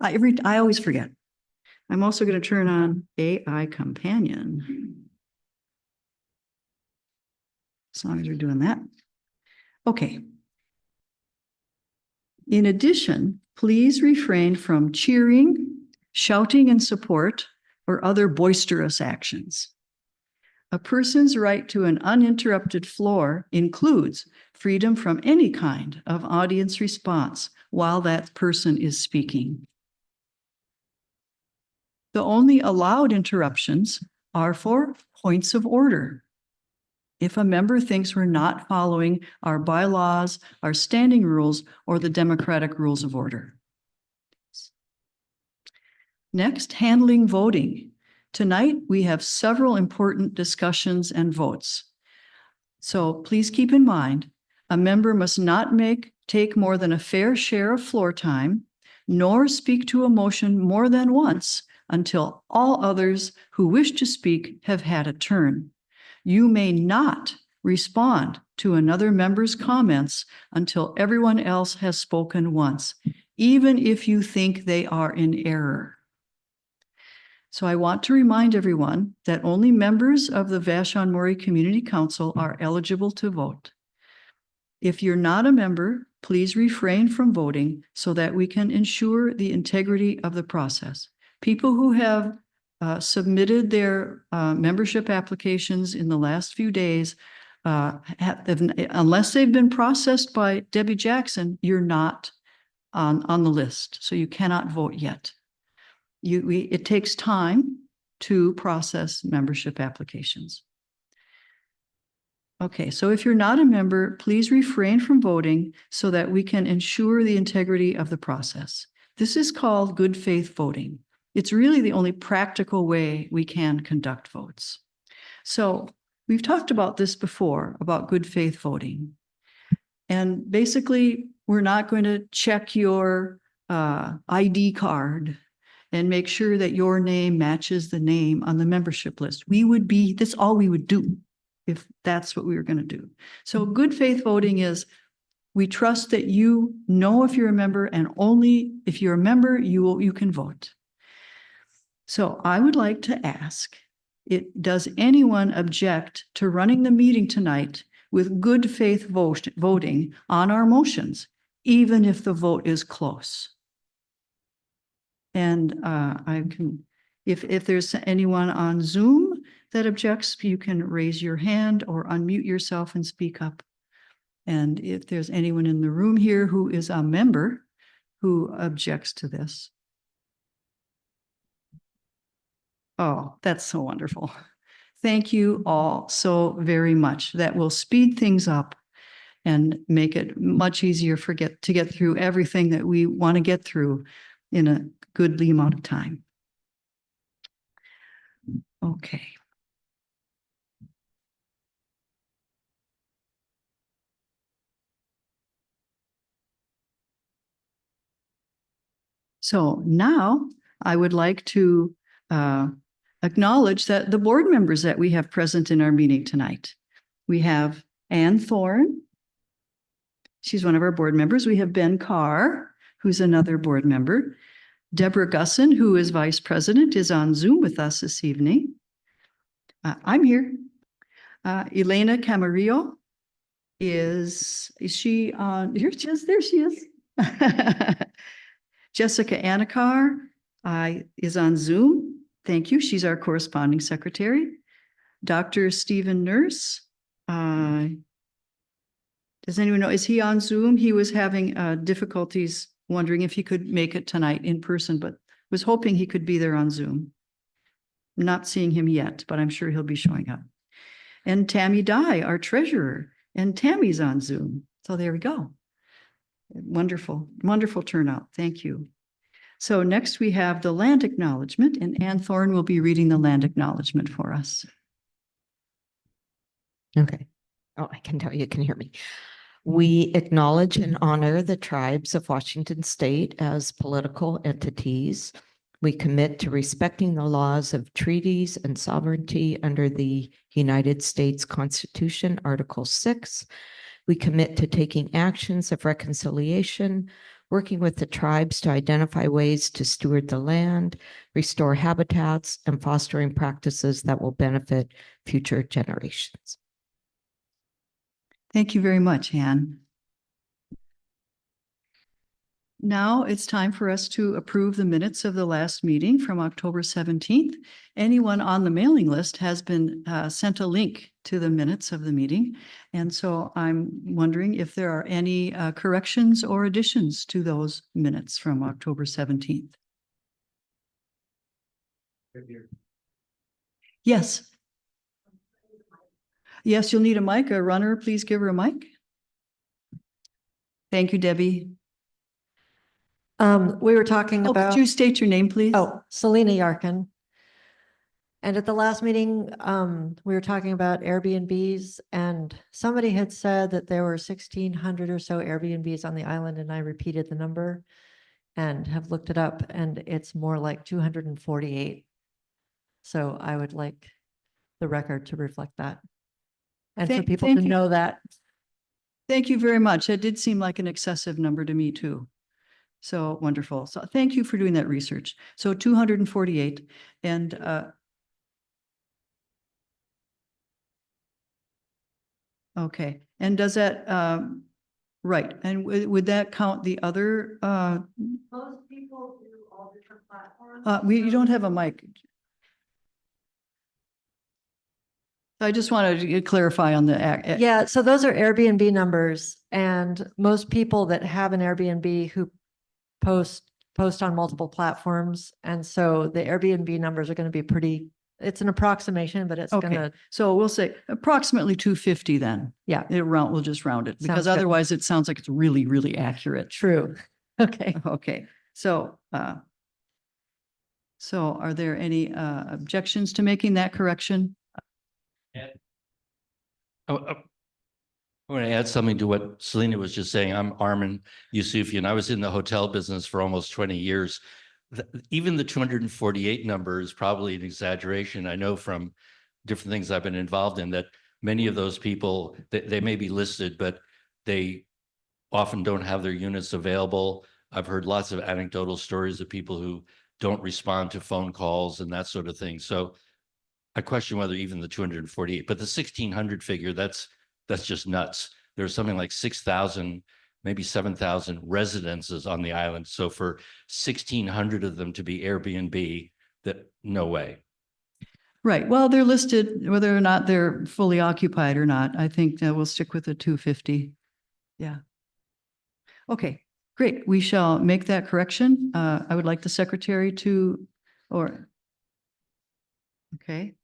I always forget. I'm also going to turn on AI Companion. As long as you're doing that. Okay. In addition, please refrain from cheering, shouting in support, or other boisterous actions. A person's right to an uninterrupted floor includes freedom from any kind of audience response while that person is speaking. The only allowed interruptions are for points of order. If a member thinks we're not following our bylaws, our standing rules, or the democratic rules of order. Next, handling voting. Tonight, we have several important discussions and votes. So please keep in mind, a member must not take more than a fair share of floor time, nor speak to a motion more than once until all others who wish to speak have had a turn. You may not respond to another member's comments until everyone else has spoken once, even if you think they are in error. So I want to remind everyone that only members of the Vashon-Maury Community Council are eligible to vote. If you're not a member, please refrain from voting so that we can ensure the integrity of the process. People who have submitted their membership applications in the last few days, unless they've been processed by Debbie Jackson, you're not on the list, so you cannot vote yet. It takes time to process membership applications. Okay, so if you're not a member, please refrain from voting so that we can ensure the integrity of the process. This is called good faith voting. It's really the only practical way we can conduct votes. So we've talked about this before, about good faith voting. And basically, we're not going to check your ID card and make sure that your name matches the name on the membership list. That's all we would do if that's what we were going to do. So good faith voting is, we trust that you know if you're a member, and only if you're a member, you can vote. So I would like to ask, does anyone object to running the meeting tonight with good faith voting on our motions, even if the vote is close? And if there's anyone on Zoom that objects, you can raise your hand or unmute yourself and speak up. And if there's anyone in the room here who is a member who objects to this. Oh, that's so wonderful. Thank you all so very much. That will speed things up and make it much easier to get through everything that we want to get through in a goodly amount of time. Okay. So now I would like to acknowledge that the board members that we have present in our meeting tonight. We have Ann Thorne. She's one of our board members. We have Ben Carr, who's another board member. Deborah Gusson, who is vice president, is on Zoom with us this evening. I'm here. Elena Camarillo is she on? Here she is. There she is. Jessica Anakar is on Zoom. Thank you. She's our corresponding secretary. Dr. Stephen Nurse. Does anyone know? Is he on Zoom? He was having difficulties, wondering if he could make it tonight in person, but was hoping he could be there on Zoom. I'm not seeing him yet, but I'm sure he'll be showing up. And Tammy Dye, our treasurer, and Tammy's on Zoom. So there we go. Wonderful, wonderful turnout. Thank you. So next we have the land acknowledgement, and Ann Thorne will be reading the land acknowledgement for us. Okay. Oh, I can tell you can hear me. We acknowledge and honor the tribes of Washington State as political entities. We commit to respecting the laws of treaties and sovereignty under the United States Constitution, Article 6. We commit to taking actions of reconciliation, working with the tribes to identify ways to steward the land, restore habitats, and fostering practices that will benefit future generations. Thank you very much, Ann. Now it's time for us to approve the minutes of the last meeting from October 17th. Anyone on the mailing list has been sent a link to the minutes of the meeting. And so I'm wondering if there are any corrections or additions to those minutes from October 17th. Yes. Yes, you'll need a mic. A runner, please give her a mic. Thank you, Debbie. We were talking Oh, about, could you state your name, please? oh, Selena Yarkin. And at the last meeting, we were talking about Airbnbs, and somebody had said that there were 1,600 or so Airbnbs on the island, and I repeated the number and have looked it up, and it's more like 248. So I would like the record to reflect that. And for people to know that. Thank you very much. It did seem like an excessive number to me too. So wonderful. So thank you for doing that research. So 248 and okay. And does that right. And would that count the other Most people do all different platforms. you don't have a mic. I just wanted to clarify on the Yeah, so those are Airbnb numbers, and most people that have an Airbnb who post on multiple platforms. And so the Airbnb numbers are going to be pretty, it's an approximation, but it's going to. So we'll say approximately 250 then. Yeah. We'll just round it because Sounds good. otherwise it sounds like it's really, really accurate. True. Okay. Okay. So are there any objections to making that correction? I want to add something to what Selena was just saying. I'm Armin Yusufi, and I was in the hotel business for almost 20 years. Even the 248 number is probably an exaggeration. I know from different things I've been involved in that many of those people, they may be listed, but they often don't have their units available. I've heard lots of anecdotal stories of people who don't respond to phone calls and that sort of thing. So I question whether even the 248, but the 1,600 figure, that's just nuts. There's something like 6,000, maybe 7,000 residences on the island. So for 1,600 of them to be Airbnb, no way. Right. Well, they're listed whether or not they're fully occupied or not. I think that we'll stick with the 250. Yeah. Okay, great. We shall make that correction. I would like the secretary to, okay.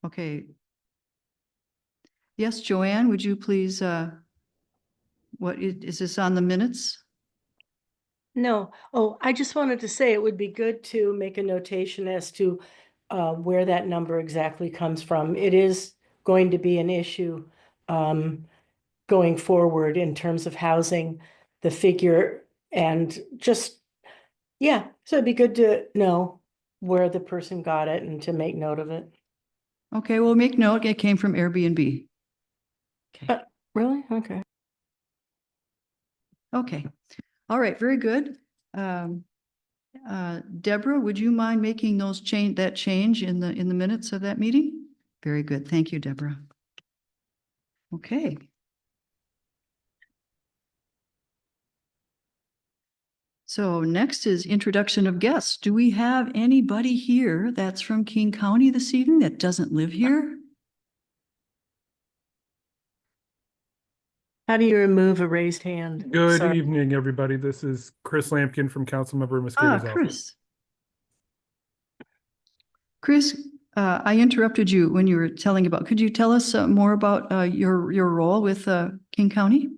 Okay. Yes, Joanne, would you please, what is this on the minutes? No. Oh, I just wanted to say it would be good to make a notation as to where that number exactly comes from. It is going to be an issue going forward in terms of housing, the figure, and just, yeah, so it'd be good to know where the person got it and to make note of it. Okay, we'll make note. It came from Airbnb. Okay. Really? Okay. Okay. All right, very good. Deborah, would you mind making that change in the minutes of that meeting? Very good. Thank you, Deborah. Okay. So next is introduction of guests. Do we have anybody here that's from King County this evening that doesn't live here? How do you remove a raised hand? Good Sorry. evening, everybody. This is Chris Lampkin from Councilmember Mosqueda's office. Chris, I interrupted you when you were telling about, could you tell us more about your role with King County?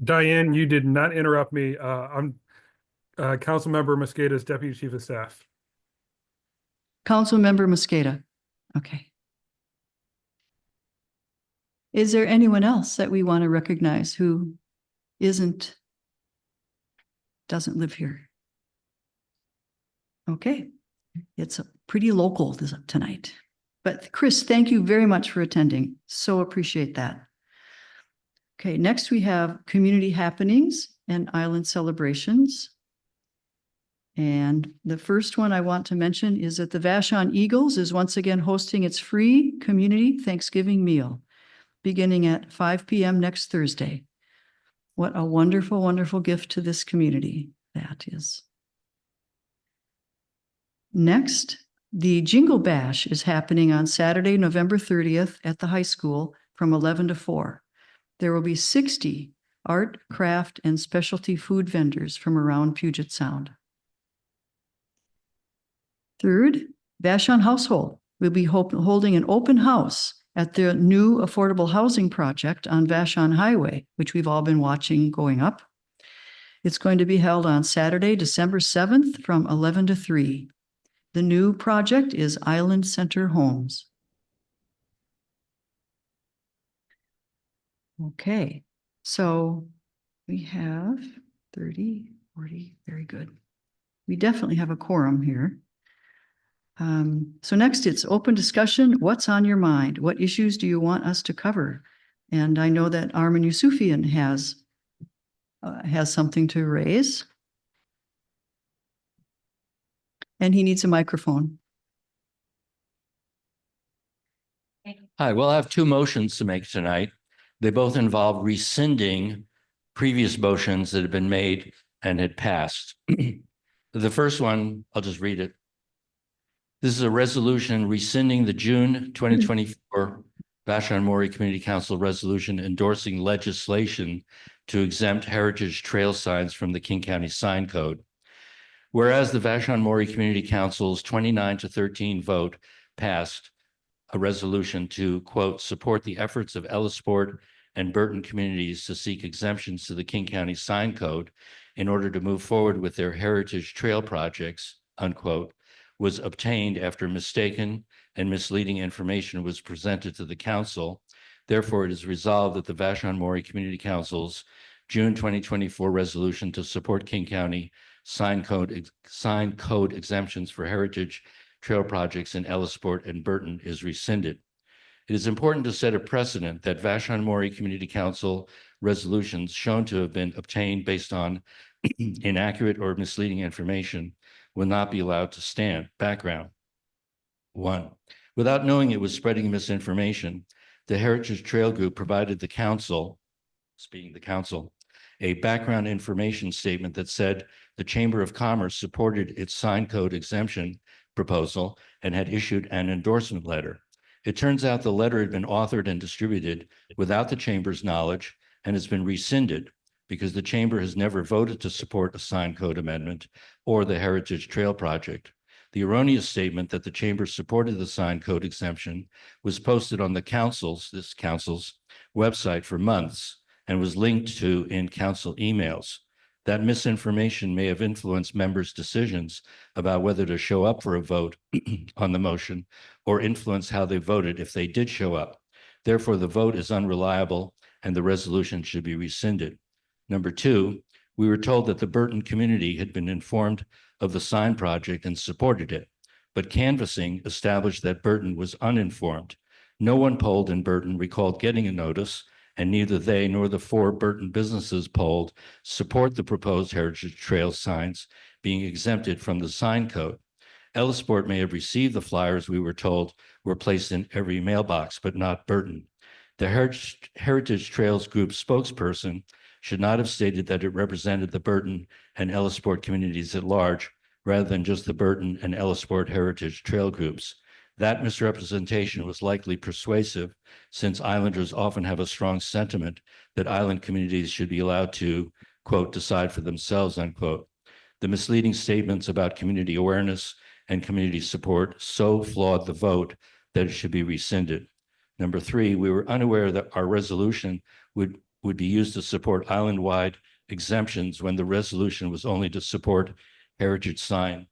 Diane, you did not interrupt me. I'm Councilmember Mosqueda's Deputy Chief of Staff. Councilmember Mosqueda. Okay. Is there anyone else that we want to recognize who doesn't live here? Okay. It's pretty local tonight. But Chris, thank you very much for attending. So appreciate that. Okay, next we have community happenings and island celebrations. And the first one I want to mention is that the Vashon Eagles is once again hosting its free community Thanksgiving meal beginning at 5 p.m. next Thursday. What a wonderful, wonderful gift to this community that is. Next, the Jingle Bash is happening on Saturday, November 30th at the high school from 11 to 4. There will be 60 art, craft, and specialty food vendors from around Puget Sound. Third, Vashon Household will be holding an open house at the new affordable housing project on Vashon Highway, which we've all been watching going up. It's going to be held on Saturday, December 7th from 11 to 3. The new project is Island Center Homes. Okay, so we have 30, 40, very good. We definitely have a quorum here. So next it's open discussion. What's on your mind? What issues do you want us to cover? And I know that Armin Yusufian has something to raise. And he needs a microphone. Hi, well, I have two motions to make tonight. They both involve rescinding previous motions that had been made and had passed. The first one, I'll just read it. This is a resolution rescinding the June 2024 Vashon-Maury Community Council resolution endorsing legislation to exempt heritage trail signs from the King County Sign Code. Whereas the Vashon-Maury Community Council's 29-13 vote passed a resolution to, quote, support the efforts of Ellisport and Burton communities to seek exemptions to the King County Sign Code in order to move forward with their heritage trail projects, unquote, was obtained after mistaken and misleading information was presented to the council. Therefore, it is resolved that the Vashon-Maury Community Council's June 2024 resolution to support King County sign code exemptions for heritage trail projects in Ellisport and Burton is rescinded. It is important to set a precedent that Vashon-Maury Community Council resolutions shown to have been obtained based on inaccurate or misleading information will not be allowed to stand. Background. 1. Without knowing it was spreading misinformation, the Heritage Trail Group provided the council, speaking the council, a background information statement that said the Chamber of Commerce supported its sign code exemption proposal and had issued an endorsement letter. It turns out the letter had been authored and distributed without the Chamber's knowledge and has been rescinded because the Chamber has never voted to support a sign code amendment or the Heritage Trail Project. The erroneous statement that the Chamber supported the sign code exemption was posted on the council's website for months and was linked to in council emails. That misinformation may have influenced members' decisions about whether to show up for a vote on the motion or influence how they voted if they did show up. Therefore, the vote is unreliable and the resolution should be rescinded. Number 2, we were told that the Burton community had been informed of the sign project and supported it, but canvassing established that Burton was uninformed. No one polled in Burton recalled getting a notice, and neither they nor the 4 Burton businesses polled support the proposed heritage trail signs being exempted from the sign code. Ellisport may have received the flyers we were told were placed in every mailbox, but not Burton. The Heritage Trails Group spokesperson should not have stated that it represented the Burton and Ellisport communities at large, rather than just the Burton and Ellisport Heritage Trail Groups. That misrepresentation was likely persuasive, since islanders often have a strong sentiment that island communities should be allowed to, quote, decide for themselves, unquote. The misleading statements about community awareness and community support so flawed the vote that it should be rescinded. Number 3, we were unaware that our resolution would be used to support island-wide exemptions when the resolution was only to support heritage sign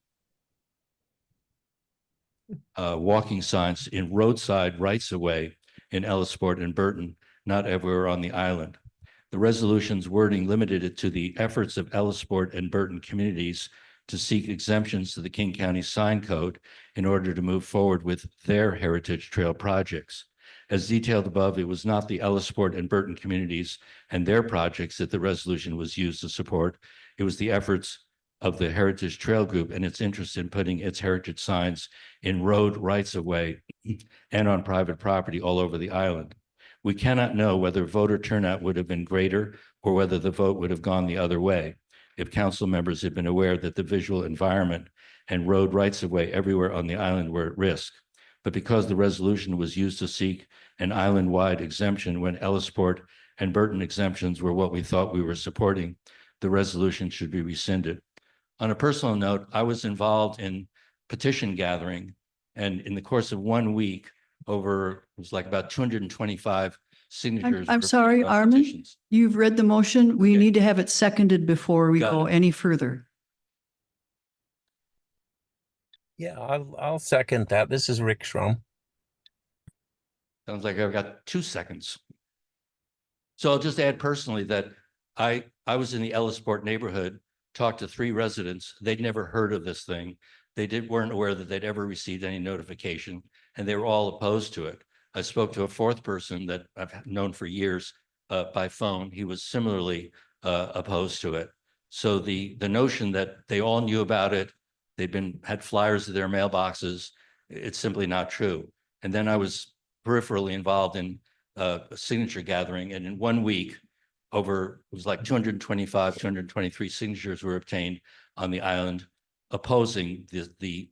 walking signs in roadside rights-of-way in Ellisport and Burton, not everywhere on the island. The resolution's wording limited it to the efforts of Ellisport and Burton communities to seek exemptions to the King County Sign Code in order to move forward with their heritage trail projects. As detailed above, it was not the Ellisport and Burton communities and their projects that the resolution was used to support. It was the efforts of the Heritage Trail Group and its interest in putting its heritage signs in road rights-of-way and on private property all over the island. We cannot know whether voter turnout would have been greater or whether the vote would have gone the other way if council members had been aware that the visual environment and road rights-of-way everywhere on the island were at risk. But because the resolution was used to seek an island-wide exemption when Ellisport and Burton exemptions were what we thought we were supporting, the resolution should be rescinded. On a personal note, I was involved in petition gathering, and in the course of 1 week, it was like about 225 signatures. I'm for sorry, Armin, petitions. you've read the motion. We Okay. need to have it seconded before we Got go it. any further. Yeah, I'll second that. This is Rick Schrum. Sounds like I've got 2 seconds. So I'll just add personally that I was in the Ellisport neighborhood, talked to 3 residents. They'd never heard of this thing. They weren't aware that they'd ever received any notification, and they were all opposed to it. I spoke to a 4th person that I've known for years by phone. He was similarly opposed to it. So the notion that they all knew about it, had flyers in their mailboxes, it's simply not true. And then I was peripherally involved in a signature gathering, and in 1 week, it was like 225, 223 signatures were obtained on the island opposing the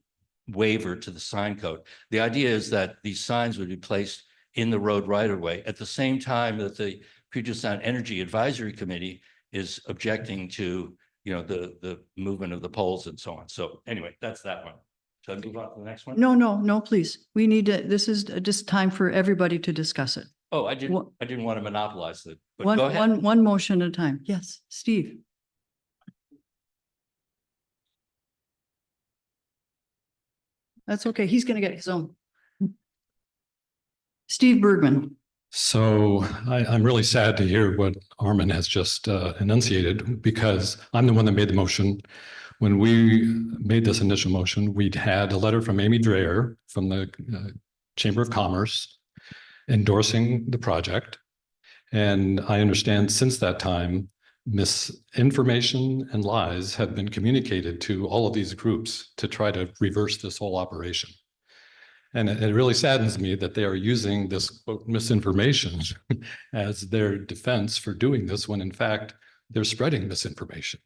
waiver to the sign code. The idea is that these signs would be placed in the road right-of-way at the same time that the Puget Sound Energy Advisory Committee is objecting to, the movement of the poles and so on. So anyway, that's that one. Should I move on to the next one? No, please. We need to, this is just time for everybody to discuss it. Oh, I didn't want to monopolize it, but go ahead. One motion at a time. Yes, Steve. That's okay. He's going to get his own. Steve Bergman. So I'm really sad to hear what Armin has just enunciated, because I'm the one that made the motion. When we made this initial motion, we'd had a letter from Amy Dreyer from the Chamber of Commerce endorsing the project. And I understand since that time, misinformation and lies have been communicated to all of these groups to try to reverse this whole operation. And it really saddens me that they are using this quote misinformation as their defense for doing this, when in fact, they're spreading misinformation.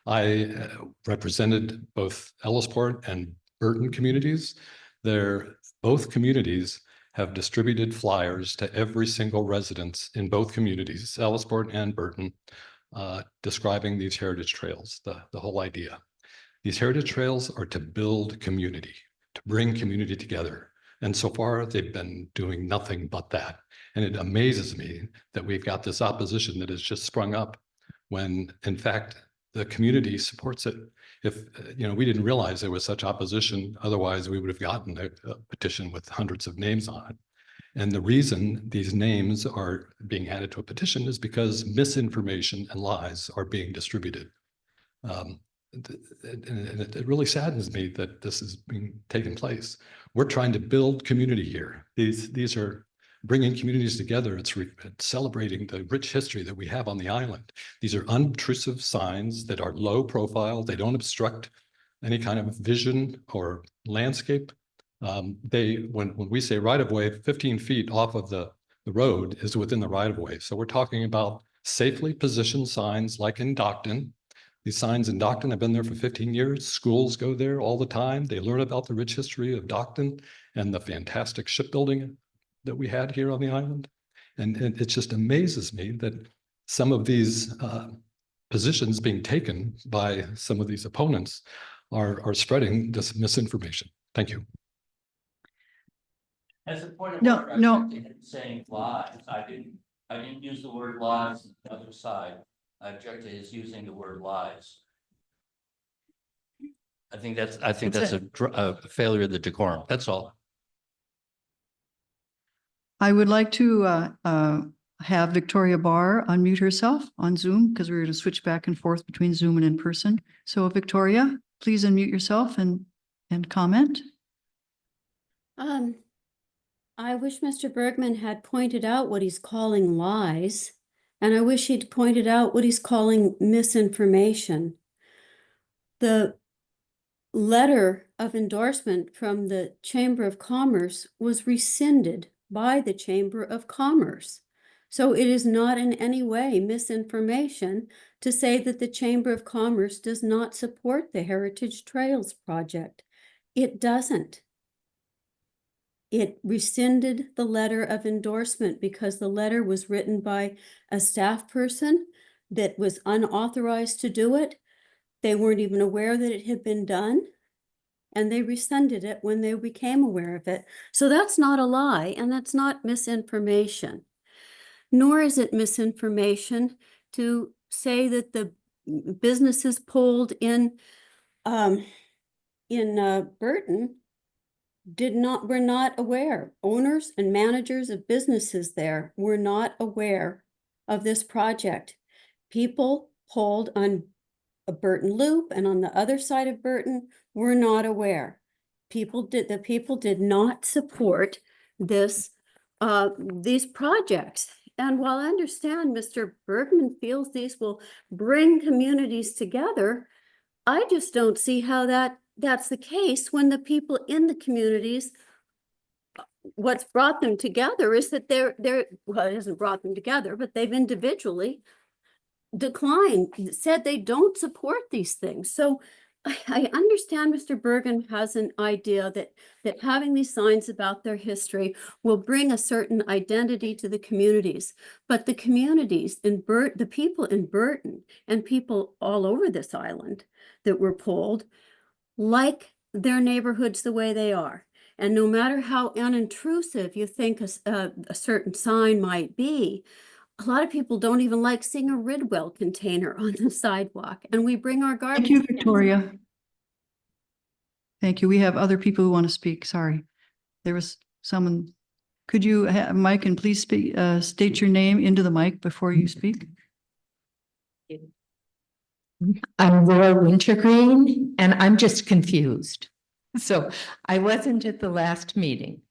I represented both Ellisport and Burton communities. Both communities have distributed flyers to every single residence in both communities, Ellisport and Burton, describing these heritage trails, the whole idea. These heritage trails are to build community, to bring community together. And so far, they've been doing nothing but that. And it amazes me that we've got this opposition that has just sprung up when, in fact, the community supports it. If we didn't realize there was such opposition, otherwise we would have gotten a petition with hundreds of names on it. And the reason these names are being added to a petition is because misinformation and lies are being distributed. And it really saddens me that this is being taken place. We're trying to build community here. These are bringing communities together. It's celebrating the rich history that we have on the island. These are unobtrusive signs that are low profile. They don't obstruct any kind of vision or landscape. When we say right of way, 15 feet off of the road is within the right of way. So we're talking about safely positioned signs like in Docton. These signs in Docton have been there for 15 years. Schools go there all the time. They learn about the rich history of Docton and the fantastic shipbuilding that we had here on the island. And it just amazes me that some of these positions being taken by some of these opponents are spreading this misinformation. Thank you. As a point of No, order, no. I objected to saying lies. I didn't use the word lies on the other side. I object to his using the word lies. I think that's a failure of the decorum. That's all. I would like to have Victoria Barr unmute herself on Zoom, because we're going to switch back and forth between Zoom and in person. So Victoria, please unmute yourself and comment. I wish Mr. Bergman had pointed out what he's calling lies, and I wish he'd pointed out what he's calling misinformation. The letter of endorsement from the Chamber of Commerce was rescinded by the Chamber of Commerce. So it is not in any way misinformation to say that the Chamber of Commerce does not support the Heritage Trails project. It doesn't. It rescinded the letter of endorsement because the letter was written by a staff person that was unauthorized to do it. They weren't even aware that it had been done, and they rescinded it when they became aware of it. So that's not a lie, and that's not misinformation. Nor is it misinformation to say that the businesses pulled in Burton were not aware. Owners and managers of businesses there were not aware of this project. People pulled on a Burton Loop and on the other side of Burton were not aware. The people did not support this, these projects. And while I understand Mr. Bergman feels these will bring communities together, I just don't see how that's the case when the people in the communities, what's brought them together is that well, it hasn't brought them together, but they've individually declined, said they don't support these things. So I understand Mr. Bergen has an idea that having these signs about their history will bring a certain identity to the communities, but the communities in the people in Burton and people all over this island that were pulled like their neighborhoods the way they are. And no matter how unintrusive you think a certain sign might be, a lot of people don't even like seeing a Ridwell container on the sidewalk, and we bring our garbage. Thank you, Victoria. Thank you. We have other people who want to speak. Sorry. There was someone. Could you, Mike, and please speak, state your name into the mic before you speak? I'm Laura Wintergreen, and I'm just confused. So I wasn't at the last meeting.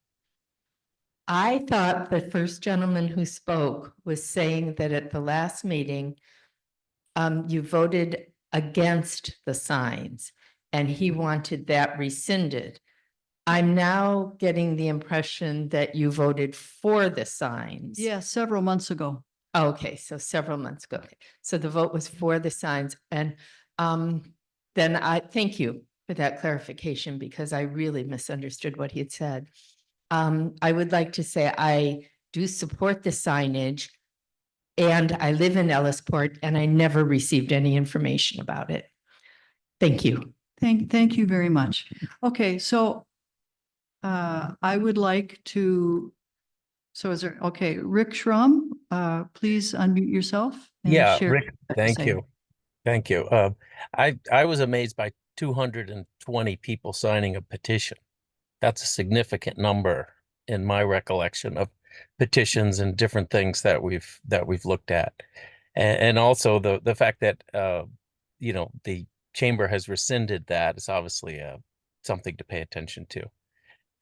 I thought the first gentleman who spoke was saying that at the last meeting, you voted against the signs, and he wanted that rescinded. I'm now getting the impression that you voted for the signs. Yeah, several months ago. Okay, so several months ago. Okay. So the vote was for the signs, and then I thank you for that clarification because I really misunderstood what he had said. I would like to say I do support the signage, and I live in Ellisport, and I never received any information about it. Thank you. Thank you very much. Okay, so I would like to. So is there, okay, Rick Schrum, please unmute yourself. And Yeah, share Rick, what you have to thank say. you. Thank you. I was amazed by 220 people signing a petition. That's a significant number in my recollection of petitions and different things that we've looked at. And also the fact that you know, the chamber has rescinded that is obviously something to pay attention to.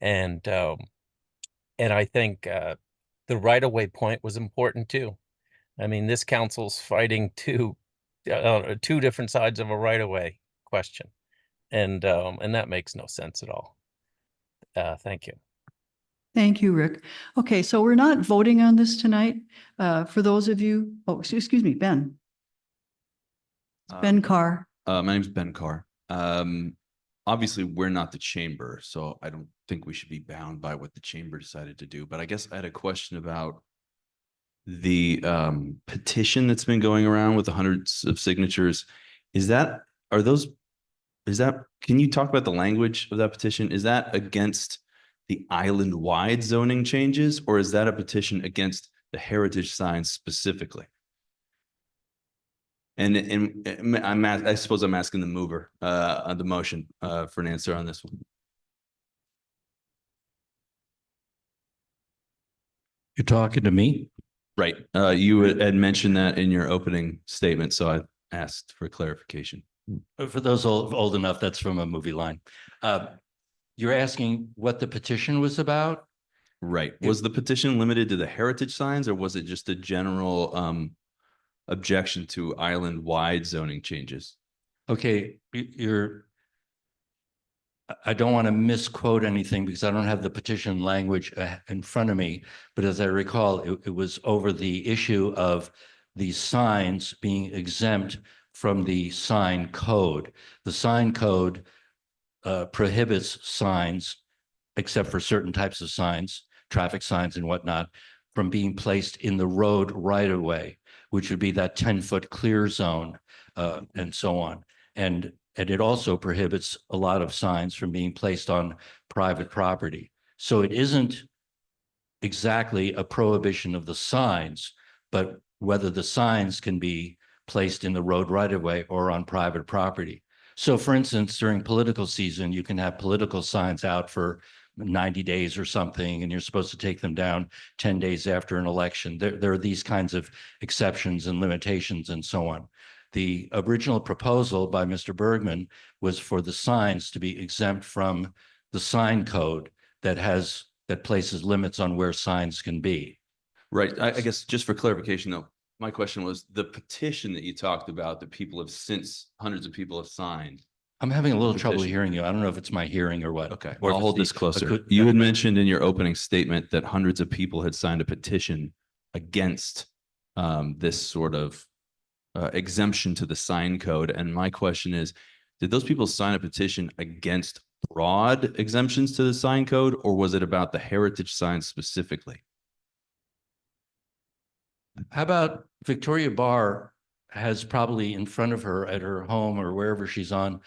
And I think the right-of-way point was important too. I mean, this council's fighting two different sides of a right-of-way question, and that makes no sense at all. Thank you. Thank you, Rick. Okay, so we're not voting on this tonight. For those of you, oh, excuse me, Ben. Ben Carr. My name's Ben Carr. Obviously, we're not the chamber, so I don't think we should be bound by what the chamber decided to do. But I guess I had a question about the petition that's been going around with the hundreds of signatures. Can you talk about the language of that petition? Is that against the island-wide zoning changes, or is that a petition against the heritage signs specifically? And I suppose I'm asking the mover on the motion for an answer on this one. You're talking to me? Right. You had mentioned that in your opening statement, so I asked for clarification. For those old enough, that's from a movie line. You're asking what the petition was about? Right. Was the petition limited to the heritage signs, or was it just a general objection to island-wide zoning changes? Okay, I don't want to misquote anything because I don't have the petition language in front of me, but as I recall, it was over the issue of the signs being exempt from the sign code. The sign code prohibits signs, except for certain types of signs, traffic signs and whatnot, from being placed in the road right of way, which would be that 10-foot clear zone and so on. And it also prohibits a lot of signs from being placed on private property. So it isn't exactly a prohibition of the signs, but whether the signs can be placed in the road right of way or on private property. So for instance, during political season, you can have political signs out for 90 days or something, and you're supposed to take them down 10 days after an election. There are these kinds of exceptions and limitations and so on. The original proposal by Mr. Bergman was for the signs to be exempt from the sign code that places limits on where signs can be. Right. I guess just for clarification, though, my question was the petition that you talked about that hundreds of people have signed. I'm having a little Petition. trouble hearing you. I don't know if it's my hearing or what. Okay, Or if I'll it's hold the this closer. acou- You had mentioned in your opening statement that hundreds of people had signed a petition against this sort of exemption to the sign code. And my question is, did those people sign a petition against broad exemptions to the sign code, or was it about the heritage signs specifically? How about Victoria Barr has probably in front of her at her home or wherever she's on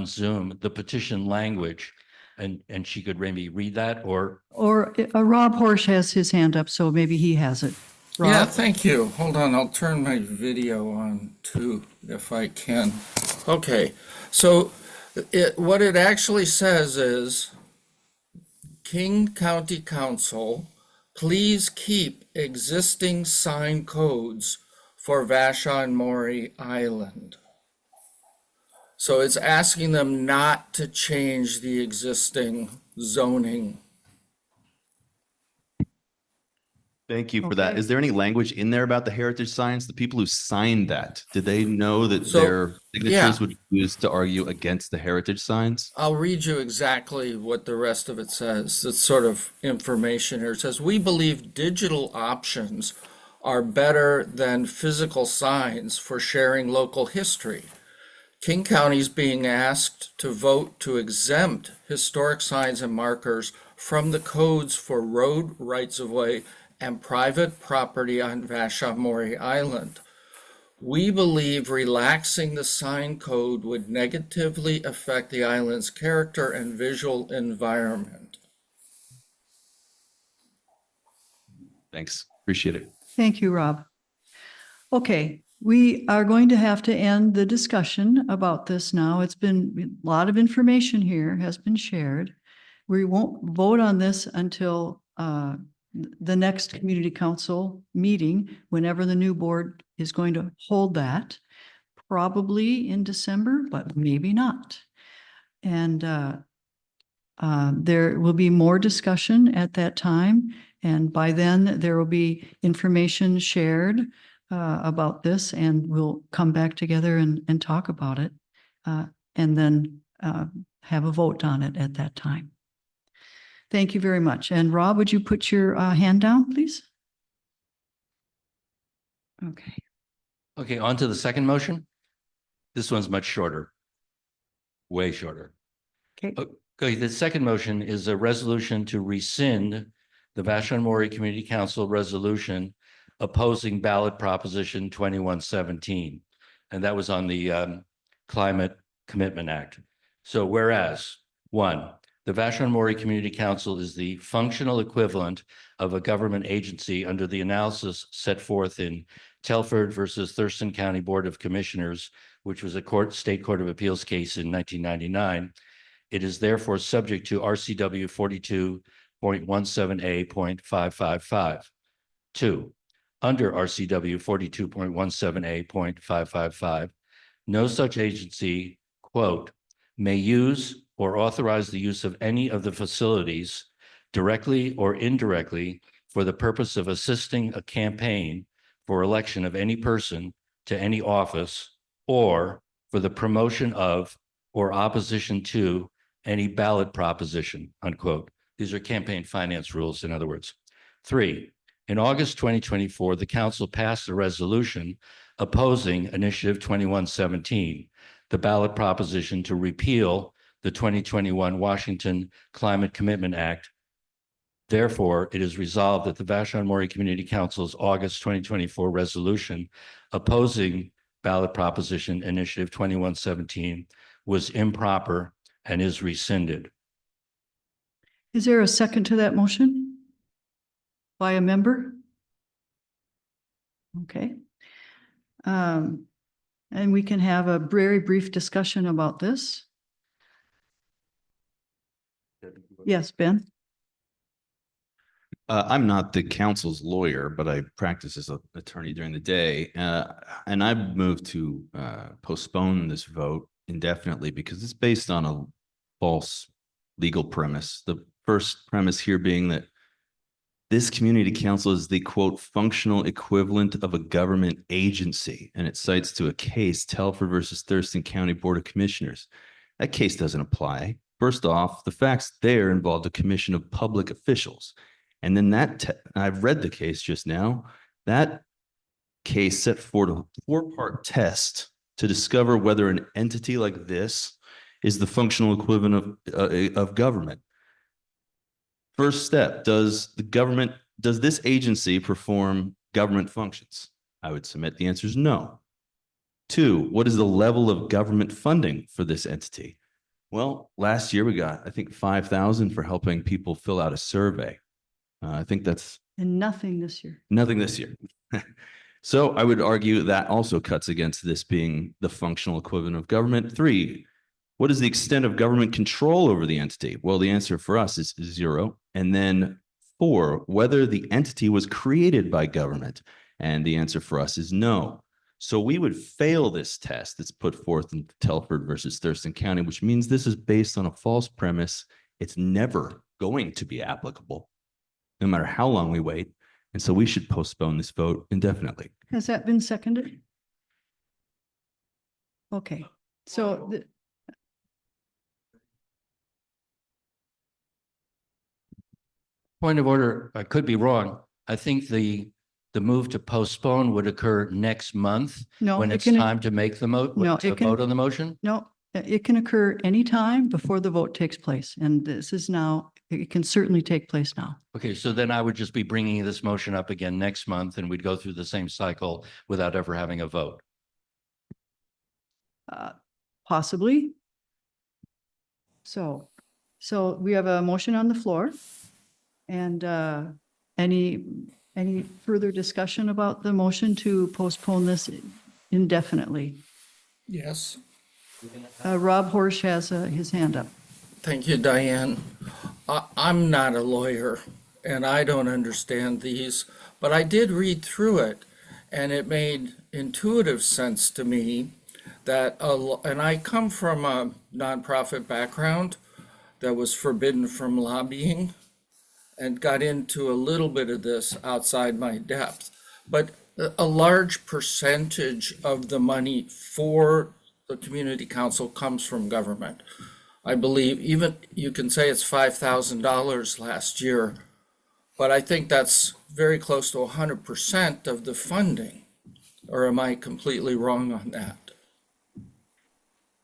Zoom, the petition language, and she could maybe read that, or Rob Horsch has his hand up, so maybe he has it. Yeah, Rob? thank you. Hold on, I'll turn my video on too, if I can. Okay, so what it actually says is, King County Council, please keep existing sign codes for Vashon-Maury Island. So it's asking them not to change the existing zoning. Thank you for that. Okay. Is there any language in there about the heritage signs? The people who signed that, did they know that So, their signatures yeah. would be used to argue against the heritage signs? I'll read you exactly what the rest of it says. It's sort of information here. It says, we believe digital options are better than physical signs for sharing local history. King County is being asked to vote to exempt historic signs and markers from the codes for road rights-of-way and private property on Vashon-Maury Island. We believe relaxing the sign code would negatively affect the island's character and visual environment. Thanks. Appreciate it. Thank you, Rob. Okay, we are going to have to end the discussion about this now. It's been, a lot of information here has been shared. We won't vote on this until the next community council meeting, whenever the new board is going to hold that, probably in December, but maybe not. And there will be more discussion at that time. And by then there will be information shared about this, and we'll come back together and talk about it. And then have a vote on it at that time. Thank you very much. And Rob, would you put your hand down, please? Okay. okay, on to the second motion. This one's much shorter, way shorter. Okay. Okay, the second motion is a resolution to rescind the Vashon-Maury Community Council resolution opposing ballot proposition 2117. And that was on the Climate Commitment Act. So whereas, one, the Vashon-Maury Community Council is the functional equivalent of a government agency under the analysis set forth in Telford versus Thurston County Board of Commissioners, which was a state court of appeals case in 1999. It is therefore subject to RCW 42.17A.555. 2, under RCW 42.17A.555, No such agency, quote, may use or authorize the use of any of the facilities directly or indirectly for the purpose of assisting a campaign for election of any person to any office or for the promotion of or opposition to any ballot proposition, unquote. These are campaign finance rules, in other words. 3, in August 2024, the council passed a resolution opposing Initiative 2117, the ballot proposition to repeal the 2021 Washington Climate Commitment Act. Therefore, it is resolved that the Vashon-Maury Community Council's August 2024 resolution opposing ballot proposition Initiative 2117 was improper and is rescinded. Is there a second to that motion? By a member? Okay. And we can have a very brief discussion about this. Yes, Ben? I'm not the council's lawyer, but I practice as an attorney during the day. And I've moved to postpone this vote indefinitely because it's based on a false legal premise. The first premise here being that this community council is the, quote, functional equivalent of a government agency. And it cites to a case, Telford versus Thurston County Board of Commissioners. That case doesn't apply. First off, the facts there involved a commission of public officials. And then I've read the case just now, that case set forth a 4-part test to discover whether an entity like this is the functional equivalent of government. First step, does this agency perform government functions? I would submit the answer is no. 2, what is the level of government funding for this entity? Well, last year we got, I think, $5,000 for helping people fill out a survey. I think that's And nothing this year. nothing this year. So I would argue that also cuts against this being the functional equivalent of government. 3, what is the extent of government control over the entity? Well, the answer for us is 0. And then 4, whether the entity was created by government. And the answer for us is no. So we would fail this test that's put forth in Telford versus Thurston County, which means this is based on a false premise. It's never going to be applicable, no matter how long we wait. And so we should postpone this vote indefinitely. Has that been seconded? Okay, so Point of order, I could be wrong. I think the move to postpone would occur next month no, when it it's can, time to make the No, it can- vote on the motion. no, it can occur anytime before the vote takes place. And this is now, it can certainly take place now. Okay, so then I would just be bringing this motion up again next month and we'd go through the same cycle without ever having a vote. Possibly. So we have a motion on the floor. And any further discussion about the motion to postpone this indefinitely? Yes. Rob Horsch has his hand up. Thank you, Diane. I'm not a lawyer and I don't understand these, but I did read through it and it made intuitive sense to me that, and I come from a nonprofit background that was forbidden from lobbying and got into a little bit of this outside my depth. But a large percentage of the money for the community council comes from government. I believe even you can say it's $5,000 last year, but I think that's very close to 100% of the funding. Or am I completely wrong on that?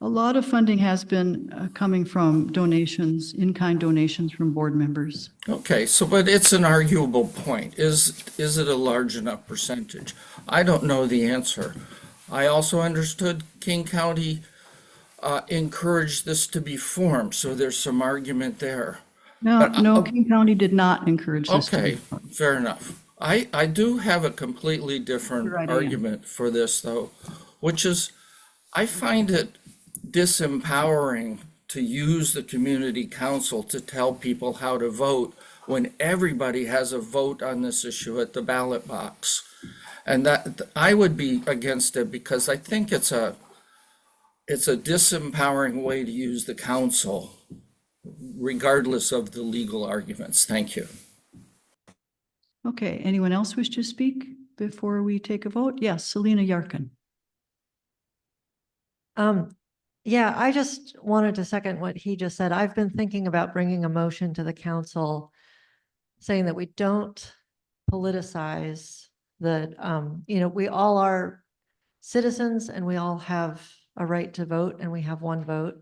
A lot of funding has been coming from donations, in-kind donations from board members. Okay, so but it's an arguable point. Is it a large enough percentage? I don't know the answer. I also understood King County encouraged this to be formed, so there's some argument there. No, King County did not encourage this. Okay, fair enough. I do have a completely different argument for this though, which is I find it disempowering to use the community council to tell people how to vote when everybody has a vote on this issue at the ballot box. And that I would be against it because I think it's a it's a disempowering way to use the council, regardless of the legal arguments. Thank you. Okay, anyone else wish to speak before we take a vote? Yes, Selena Yarkin. Yeah, I just wanted to second what he just said. I've been thinking about bringing a motion to the council saying that we don't politicize the, we all are citizens and we all have a right to vote and we have one vote.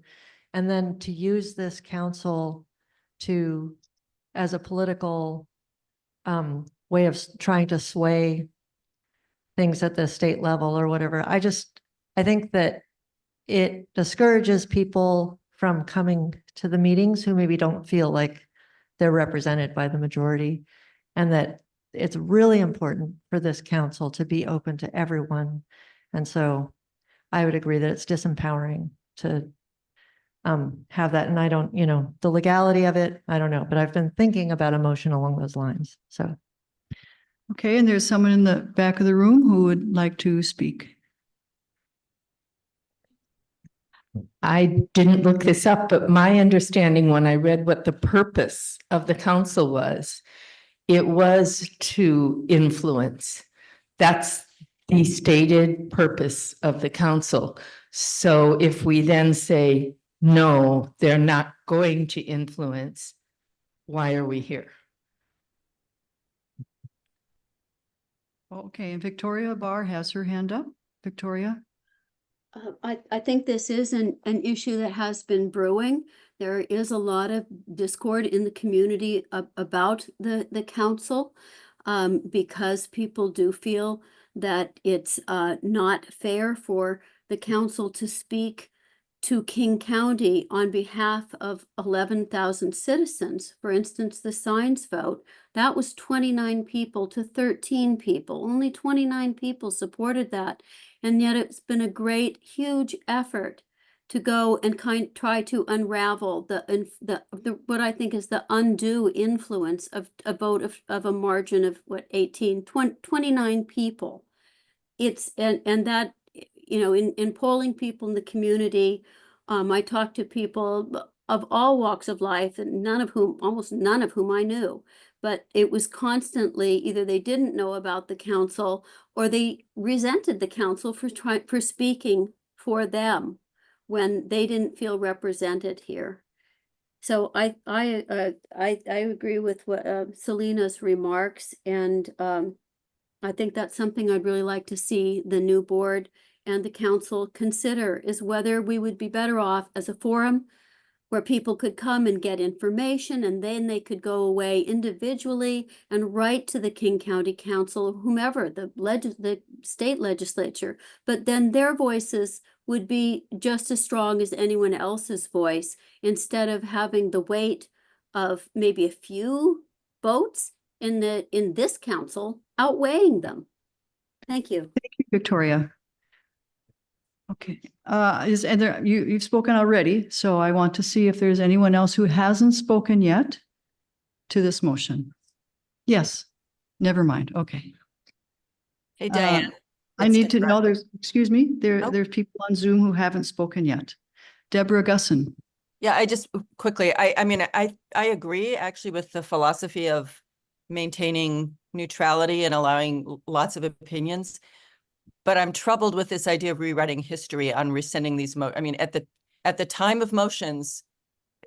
And then to use this council as a political way of trying to sway things at the state level or whatever. I think that it discourages people from coming to the meetings who maybe don't feel like they're represented by the majority, and that it's really important for this council to be open to everyone. And so I would agree that it's disempowering to have that. And I don't, the legality of it, I don't know, but I've been thinking about a motion along those lines. So. Okay, and there's someone in the back of the room who would like to speak. I didn't look this up, but my understanding when I read what the purpose of the council was, it was to influence. That's the stated purpose of the council. So if we then say, no, they're not going to influence, why are we here? Okay, and Victoria Barr has her hand up. Victoria? I think this is an issue that has been brewing. There is a lot of discord in the community about the council because people do feel that it's not fair for the council to speak to King County on behalf of 11,000 citizens. For instance, the signs vote, that was 29 people to 13 people. Only 29 people supported that. And yet it's been a great, huge effort to go and try to unravel the what I think is the undue influence of a vote of a margin of 29 people. It's and that, in polling people in the community, I talked to people of all walks of life, and almost none of whom I knew. But it was constantly either they didn't know about the council or they resented the council for speaking for them when they didn't feel represented here. So I agree with what Selena's remarks, and I think that's something I'd really like to see the new board and the council consider, is whether we would be better off as a forum where people could come and get information, and then they could go away individually and write to the King County Council, whomever, the state legislature, but then their voices would be just as strong as anyone else's voice, instead of having the weight of maybe a few votes in this council outweighing them. Thank you. Thank you, Victoria. Okay, you've spoken already, so I want to see if there's anyone else who hasn't spoken yet to this motion. Yes, never mind. Okay. Hey, Diane. I need to know excuse me, there's people on Zoom who haven't spoken yet. Deborah Gusson. Yeah, I just quickly, I mean, I agree actually with the philosophy of maintaining neutrality and allowing lots of opinions. But I'm troubled with this idea of rewriting history on rescinding these. I mean, at the time of motions,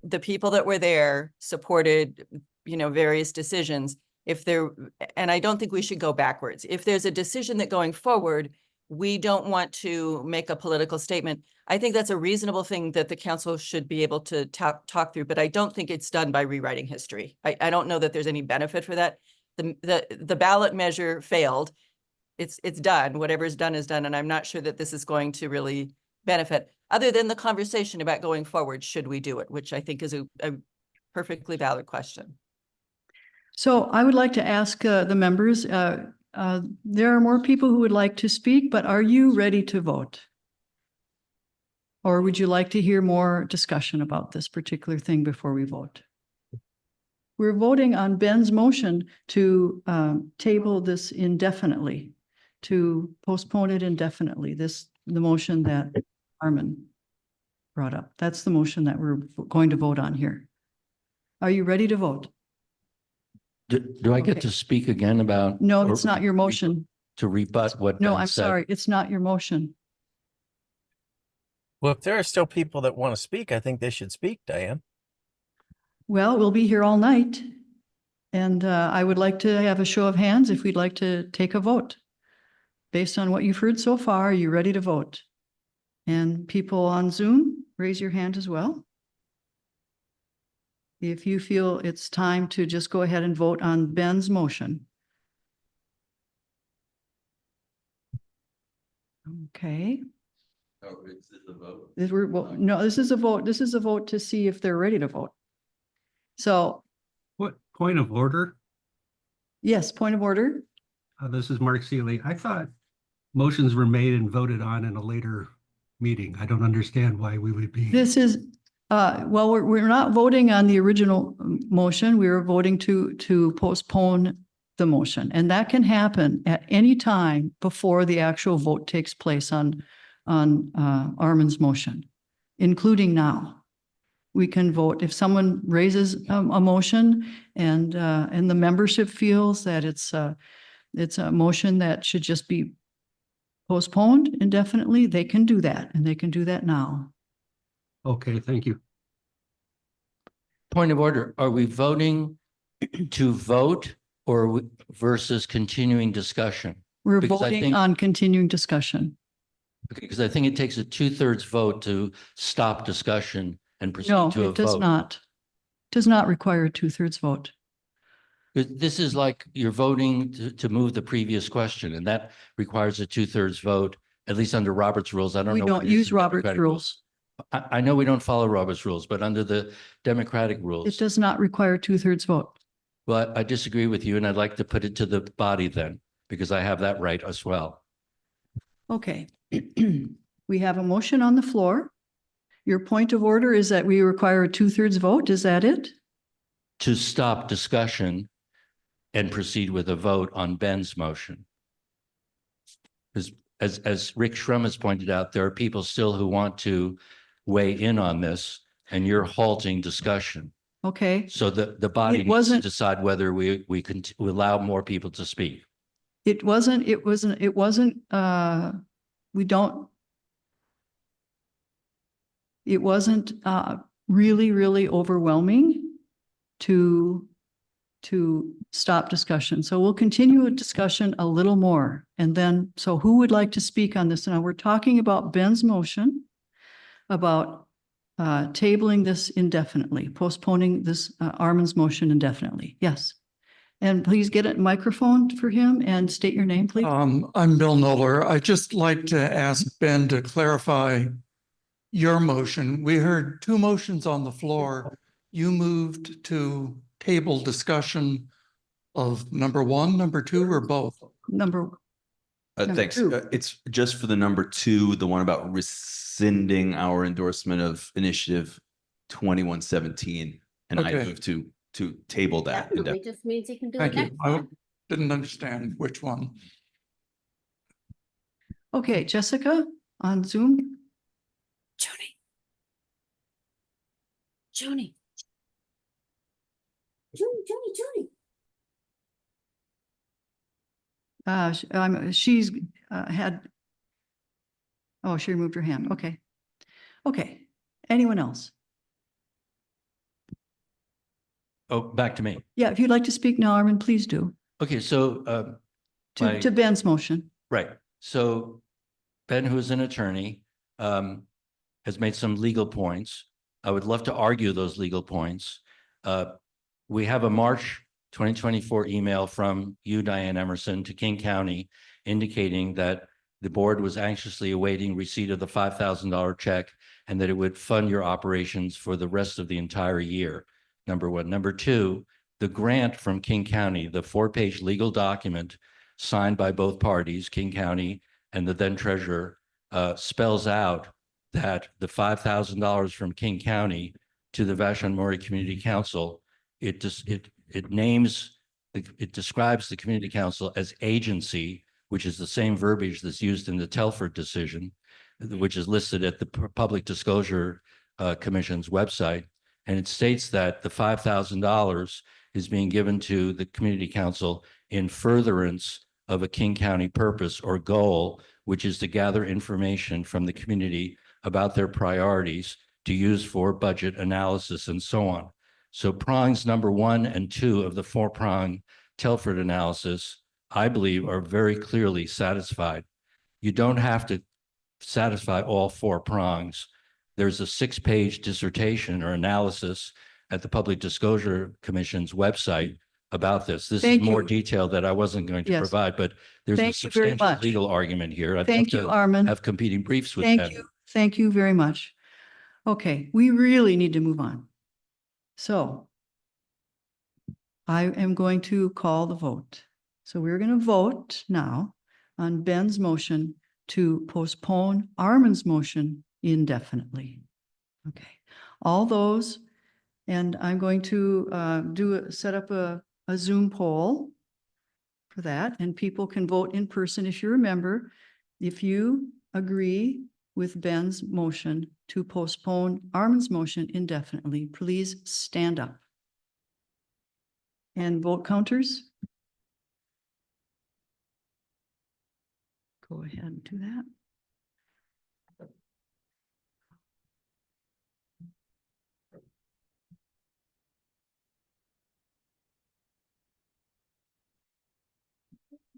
the people that were there supported, various decisions. And I don't think we should go backwards. If there's a decision that going forward, we don't want to make a political statement, I think that's a reasonable thing that the council should be able to talk through. But I don't think it's done by rewriting history. I don't know that there's any benefit for that. The ballot measure failed. It's done. Whatever is done is done. And I'm not sure that this is going to really benefit, other than the conversation about going forward, should we do it, which I think is a perfectly valid question. So I would like to ask the members, there are more people who would like to speak, but are you ready to vote? Or would you like to hear more discussion about this particular thing before we vote? We're voting on Ben's motion to table this indefinitely, to postpone it indefinitely, the motion that Armin brought up. That's the motion that we're going to vote on here. Are you ready to vote? Do I get Okay. to speak again about? No, or it's not your motion. To rebut what No, Ben I'm said? sorry. It's not your motion. Well, if there are still people that want to speak, I think they should speak, Diane. Well, we'll be here all night. And I would like to have a show of hands if we'd like to take a vote. Based on what you've heard so far, are you ready to vote? And people on Zoom, raise your hand as well. If you feel it's time to just go ahead and vote on Ben's motion. Okay. Oh, is this a vote? No, this is a vote. This is a vote to see if they're ready to vote. So, What point of order? yes, point of order. This is Mark Seeley. I thought motions were made and voted on in a later meeting. I don't understand why we would be. This is, well, we're not voting on the original motion. We were voting to postpone the motion. And that can happen at any time before the actual vote takes place on Armin's motion, including now. We can vote if someone raises a motion and the membership feels that it's a motion that should just be postponed indefinitely, they can do that, and they can do that now. Okay, thank you. Point of order, are we voting to vote or versus continuing discussion? We're Because I voting think- on continuing discussion. Because I think it takes a 2/3 vote to stop discussion and proceed No, to a it does vote. not. Does not require a 2/3 vote. This is like you're voting to move the previous question, and that requires a 2/3 vote, at least under Robert's rules. I don't We know. what don't it is use in Robert's Democratic rules. I know we don't follow Robert's rules, but under the Democratic It rules, does not require 2/3 vote. well, I disagree with you, and I'd like to put it to the body then, because I have that right as well. Okay. We have a motion on the floor. Your point of order is that we require a 2/3 vote. Is that it? To stop discussion and proceed with a vote on Ben's motion. Because as Rick Schrum has pointed out, there are people still who want to weigh in on this, and you're halting discussion. Okay. So the body It needs to wasn't- decide whether we allow more people to speak. We wasn't really overwhelming to stop discussion. So we'll continue a discussion a little more. And then, so who would like to speak on this? Now, we're talking about Ben's motion about tabling this indefinitely, postponing this Armin's motion indefinitely. Yes. And please get a microphone for him and state your name, please. I'm Bill Noller. I'd just like to ask Ben to clarify your motion. We heard two motions on the floor. You moved to table discussion of number one, number two, or both? Number Thanks. two. It's just for the number two, the one about rescinding our endorsement of initiative 2117. And I Okay. move to table that. Definitely just means you can do it Thank you. next I time. didn't understand which one. Okay, Jessica on Zoom. Joni. Joni. Joni. She's had, oh, she removed her hand. Okay. Okay. Anyone else? Oh, back to me. Yeah, if you'd like to speak now, Armin, please do. Okay, so my- To Ben's motion. right. So Ben, who is an attorney, has made some legal points. I would love to argue those legal points. We have a March 2024 email from you, Diane Emerson, to King County indicating that the board was anxiously awaiting receipt of the $5,000 check and that it would fund your operations for the rest of the entire year. Number one. Number two, the grant from King County, the 4-page legal document signed by both parties, King County and the then treasurer, spells out that the $5,000 from King County to the Vashon-Maury Community Council, it describes the community council as agency, which is the same verbiage that's used in the Telford decision, which is listed at the Public Disclosure Commission's website. And it states that the $5,000 is being given to the community council in furtherance of a King County purpose or goal, which is to gather information from the community about their priorities to use for budget analysis and so on. So prongs number 1 and 2 of the 4-prong Telford analysis, I believe, are very clearly satisfied. You don't have to satisfy all 4 prongs. There's a 6-page dissertation or analysis at the Public Disclosure Commission's website about this. This is more detail that I wasn't going to provide, but there's a substantial legal argument here. I'd Thank love you, to Armin. have competing briefs with Thank that. you. Thank you very much. Okay, we really need to move on. So I am going to call the vote. So we're going to vote now on Ben's motion to postpone Armin's motion indefinitely. Okay, all those, and I'm going to set up a Zoom poll for that, and people can vote in person. If you remember, if you agree with Ben's motion to postpone Armin's motion indefinitely, please stand up. And vote counters, go ahead and do that.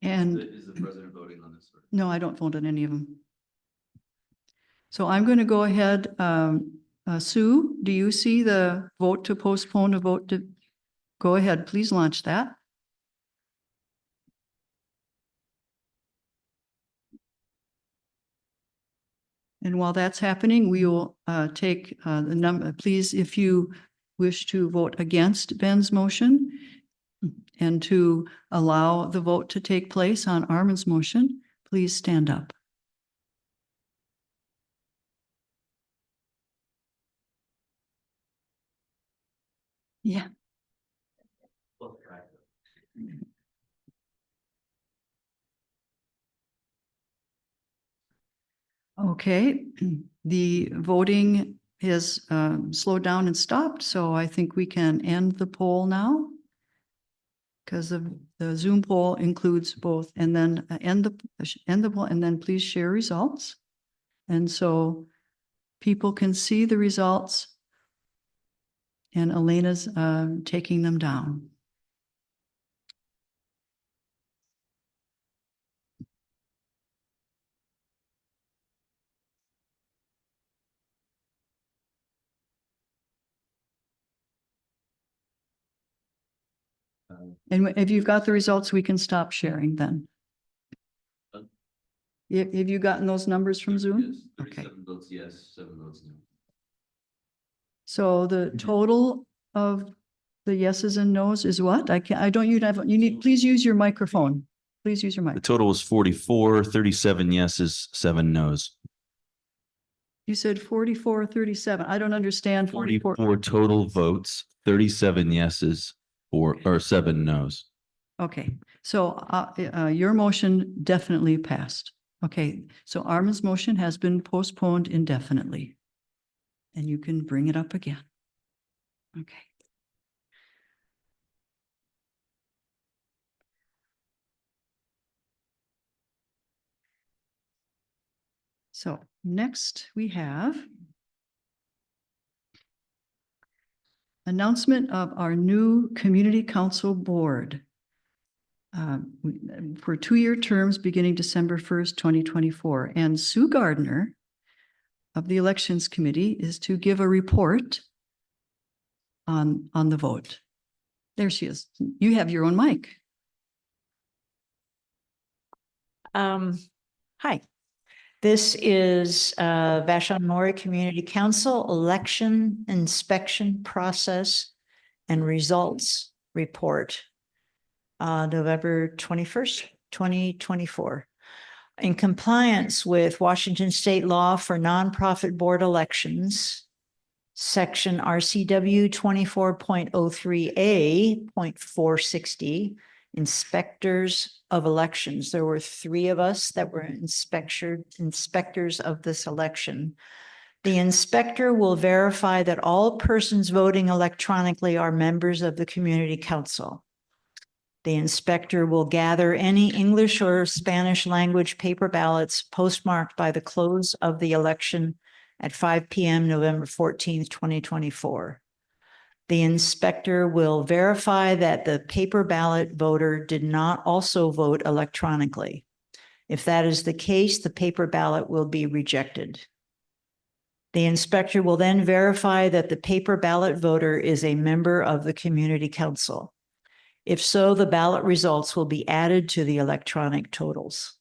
And Is the president voting on this? no, I don't vote on any of them. So I'm going to go ahead. Sue, do you see the vote to postpone a vote to go ahead? Please launch that. And while that's happening, we will take the number. Please, if you wish to vote against Ben's motion and to allow the vote to take place on Armin's motion, please stand up. Yeah. Okay, the voting is slowed down and stopped, so I think we can end the poll now. Because the Zoom poll includes both, and then end the poll, and then please share results. And so people can see the results, and Elena's taking them down. And if you've got the results, we can stop sharing then. Have you gotten those numbers from Zoom? Yes, Okay. 37 votes yes, 7 votes no. So the total of the yeses and nos is what? You need, please use your microphone. Please use your mic. The total was 44, 37 yeses, 7 nos. You said 44, 37. I don't understand 44. 44 total votes, 37 yeses, or 7 nos. Okay, so your motion definitely passed. Okay, so Armin's motion has been postponed indefinitely. And you can bring it up again. Okay. So next we have announcement of our new community council board. For 2-year terms beginning December 1st, 2024. And Sue Gardner of the Elections Committee is to give a report on the vote. There she is. You have your own mic. Hi, this is Vashon-Maury Community Council Election Inspection Process and Results Report. November 21st, 2024. In compliance with Washington State law for nonprofit board elections, Section RCW 24.03A.460 Inspectors of elections. There were 3 of us that were inspectors of this election. The inspector will verify that all persons voting electronically are members of the community council. The inspector will gather any English or Spanish language paper ballots postmarked by the close of the election at 5 p.m. November 14th, 2024. The inspector will verify that the paper ballot voter did not also vote electronically. If that is the case, the paper ballot will be rejected. The inspector will then verify that the paper ballot voter is a member of the community council. If so, the ballot results will be added to the electronic totals.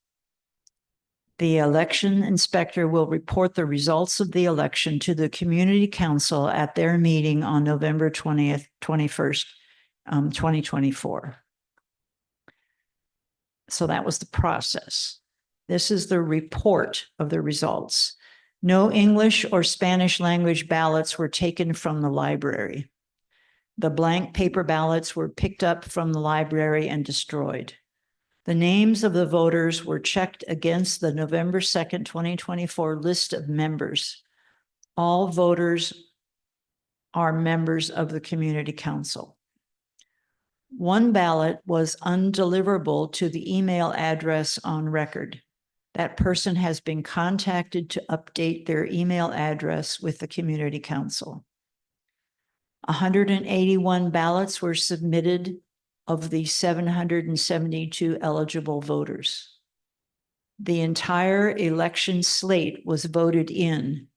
The election inspector will report the results of the election to the community council at their meeting on November 21st, 2024. So that was the process. This is the report of the results. No English or Spanish language ballots were taken from the library. The blank paper ballots were picked up from the library and destroyed. The names of the voters were checked against the November 2nd, 2024 list of members. All voters are members of the community council. One ballot was undeliverable to the email address on record. That person has been contacted to update their email address with the community council. 181 ballots were submitted of the 772 eligible voters. The entire election slate was voted in.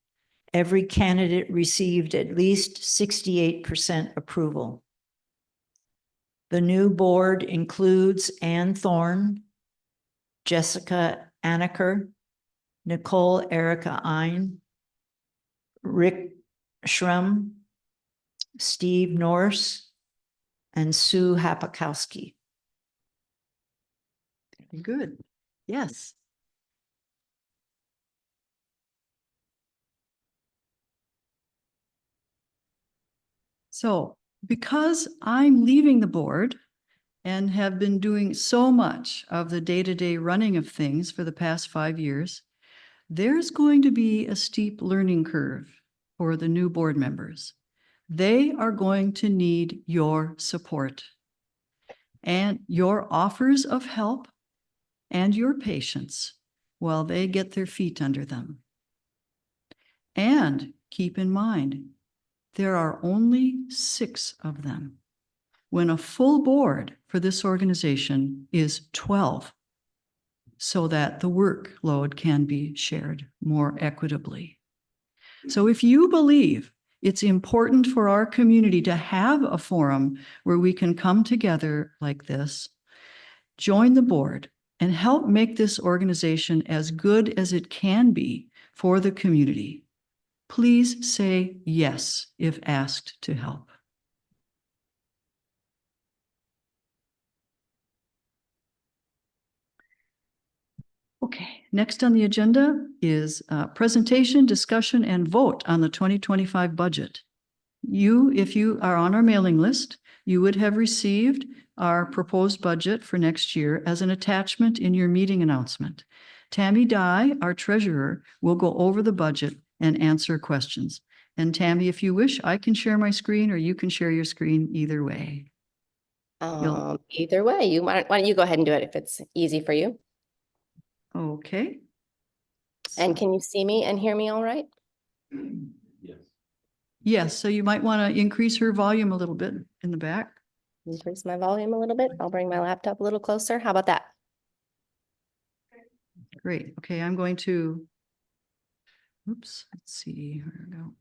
Every candidate received at least 68% approval. The new board includes Ann Thorne, Jessica Anaker, Nicole Erica Ein, Rick Schrum, Steve Norris, and Sue Hapakowski. Good. Yes. So because I'm leaving the board and have been doing so much of the day-to-day running of things for the past 5 years, there's going to be a steep learning curve for the new board members. They are going to need your support and your offers of help and your patience while they get their feet under them. And keep in mind, there are only 6 of them, when a full board for this organization is 12, so that the workload can be shared more equitably. So if you believe it's important for our community to have a forum where we can come together like this, join the board and help make this organization as good as it can be for the community. Please say yes if asked to help. Okay, next on the agenda is presentation, discussion, and vote on the 2025 budget. If you are on our mailing list, you would have received our proposed budget for next year as an attachment in your meeting announcement. Tammy Dye, our treasurer, will go over the budget and answer questions. And Tammy, if you wish, I can share my screen or you can share your screen, either way. Either way, why don't you go ahead and do it if it's easy for you? Okay. And can you see me and hear me all right? Yes. Yes, so you might want to increase her volume a little bit in the back. Increase my volume a little bit. I'll bring my laptop a little closer. How about that? Great. Okay, I'm going to, oops, let's see, where we go.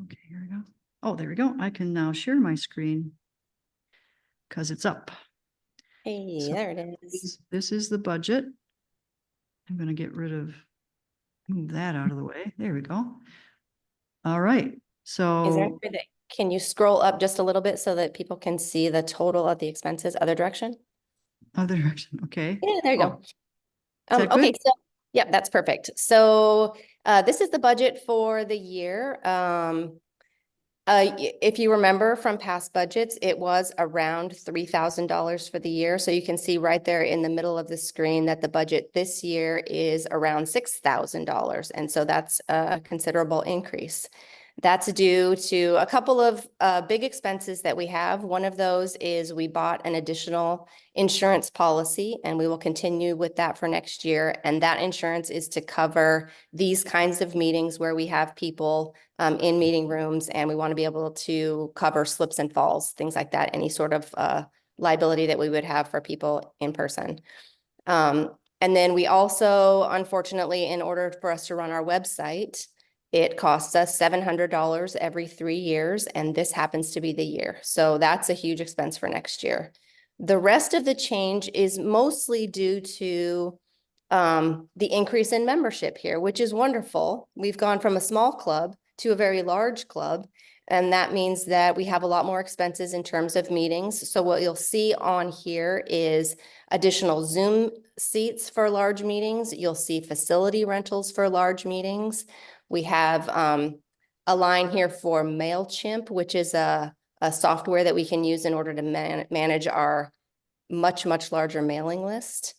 Okay, here we go. Oh, there we go. I can now share my screen because it's up. Hey, So there it is. This is the budget. I'm going to move that out of the way. There we go. All right. So Can you scroll up just a little bit so that people can see the total of the expenses, other direction? Other direction, okay. Yeah, there you Oh, go. is that Okay, good? so, yeah, that's perfect. So this is the budget for the year. If you remember from past budgets, it was around $3,000 for the year. So you can see right there in the middle of the screen that the budget this year is around $6,000. And so that's a considerable increase. That's due to a couple of big expenses that we have. One of those is we bought an additional insurance policy, and we will continue with that for next year. And that insurance is to cover these kinds of meetings where we have people in meeting rooms, and we want to be able to cover slips and falls, things like that, any sort of liability that we would have for people in person. And then we also, unfortunately, in order for us to run our website, it costs us $700 every 3 years, and this happens to be the year. So that's a huge expense for next year. The rest of the change is mostly due to the increase in membership here, which is wonderful. We've gone from a small club to a very large club, and that means that we have a lot more expenses in terms of meetings. So what you'll see on here is additional Zoom seats for large meetings. You'll see facility rentals for large meetings. We have a line here for MailChimp, which is a software that we can use in order to manage our much larger mailing list.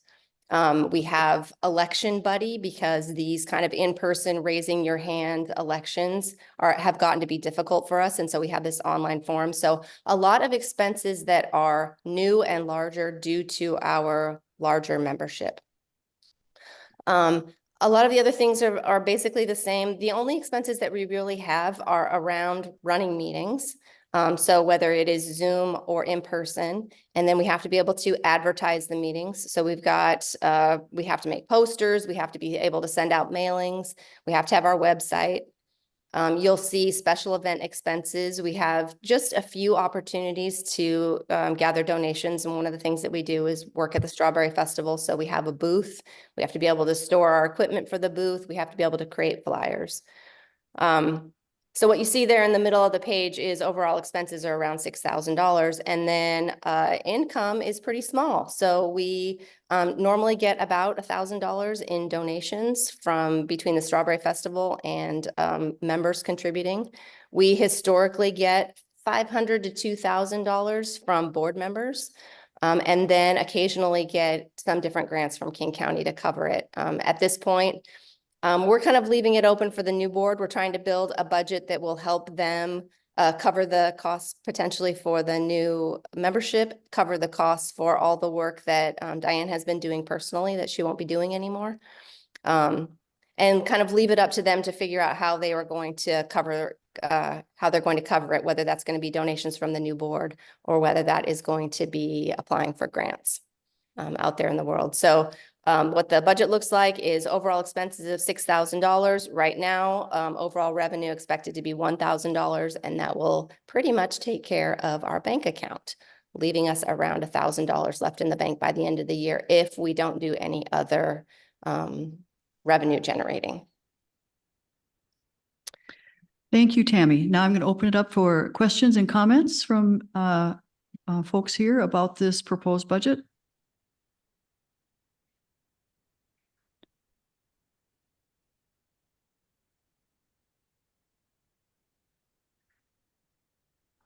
We have Election Buddy, because these kind of in-person raising your hand elections have gotten to be difficult for us. And so we have this online form. So a lot of expenses that are new and larger due to our larger membership. A lot of the other things are basically the same. The only expenses that we really have are around running meetings. So whether it is Zoom or in person, and then we have to be able to advertise the meetings. So we've got, we have to make posters, we have to be able to send out mailings, we have to have our website. You'll see special event expenses. We have just a few opportunities to gather donations. And one of the things that we do is work at the Strawberry Festival. So we have a booth. We have to be able to store our equipment for the booth. We have to be able to create flyers. So what you see there in the middle of the page is overall expenses are around $6,000. And then income is pretty small. So we normally get about $1,000 in donations from between the Strawberry Festival and members contributing. We historically get $500 to $2,000 from board members. And then occasionally get some different grants from King County to cover it. At this point, we're kind of leaving it open for the new board. We're trying to build a budget that will help them cover the costs potentially for the new membership, cover the costs for all the work that Diane has been doing personally that she won't be doing anymore. And kind of leave it up to them to figure out how they are going to cover, how they're going to cover it, whether that's going to be donations from the new board or whether that is going to be applying for grants out there in the world. So what the budget looks like is overall expenses of $6,000 right now, overall revenue expected to be $1,000, and that will pretty much take care of our bank account, leaving us around $1,000 left in the bank by the end of the year if we don't do any other revenue generating. Thank you, Tammy. Now I'm going to open it up for questions and comments from folks here about this proposed budget.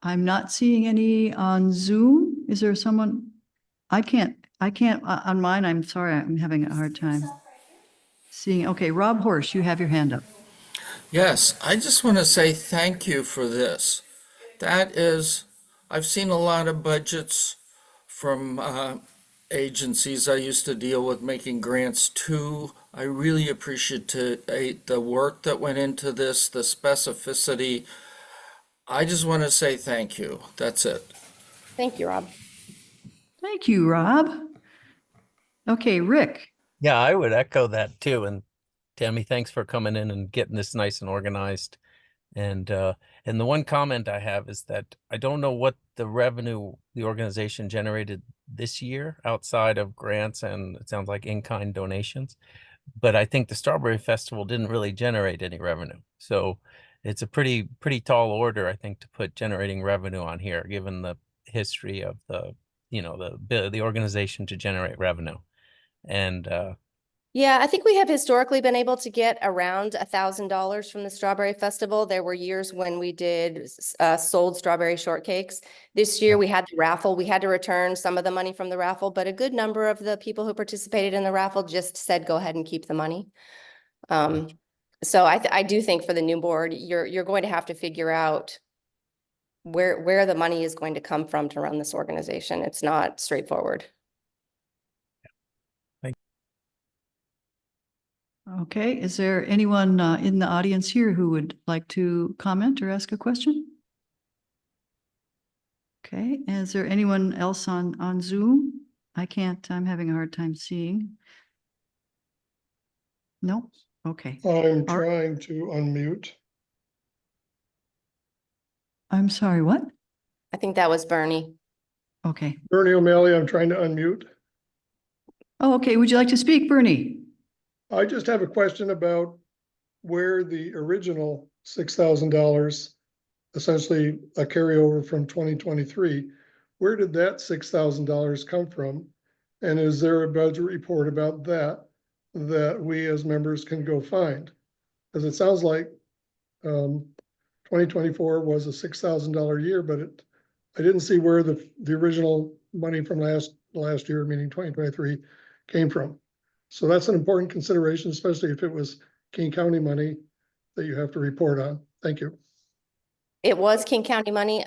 I'm not seeing any on Zoom. Is there someone? I can't on mine. I'm sorry. I'm having a hard time seeing. Okay, Rob Horse, you have your hand up. Yes, I just want to say thank you for this. That is, I've seen a lot of budgets from agencies I used to deal with making grants to. I really appreciate the work that went into this, the specificity. I just want to say thank you. That's it. Thank you, Rob. Thank you, Rob. Okay, Rick. Yeah, I would echo that too. And Tammy, thanks for coming in and getting this nice and organized. And the one comment I have is that I don't know what the revenue the organization generated this year outside of grants and it sounds like in-kind donations. But I think the Strawberry Festival didn't really generate any revenue. So it's a pretty tall order, I think, to put generating revenue on here, given the history of the the organization to generate revenue. And Yeah, I think we have historically been able to get around $1,000 from the Strawberry Festival. There were years when we did sold strawberry shortcakes. This year we had the raffle. We had to return some of the money from the raffle, but a good number of the people who participated in the raffle just said, go ahead and keep the money. So I do think for the new board, you're going to have to figure out where the money is going to come from to run this organization. It's not straightforward. Okay, is there anyone in the audience here who would like to comment or ask a question? Okay, is there anyone else on Zoom? I'm having a hard time seeing. No? Okay. I'm trying to unmute. I'm sorry, what? I think that was Bernie. Okay. Bernie O'Malley, I'm trying to unmute. Oh, okay. Would you like to speak, Bernie? I just have a question about where the original $6,000, essentially a carryover from 2023, where did that $6,000 come from? And is there a budget report about that we as members can go find? Because it sounds like 2024 was a $6,000 year, but I didn't see where the original money from last year, meaning 2023, came from. So that's an important consideration, especially if it was King County money that you have to report on. Thank you. It was King County money.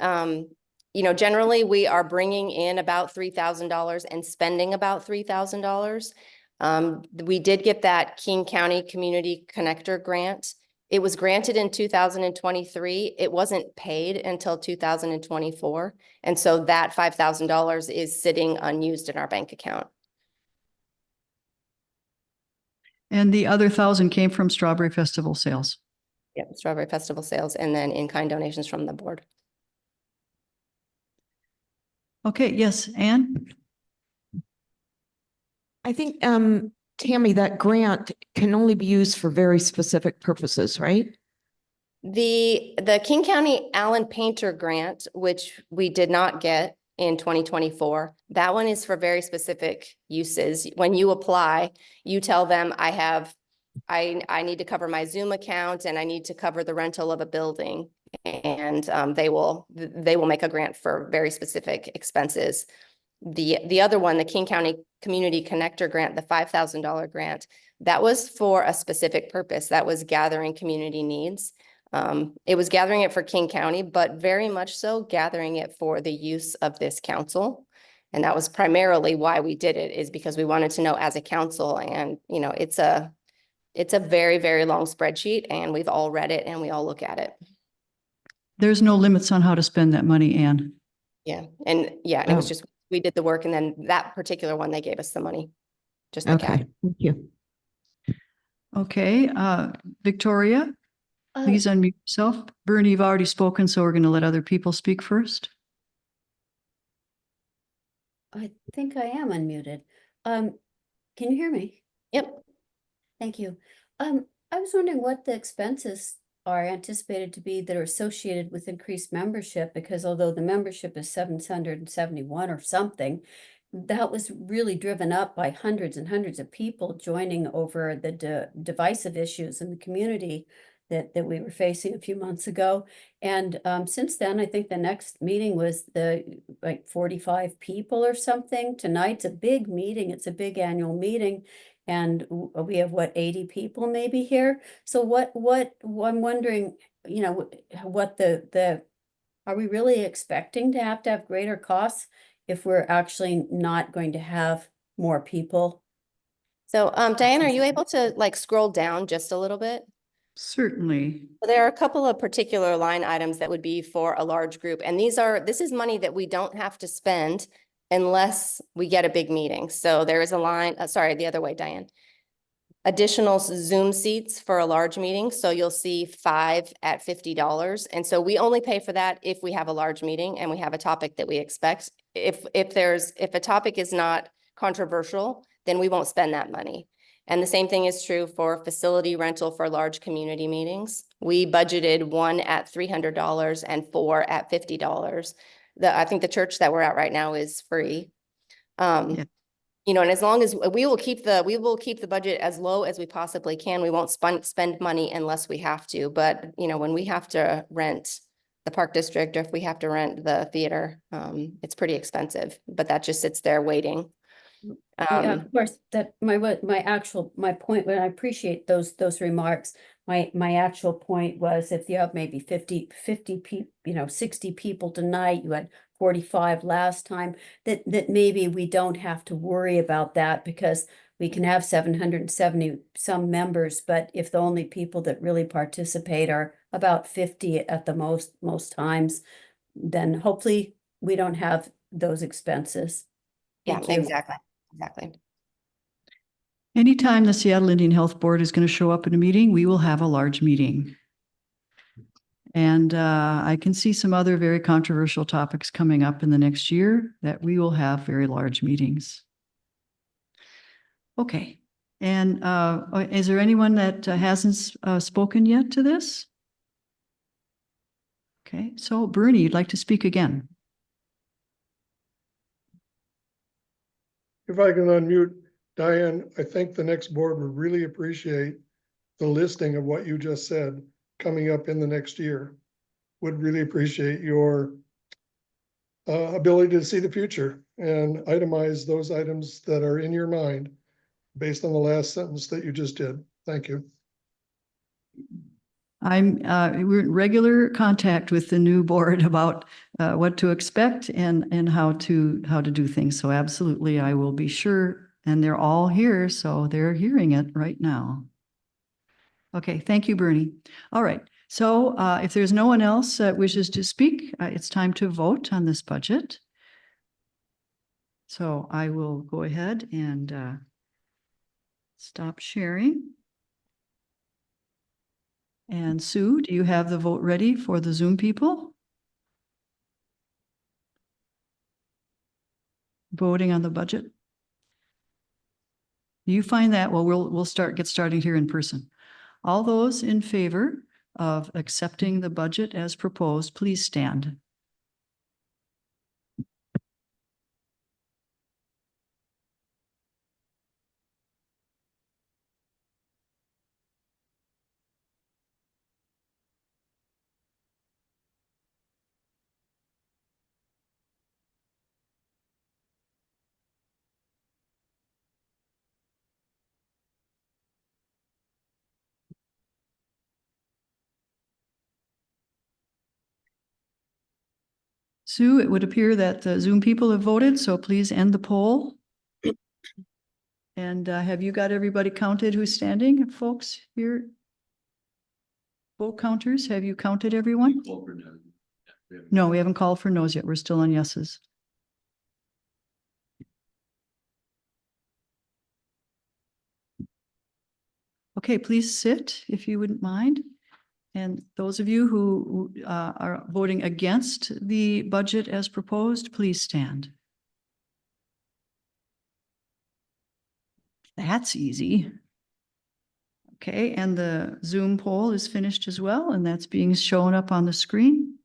Generally we are bringing in about $3,000 and spending about $3,000. We did get that King County Community Connector grant. It was granted in 2023. It wasn't paid until 2024. And so that $5,000 is sitting unused in our bank account. And the other 1,000 came from Strawberry Festival sales. Yeah, Strawberry Festival sales and then in-kind donations from the board. Okay, yes, Anne? I think, Tammy, that grant can only be used for very specific purposes, right? The King County Allen Painter grant, which we did not get in 2024, that one is for very specific uses. When you apply, you tell them I need to cover my Zoom account and I need to cover the rental of a building, and they will make a grant for very specific expenses. The other one, the King County Community Connector grant, the $5,000 grant, that was for a specific purpose. That was gathering community needs. It was gathering it for King County, but very much so gathering it for the use of this council. And that was primarily why we did it, is because we wanted to know as a council, and it's a very, very long spreadsheet and we've all read it and we all look at it. There's no limits on how to spend that money, Anne. Yeah. And it was just, we did the work, and then that particular one, they gave us the money. Just the cap. Thank you. Okay, Victoria, please unmute yourself. Bernie, you've already spoken, so we're going to let other people speak first. I think I am unmuted. Can you hear me? Yep. Thank you. I was wondering what the expenses are anticipated to be that are associated with increased membership, because although the membership is 771 or something, that was really driven up by hundreds and hundreds of people joining over the divisive issues in the community that we were facing a few months ago. And since then, I think the next meeting was like 45 people or something. Tonight's a big meeting. It's a big annual meeting. And we have 80 people maybe here. So what I'm wondering, what are we really expecting to have greater costs if we're actually not going to have more people? So Diane, are you able to scroll down just a little bit? Certainly. There are a couple of particular line items that would be for a large group. And this is money that we don't have to spend unless we get a big meeting. So there is a line, sorry, the other way, Diane. Additional Zoom seats for a large meeting. So you'll see 5 at $50. And so we only pay for that if we have a large meeting and we have a topic that we expect. If a topic is not controversial, then we won't spend that money. And the same thing is true for facility rental for large community meetings. We budgeted 1 at $300 and 4 at $50. I think the church that we're at right now is free. Yeah. You know, and as long as we will keep the budget as low as we possibly can. We won't spend money unless we have to. But, you know, when we have to rent the park district, or if we have to rent the theater, it's pretty expensive, but that just sits there waiting. Yeah, of course, that my point, when I appreciate those remarks, my actual point was, if you have maybe 50 people, you know, 60 people tonight, you had 45 last time, that maybe we don't have to worry about that, because we can have 770 some members, but if the only people that really participate are about 50 at the most times, then hopefully we don't have those expenses. Yeah, Thank you. Exactly. Anytime the Seattle Indian Health Board is going to show up in a meeting, we will have a large meeting. And I can see some other very controversial topics coming up in the next year that we will have very large meetings. Okay. And is there anyone that hasn't spoken yet to this? Okay. So Bernie, you'd like to speak again? If I can unmute, Diane, I think the next board would really appreciate the listing of what you just said coming up in the next year. Would really appreciate your ability to see the future and itemize those items that are in your mind based on the last sentence that you just did. Thank you. We're in regular contact with the new board about what to expect and how to do things. So absolutely, I will be sure. And they're all here, so they're hearing it right now. Okay, thank you, Bernie. All right. So if there's no one else that wishes to speak, it's time to vote on this budget. So I will go ahead and stop sharing. And Sue, do you have the vote ready for the Zoom people? Voting on the budget? Do you find that? Well, we'll get started here in person. All those in favor of accepting the budget as proposed, please stand. Sue, it would appear that the Zoom people have voted, so please end the poll. And have you got everybody counted who's standing, folks here? Vote counters, have you counted everyone? No, we haven't called for no's yet. We're still on yeses. Okay, please sit if you wouldn't mind. And those of you who are voting against the budget as proposed, please stand. That's easy. Okay, and the Zoom poll is finished as well, and that's being shown up on the screen.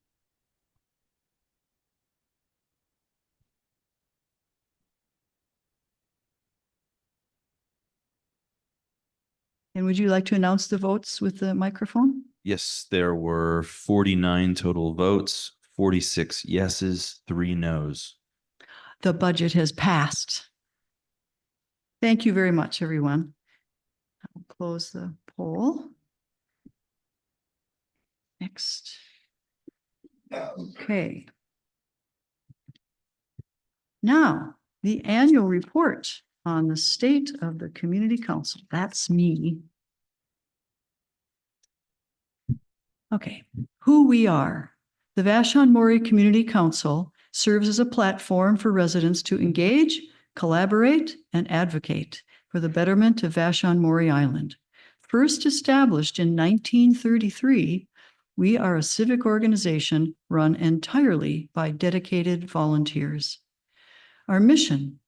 And would you like to announce the votes with the microphone? Yes, there were 49 total votes, 46 yeses, 3 noes. The budget has passed. Thank you very much, everyone. I'll close the poll. Next. Okay. Now, the annual report on the state of the Community Council. That's me. Okay, who we are. The Vashon-Maury Community Council serves as a platform for residents to engage, collaborate, and advocate for the betterment of Vashon-Maury Island. First established in 1933, we are a civic organization run entirely by dedicated volunteers. Our mission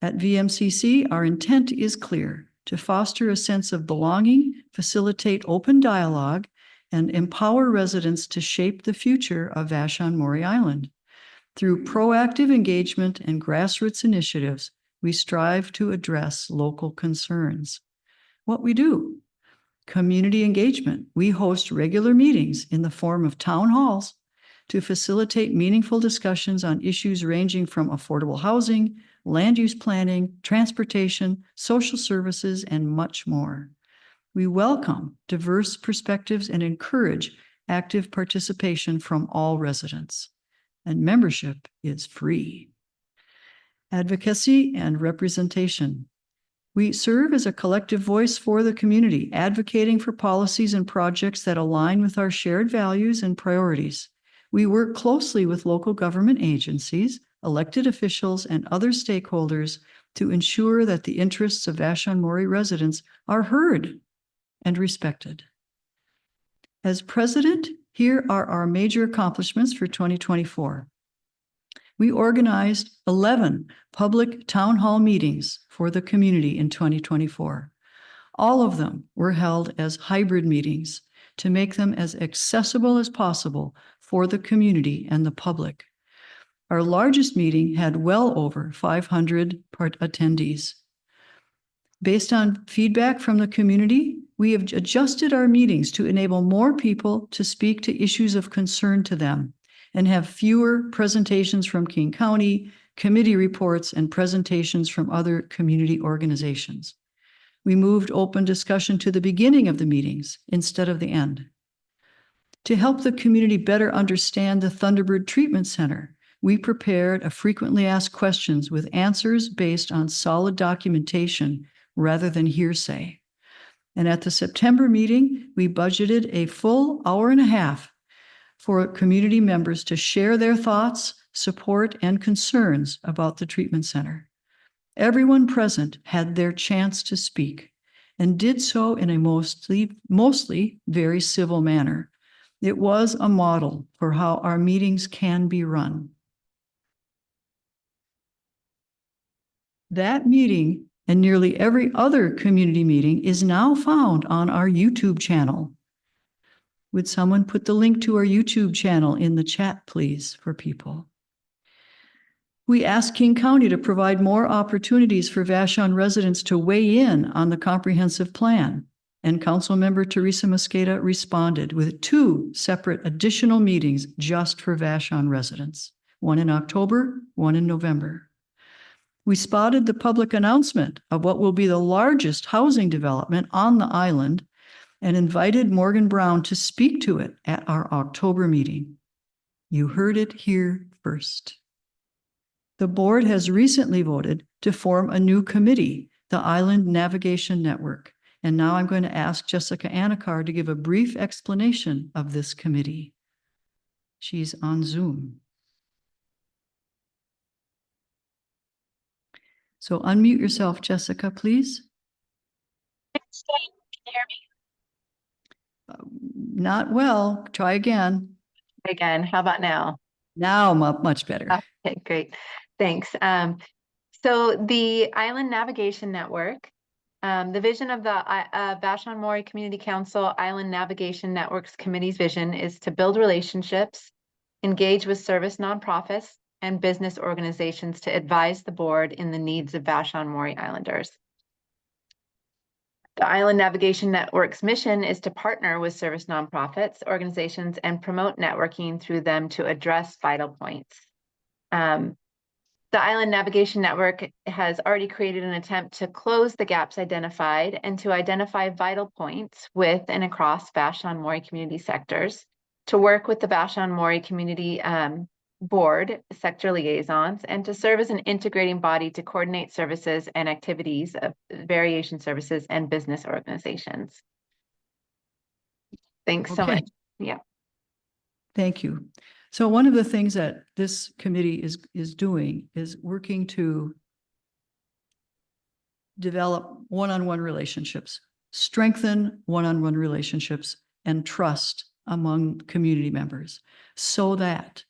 at V-MCC, our intent is clear: to foster a sense of belonging, facilitate open dialogue, and empower residents to shape the future of Vashon-Maury Island. Through proactive engagement and grassroots initiatives, we strive to address local concerns. What we do: community engagement. We host regular meetings in the form of town halls to facilitate meaningful discussions on issues ranging from affordable housing, land use planning, transportation, social services, and much more. We welcome diverse perspectives and encourage active participation from all residents. And membership is free. Advocacy and representation. We serve as a collective voice for the community, advocating for policies and projects that align with our shared values and priorities. We work closely with local government agencies, elected officials, and other stakeholders to ensure that the interests of Vashon-Maury residents are heard and respected. As president, here are our major accomplishments for 2024. We organized 11 public town hall meetings for the community in 2024. All of them were held as hybrid meetings to make them as accessible as possible for the community and the public. Our largest meeting had well over 500 attendees. Based on feedback from the community, we have adjusted our meetings to enable more people to speak to issues of concern to them and have fewer presentations from King County, committee reports, and presentations from other community organizations. We moved open discussion to the beginning of the meetings instead of the end. To help the community better understand the Thunderbird Treatment Center, we prepared a frequently asked questions with answers based on solid documentation rather than hearsay. And at the September meeting, we budgeted a full hour and a half for community members to share their thoughts, support, and concerns about the treatment center. Everyone present had their chance to speak and did so in a mostly very civil manner. It was a model for how our meetings can be run. That meeting and nearly every other community meeting is now found on our YouTube channel. Would someone put the link to our YouTube channel in the chat, please, for people? We asked King County to provide more opportunities for Vashon residents to weigh in on the comprehensive plan, and Councilmember Teresa Mosqueda responded with 2 separate additional meetings just for Vashon residents, one in October, one in November. We spotted the public announcement of what will be the largest housing development on the island and invited Morgan Brown to speak to it at our October meeting. You heard it here first. The board has recently voted to form a new committee, the Island Navigation Network. And now I'm going to ask Jessica Anakar to give a brief explanation of this committee. She's on Zoom. So unmute yourself, Jessica, please. Can you hear me? Not well. Try again. Again, how about now? Now much better. Okay, great. Thanks. So the Island Navigation Network, the vision of the Vashon-Maury Community Council Island Navigation Network's committee's vision is to build relationships, engage with service nonprofits and business organizations to advise the board in the needs of Vashon-Maury Islanders. The Island Navigation Network's mission is to partner with service nonprofits, organizations, and promote networking through them to address vital points. The Island Navigation Network has already created an attempt to close the gaps identified and to identify vital points with and across Vashon-Maury community sectors, to work with the Vashon-Maury Community Board, sector liaisons, and to serve as an integrating body to coordinate services and activities of variation services and business organizations. Thanks so much. Yeah. Thank you. So one of the things that this committee is doing is working to develop one-on-one relationships, strengthen one-on-one relationships, and trust among community members so that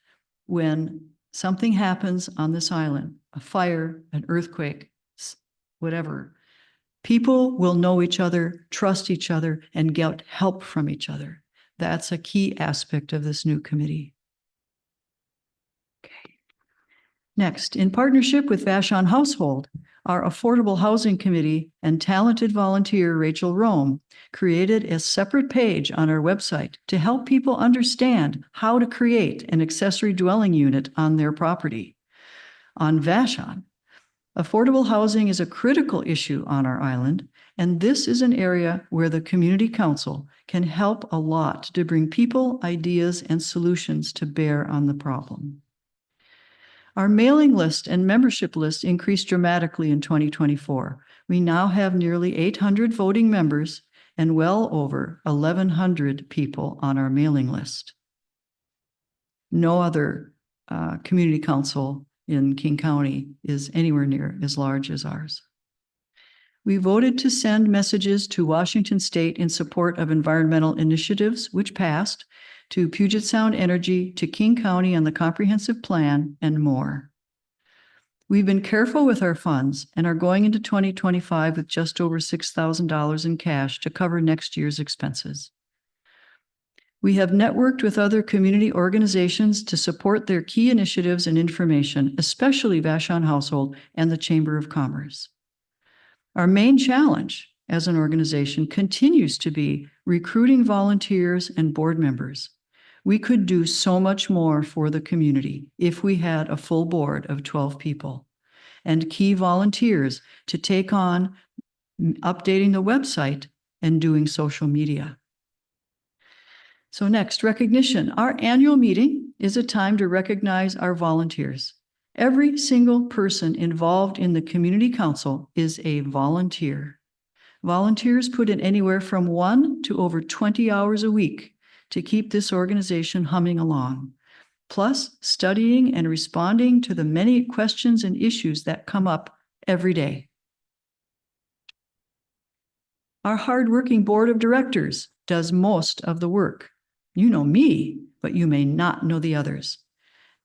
when something happens on this island, a fire, an earthquake, whatever, people will know each other, trust each other, and get help from each other. That's a key aspect of this new committee. Okay. Next, in partnership with Vashon Household, our Affordable Housing Committee and talented volunteer Rachel Rome created a separate page on our website to help people understand how to create an accessory dwelling unit on their property. On Vashon, affordable housing is a critical issue on our island, and this is an area where the Community Council can help a lot to bring people, ideas, and solutions to bear on the problem. Our mailing list and membership list increased dramatically in 2024. We now have nearly 800 voting members and well over 1,100 people on our mailing list. No other community council in King County is anywhere near as large as ours. We voted to send messages to Washington State in support of environmental initiatives, which passed, to Puget Sound Energy, to King County on the comprehensive plan, and more. We've been careful with our funds and are going into 2025 with just over $6,000 in cash to cover next year's expenses. We have networked with other community organizations to support their key initiatives and information, especially Vashon Household and the Chamber of Commerce. Our main challenge as an organization continues to be recruiting volunteers and board members. We could do so much more for the community if we had a full board of 12 people and key volunteers to take on updating the website and doing social media. So next, recognition. Our annual meeting is a time to recognize our volunteers. Every single person involved in the Community Council is a volunteer. Volunteers put in anywhere from 1 to over 20 hours a week to keep this organization humming along, plus studying and responding to the many questions and issues that come up every day. Our hardworking board of directors does most of the work. You know me, but you may not know the others.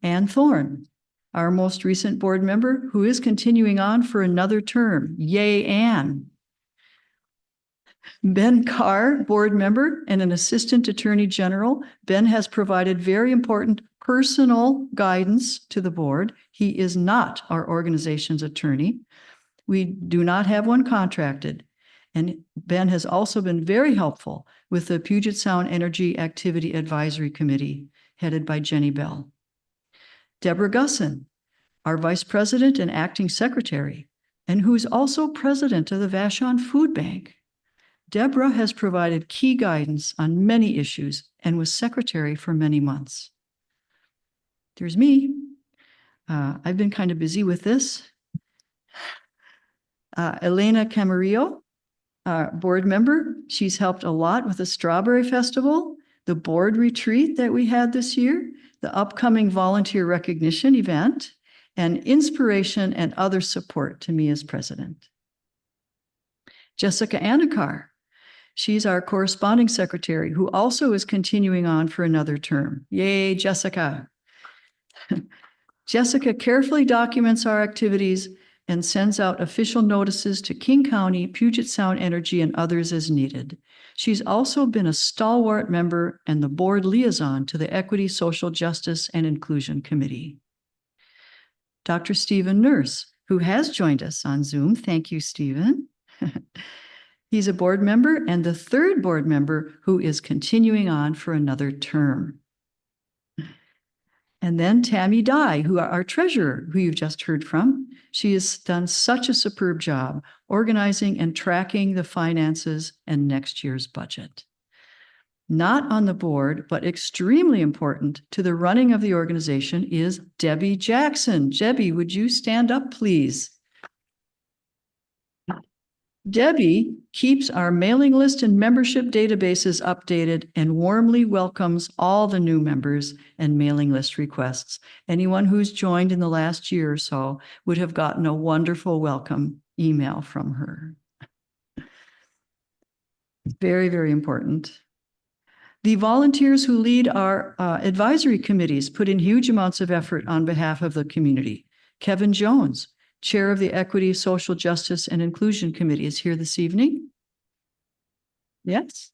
Ann Thorne, our most recent board member, who is continuing on for another term. Yay, Ann. Ben Carr, board member and an assistant attorney general. Ben has provided very important personal guidance to the board. He is not our organization's attorney. We do not have one contracted. And Ben has also been very helpful with the Puget Sound Energy Activity Advisory Committee, headed by Jenny Bell. Deborah Gusson, our vice president and acting secretary, and who is also president of the Vashon Food Bank. Deborah has provided key guidance on many issues and was secretary for many months. There's me. I've been kind of busy with this. Elena Camarillo, board member. She's helped a lot with the Strawberry Festival, the board retreat that we had this year, the upcoming volunteer recognition event, and inspiration and other support to me as president. Jessica Anakar. She's our corresponding secretary, who also is continuing on for another term. Yay, Jessica. Jessica carefully documents our activities and sends out official notices to King County, Puget Sound Energy, and others as needed. She's also been a stalwart member and the board liaison to the Equity, Social Justice, and Inclusion Committee. Dr. Stephen Nurse, who has joined us on Zoom. Thank you, Stephen. He's a board member and the third board member who is continuing on for another term. And then Tammy Dye, who are our treasurer, who you've just heard from. She has done such a superb job organizing and tracking the finances and next year's budget. Not on the board, but extremely important to the running of the organization is Debbie Jackson. Debbie, would you stand up, please? Debbie keeps our mailing list and membership databases updated and warmly welcomes all the new members and mailing list requests. Anyone who's joined in the last year or so would have gotten a wonderful welcome email from her. Very, very important. The volunteers who lead our advisory committees put in huge amounts of effort on behalf of the community. Kevin Jones, Chair of the Equity, Social Justice, and Inclusion Committee, is here this evening. Yes.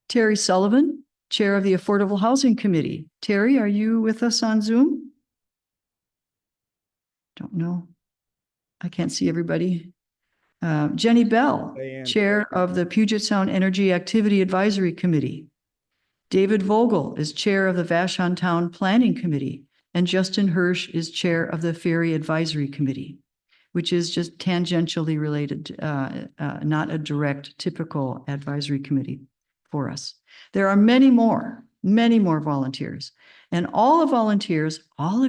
Terry Sullivan, Chair of the Affordable Housing Committee. Terry, are you with us on Zoom? Don't know. I can't see everybody. Jenny Bell, Chair of the Puget Sound Energy Activity Advisory Committee. David Vogel is Chair of the Vashon Town Planning Committee, and Justin Hirsch is Chair of the Ferry Advisory Committee, which is just tangentially related, not a direct typical advisory committee for us. There are many more volunteers. And all of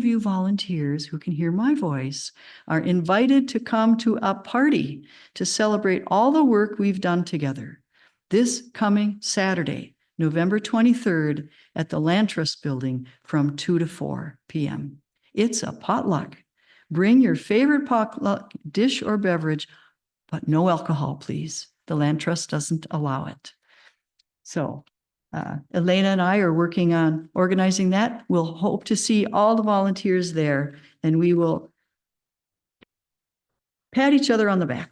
you volunteers who can hear my voice are invited to come to a party to celebrate all the work we've done together this coming Saturday, November 23rd at the Land Trust Building from 2 to 4 p.m. It's a potluck. Bring your favorite potluck dish or beverage, but no alcohol, please. The Land Trust doesn't allow it. So Elena and I are working on organizing that. We'll hope to see all the volunteers there, and we will pat each other on the back.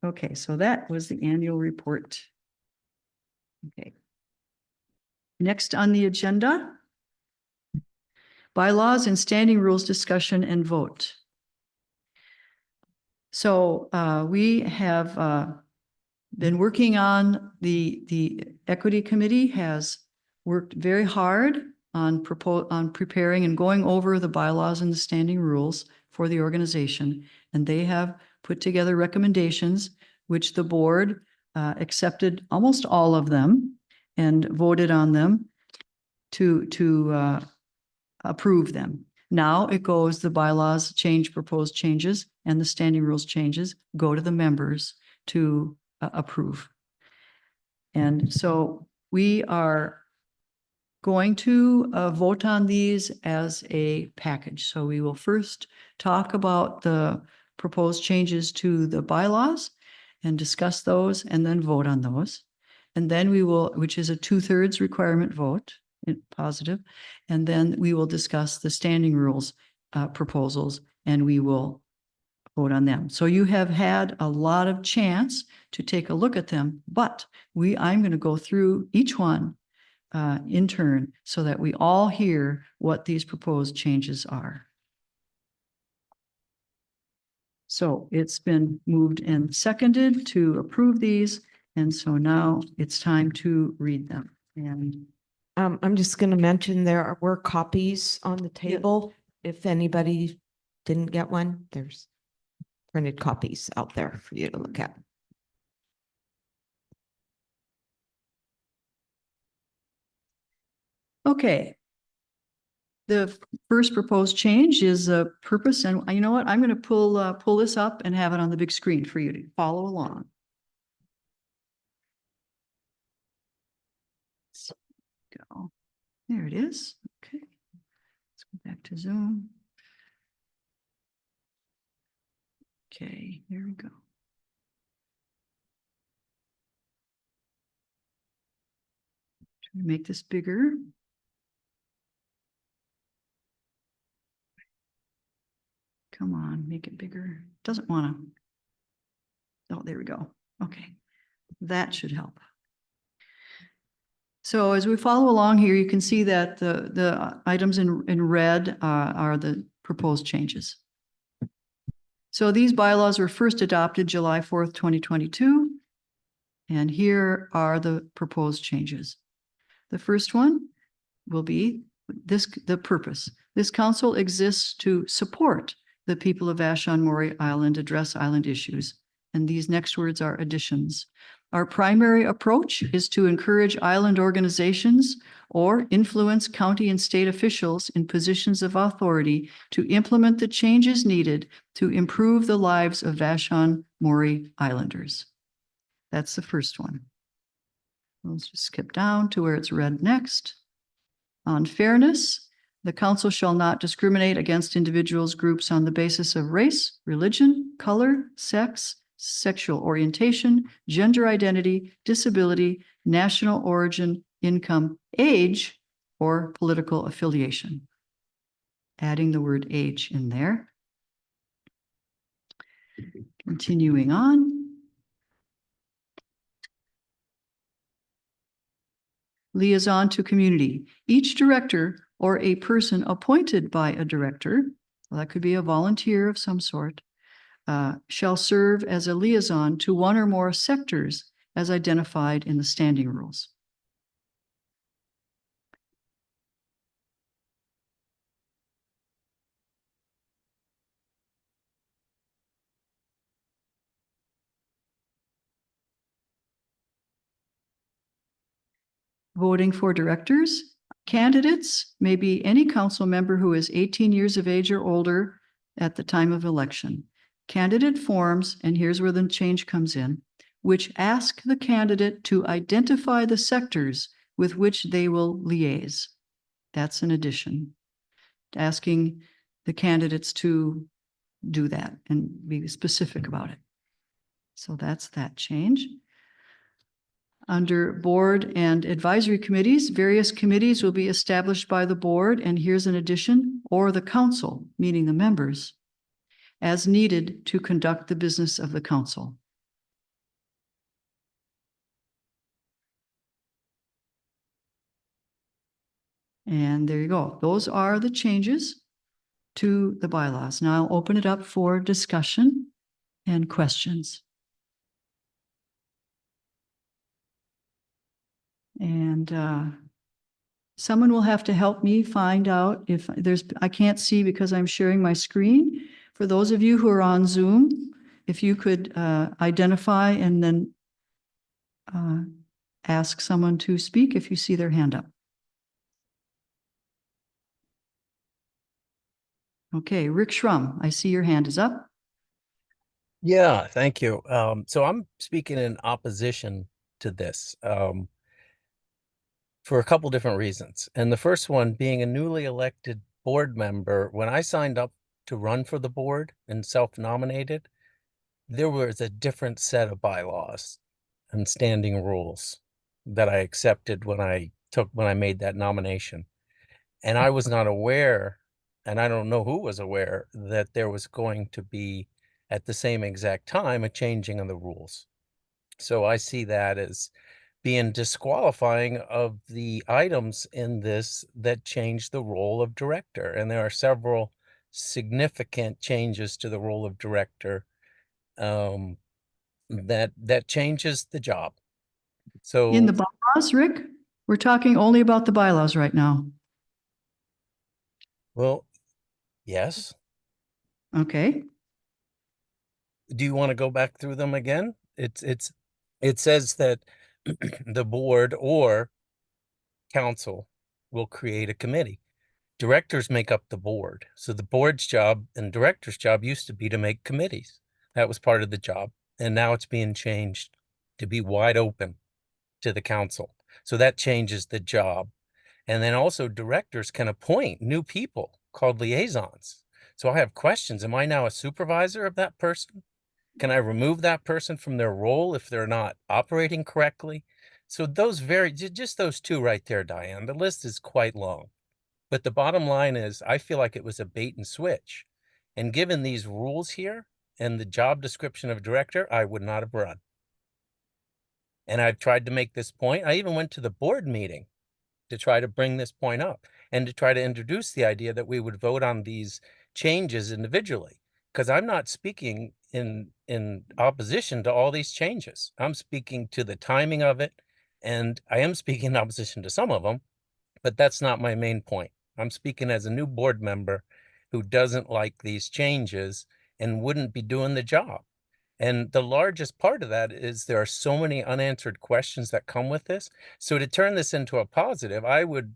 Okay, so that was the annual report. Okay. Next on the agenda, bylaws and standing rules discussion and vote. So we have been working on the Equity Committee has worked very hard on preparing and going over the bylaws and the standing rules for the organization. And they have put together recommendations, which the board accepted almost all of them and voted on them to approve them. Now it goes, the bylaws change, proposed changes, and the standing rules changes go to the members to approve. And so we are going to vote on these as a package. So we will first talk about the proposed changes to the bylaws and discuss those and then vote on those. And then we will, which is a 2/3 requirement vote, positive. And then we will discuss the standing rules proposals and we will vote on them. So you have had a lot of chance to take a look at them, but I'm going to go through each one in turn so that we all hear what these proposed changes are. So it's been moved and seconded to approve these. And so now it's time to read them. And I'm just going to mention there were copies on the table. If anybody didn't get one, there's printed copies out there for you to look at. okay. The first proposed change is a purpose, and you know what? I'm going to pull this up and have it on the big screen for you to follow along. Go. There it is. Okay. Let's go back to Zoom. Okay, here we go. Try to make this bigger. Come on, make it bigger. Doesn't want to. Oh, there we go. Okay, that should help. So as we follow along here, you can see that the items in red are the proposed changes. So these bylaws were first adopted July 4th, 2022. And here are the proposed changes. The first one will be the purpose. This council exists to support the people of Vashon-Maury Island address island issues. And these next words are additions. Our primary approach is to encourage island organizations or influence county and state officials in positions of authority to implement the changes needed to improve the lives of Vashon-Maury Islanders. That's the first one. Let's just skip down to where it's red next. On fairness, the council shall not discriminate against individuals, groups on the basis of race, religion, color, sex, sexual orientation, gender identity, disability, national origin, income, age, or political affiliation. Adding the word age in there. Continuing on. liaison to community. Each director or a person appointed by a director, well, that could be a volunteer of some sort, shall serve as a liaison to one or more sectors as identified in the standing rules. Voting for directors. Candidates may be any council member who is 18 years of age or older at the time of election. Candidate forms, and here's where the change comes in, which ask the candidate to identify the sectors with which they will liaise. That's an addition. Asking the candidates to do that and be specific about it. So that's that change. Under board and advisory committees, various committees will be established by the board, and here's an addition, or the council, meaning the members, as needed to conduct the business of the council. And there you go. Those are the changes to the bylaws. Now I'll open it up for discussion and questions. And someone will have to help me find out if I can't see because I'm sharing my screen. For those of you who are on Zoom, if you could identify and then ask someone to speak if you see their hand up. Okay, Rick Schrum, I see your hand is up. Yeah, thank you. So I'm speaking in opposition to this for a couple different reasons. And the first one being a newly elected board member, when I signed up to run for the board and self-nominated, there was a different set of bylaws and standing rules that I accepted when I made that nomination. And I was not aware, and I don't know who was aware, that there was going to be at the same exact time a changing of the rules. So I see that as being disqualifying of the items in this that change the role of director. And there are several significant changes to the role of director that changes the job. So In the bylaws, Rick, we're talking only about the bylaws right now. well, yes. Okay. Do you want to go back through them again? It says that the board or council will create a committee. Directors make up the board. So the board's job and director's job used to be to make committees. That was part of the job. And now it's being changed to be wide open to the council. So that changes the job. And then also directors can appoint new people called liaisons. So I have questions. Am I now a supervisor of that person? Can I remove that person from their role if they're not operating correctly? So just those two right there, Diane. The list is quite long. But the bottom line is, I feel like it was a bait and switch. And given these rules here and the job description of director, I would not have run. And I've tried to make this point. I even went to the board meeting to try to bring this point up and to try to introduce the idea that we would vote on these changes individually. Because I'm not speaking in opposition to all these changes. I'm speaking to the timing of it. And I am speaking in opposition to some of them, but that's not my main point. I'm speaking as a new board member who doesn't like these changes and wouldn't be doing the job. And the largest part of that is there are so many unanswered questions that come with this. So to turn this into a positive, I would,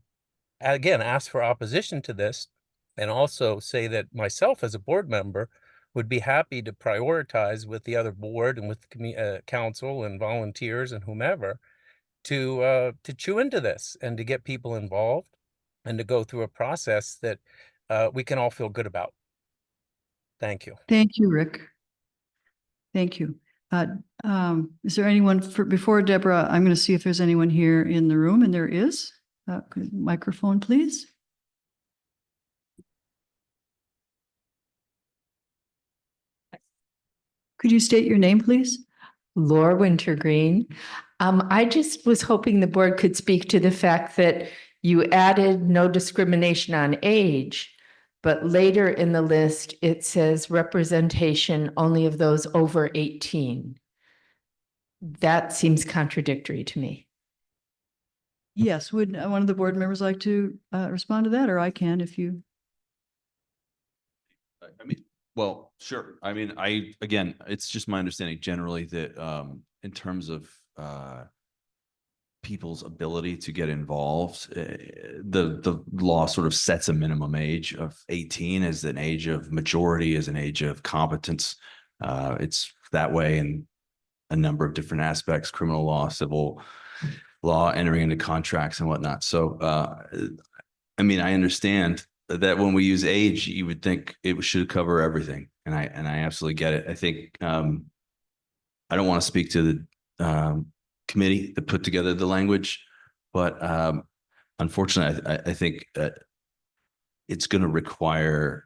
again, ask for opposition to this and also say that myself as a board member would be happy to prioritize with the other board and with council and volunteers and whomever to chew into this and to get people involved and to go through a process that we can all feel good about. Thank you. Thank you, Rick. Thank you. Is there anyone before Deborah? I'm going to see if there's anyone here in the room, and there is. Microphone, please. Could you state your name, please? Laura Wintergreen. I just was hoping the board could speak to the fact that you added no discrimination on age, but later in the list, it says representation only of those over 18. That seems contradictory to me. Yes, would one of the board members like to respond to that, or I can if you? I mean, well, sure. I mean, again, it's just my understanding generally that in terms of people's ability to get involved, the law sort of sets a minimum age of 18 as an age of majority, as an age of competence. It's that way in a number of different aspects: criminal law, civil law, entering into contracts and whatnot. So, I mean, I understand that when we use age, you would think it should cover everything. And I absolutely get it. I think, I don't want to speak to the committee that put together the language, but unfortunately, I think it's going to require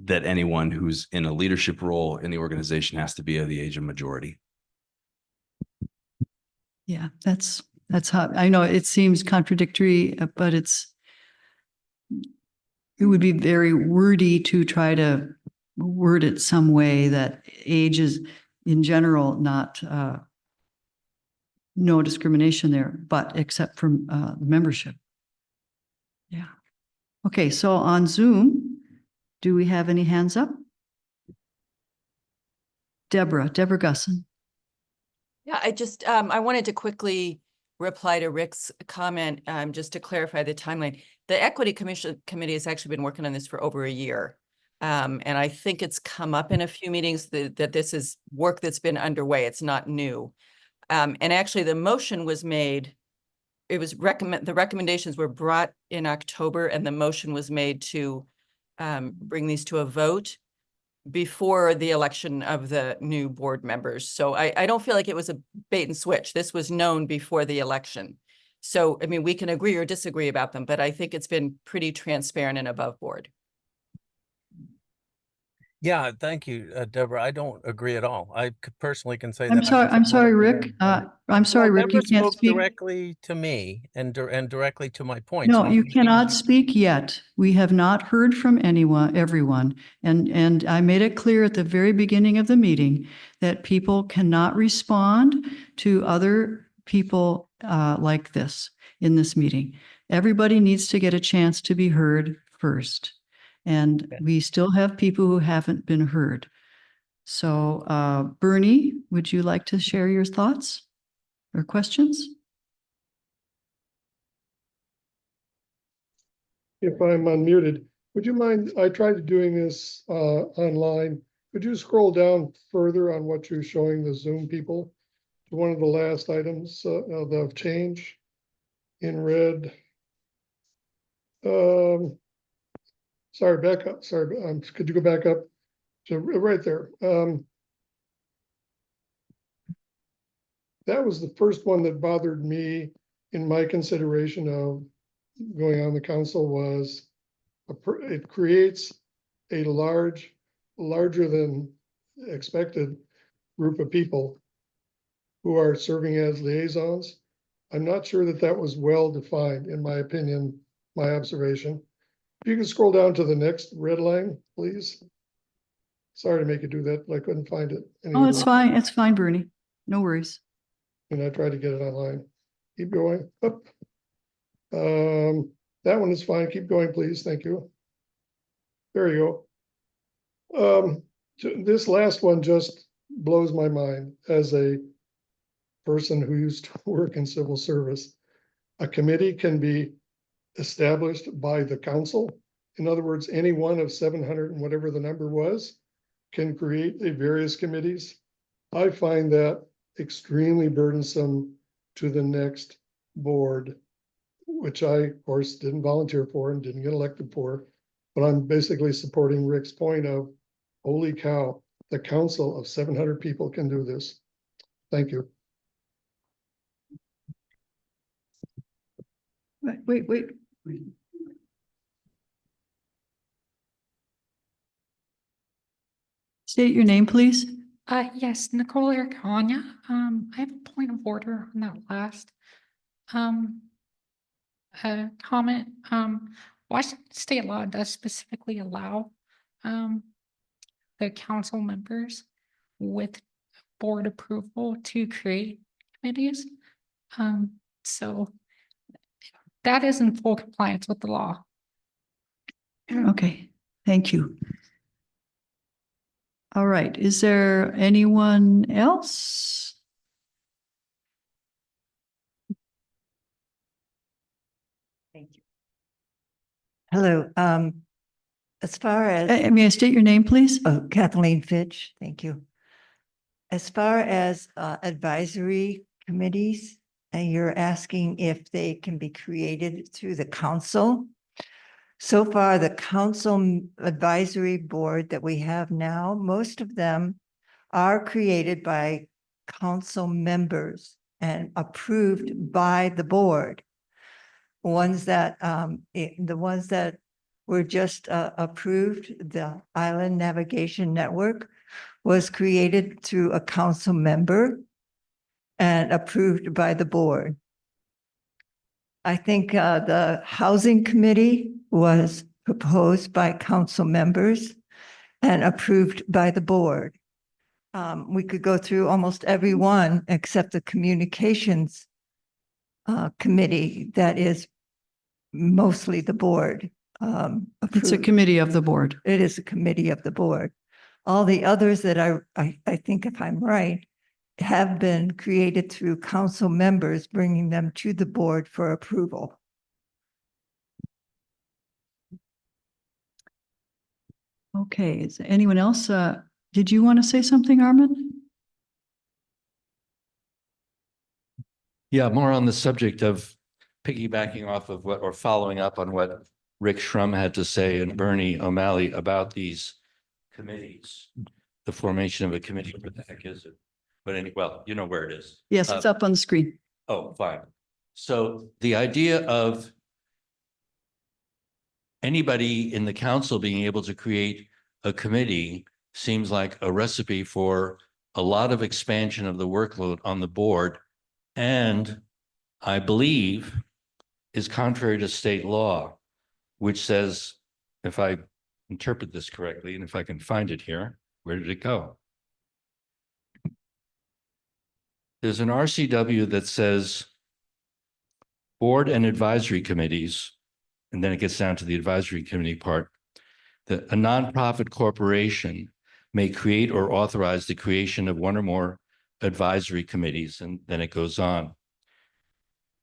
that anyone who's in a leadership role in the organization has to be of the age of majority. Yeah, that's how, I know it seems contradictory, but it would be very wordy to try to word it some way that age is in general not no discrimination there, but except for membership. Yeah. Okay, so on Zoom, do we have any hands up? Deborah Gusson. Yeah, I just, I wanted to quickly reply to Rick's comment, just to clarify the timeline. The Equity Committee has actually been working on this for over a year. And I think it's come up in a few meetings that this is work that's been underway. It's not new. And actually the motion was made, it was the recommendations were brought in October, and the motion was made to bring these to a vote before the election of the new board members. So I don't feel like it was a bait and switch. This was known before the election. So, I mean, we can agree or disagree about them, but I think it's been pretty transparent and above board. Yeah, thank you, Deborah. I don't agree at all. I personally can say I'm that. I'm sorry, Rick. I'm sorry, Rick, you can't spoke speak. directly to me and directly to my points. No, you cannot speak yet. We have not heard from everyone. And I made it clear at the very beginning of the meeting that people cannot respond to other people like this in this meeting. Everybody needs to get a chance to be heard first. And we still have people who haven't been heard. So Bernie, would you like to share your thoughts or questions? If I'm unmuted, would you mind, I tried doing this online. Could you scroll down further on what you're showing the Zoom people to one of the last items of change in red? Sorry, back up. Sorry, could you go back up to right there? That was the first one that bothered me in my consideration of going on the council. Was it creates a larger than expected group of people who are serving as liaisons. I'm not sure that that was well defined, in my opinion, my observation. If you can scroll down to the next red line, please. Sorry to make you do that, but I couldn't find it. Oh, it's fine. It's fine, Bernie. No worries. And I tried to get it online. Keep going up. That one is fine. Keep going, please. Thank you. There you go. This last one just blows my mind as a person who used to work in civil service. A committee can be established by the council. In other words, any one of 700 and whatever the number was can create the various committees. I find that extremely burdensome to the next board, which I, of course, didn't volunteer for and didn't get elected for. But I'm basically supporting Rick's point of, holy cow, the council of 700 people can do this. Thank you. Wait. State your name, please. Yes, Nicole Ercania. I have a point of order on that last comment. Washington state law does specifically allow the council members with board approval to create committees. So that is in full compliance with the law. Okay, thank you. All right, is there anyone else? Thank you. Hello, as far as. May I state your name, please? Oh, Kathleen Fitch, thank you. As far as advisory committees, and you're asking if they can be created through the council. So far, the council advisory board that we have now, most of them are created by council members and approved by the board. Ones that, the ones that were just approved, the Island Navigation Network was created through a council member and approved by the board. I think the housing committee was proposed by council members and approved by the board. We could go through almost every one except the communications committee that is mostly the board. It's a committee of the board. It is a committee of the board. All the others that I think, if I'm right, have been created through council members, bringing them to the board for approval. Okay, is there anyone else? Did you want to say something, Armin? Yeah, more on the subject of piggybacking off of what, or following up on what Rick Shrum had to say and Bernie O'Malley about these committees, the formation of a committee. Where the heck is it? But anyway, well, you know where it is. Yes, it's up on the screen. Oh, fine. So the idea of anybody in the council being able to create a committee seems like a recipe for a lot of expansion of the workload on the board, and I believe is contrary to state law, which says, if I interpret this correctly, and if I can find it here, where did it go? There's an RCW that says board and advisory committees, and then it gets down to the advisory committee part, that a nonprofit corporation may create or authorize the creation of one or more advisory committees, and then it goes on.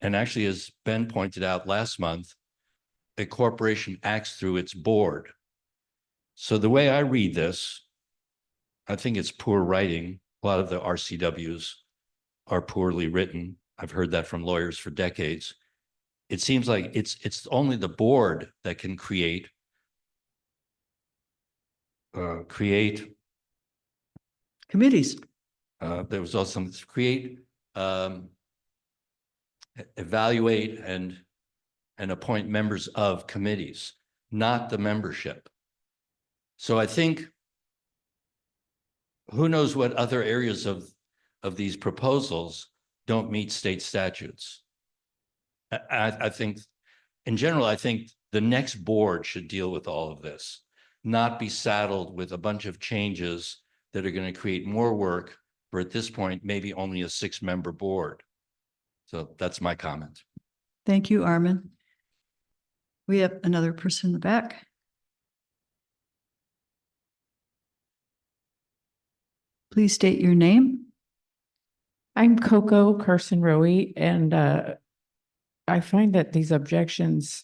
And actually, as Ben pointed out last month, a corporation acts through its board. So the way I read this, I think it's poor writing. A lot of the RCWs are poorly written. I've heard that from lawyers for decades. It seems like it's only the board that can create committees. There was also some create, evaluate and appoint members of committees, not the membership. So I think who knows what other areas of these proposals don't meet state statutes. I think in general, I think the next board should deal with all of this, not be saddled with a bunch of changes that are going to create more work for, at this point, maybe only a 6-member board. So that's my comment. Thank you, Armin. We have another person in the back. Please state your name. I'm Coco Carson-Rowe, and I find that these objections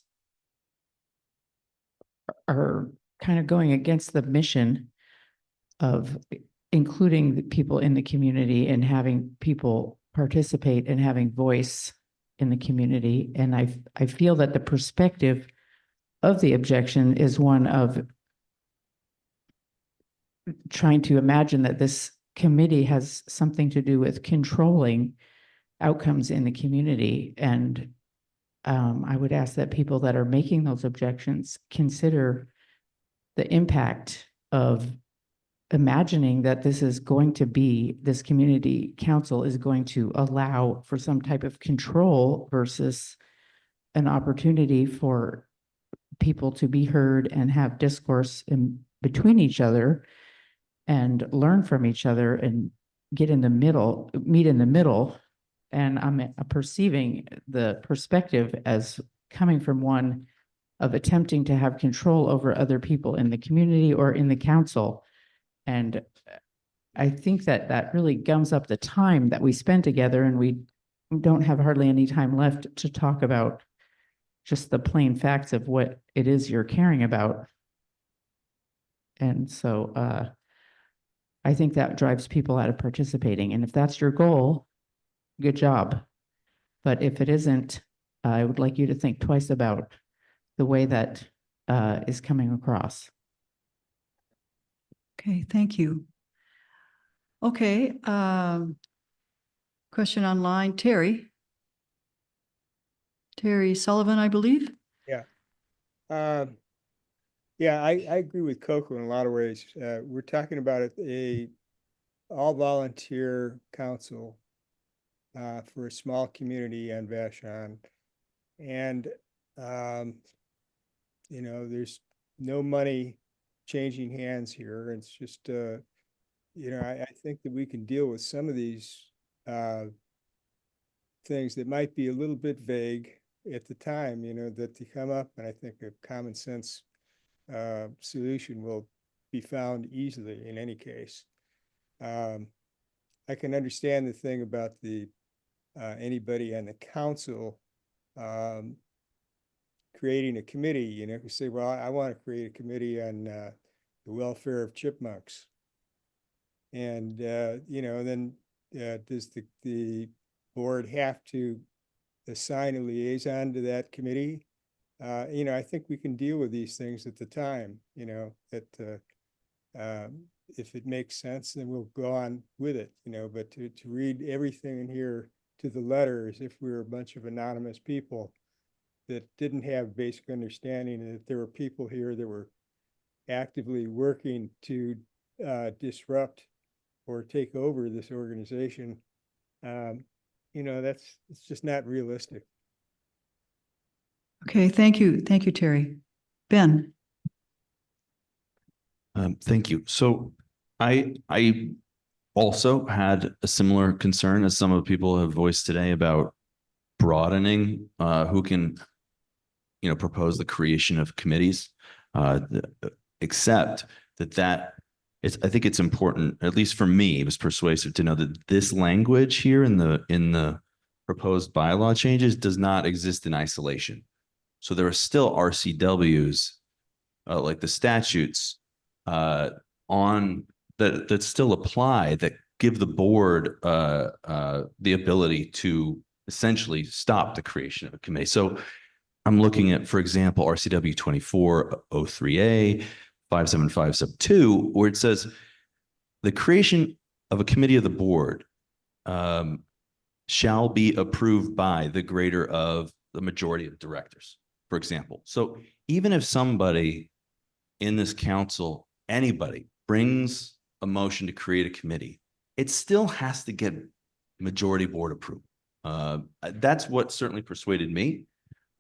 are kind of going against the mission of including the people in the community and having people participate and having voice in the community. And I feel that the perspective of the objection is one of trying to imagine that this committee has something to do with controlling outcomes in the community. And I would ask that people that are making those objections consider the impact of imagining that this community council is going to allow for some type of control versus an opportunity for people to be heard and have discourse in between each other and learn from each other and meet in the middle. And I'm perceiving the perspective as coming from one of attempting to have control over other people in the community or in the council. And I think that that really gums up the time that we spend together, and we don't have hardly any time left to talk about just the plain facts of what it is you're caring about. And so I think that drives people out of participating. And if that's your goal, good job. But if it isn't, I would like you to think twice about the way that is coming across. Okay, thank you. Okay, question online, Terry Sullivan, I believe. Yeah. Yeah, I agree with Coco in a lot of ways. We're talking about a all volunteer council for a small community on Vashon. And, you know, there's no money changing hands here. It's just, you know, I think that we can deal with some of these things that might be a little bit vague at the time, you know, that to come up. And I think a common sense solution will be found easily in any case. I can understand the thing about the anybody on the council creating a committee, you know, who say, well, I want to create a committee on the welfare of chipmunks. And, you know, then does the board have to assign a liaison to that committee? You know, I think we can deal with these things at the time, you know, that if it makes sense, then we'll go on with it, you know, but to read everything in here to the letter as if we were a bunch of anonymous people that didn't have basic understanding, and that there were people here that were actively working to disrupt or take over this organization, you know, it's just not realistic. Okay, thank you. Thank you, Terry. Ben. Thank you. So I also had a similar concern as some of the people have voiced today about broadening who can, you know, propose the creation of committees, except that I think it's important, at least for me, it was persuasive to know that this language here in the proposed bylaw changes does not exist in isolation. So there are still RCWs, like the statutes on that still apply, that give the board the ability to essentially stop the creation of a committee. So I'm looking at, for example, RCW 2403A 575 sub 2, where it says the creation of a committee of the board shall be approved by the greater of the majority of directors, for example. So even if somebody in this council, anybody brings a motion to create a committee, it still has to get majority board approval. That's what certainly persuaded me.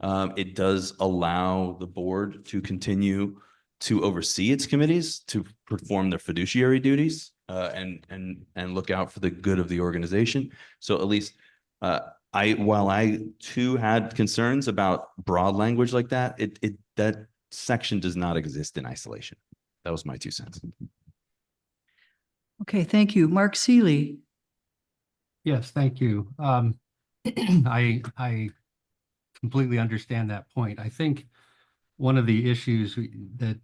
It does allow the board to continue to oversee its committees, to perform their fiduciary duties, and look out for the good of the organization. So at least while I too had concerns about broad language like that, that section does not exist in isolation. That was my 2 cents. Okay, thank you. Mark Seeley. Yes, thank you. I completely understand that point. I think one of the issues that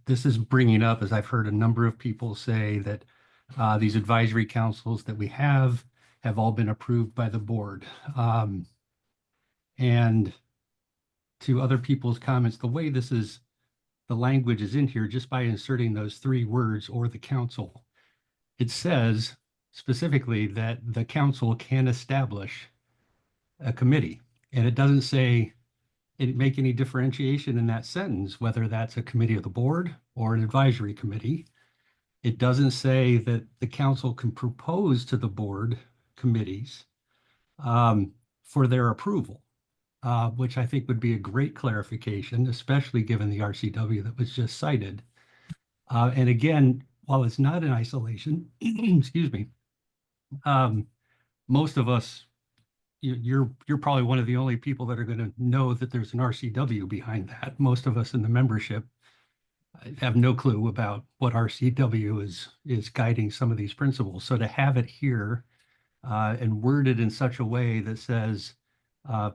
this is bringing up is I've heard a number of people say that these advisory councils that we have all been approved by the board. And to other people's comments, the way the language is in here, just by inserting those 3 words, or the council, it says specifically that the council can establish a committee. And it doesn't say, it make any differentiation in that sentence, whether that's a committee of the board or an advisory committee. It doesn't say that the council can propose to the board committees for their approval, which I think would be a great clarification, especially given the RCW that was just cited. And again, while it's not in isolation, excuse me, most of us, you're probably one of the only people that are going to know that there's an RCW behind that. Most of us in the membership have no clue about what RCW is guiding some of these principles. So to have it here and worded in such a way that says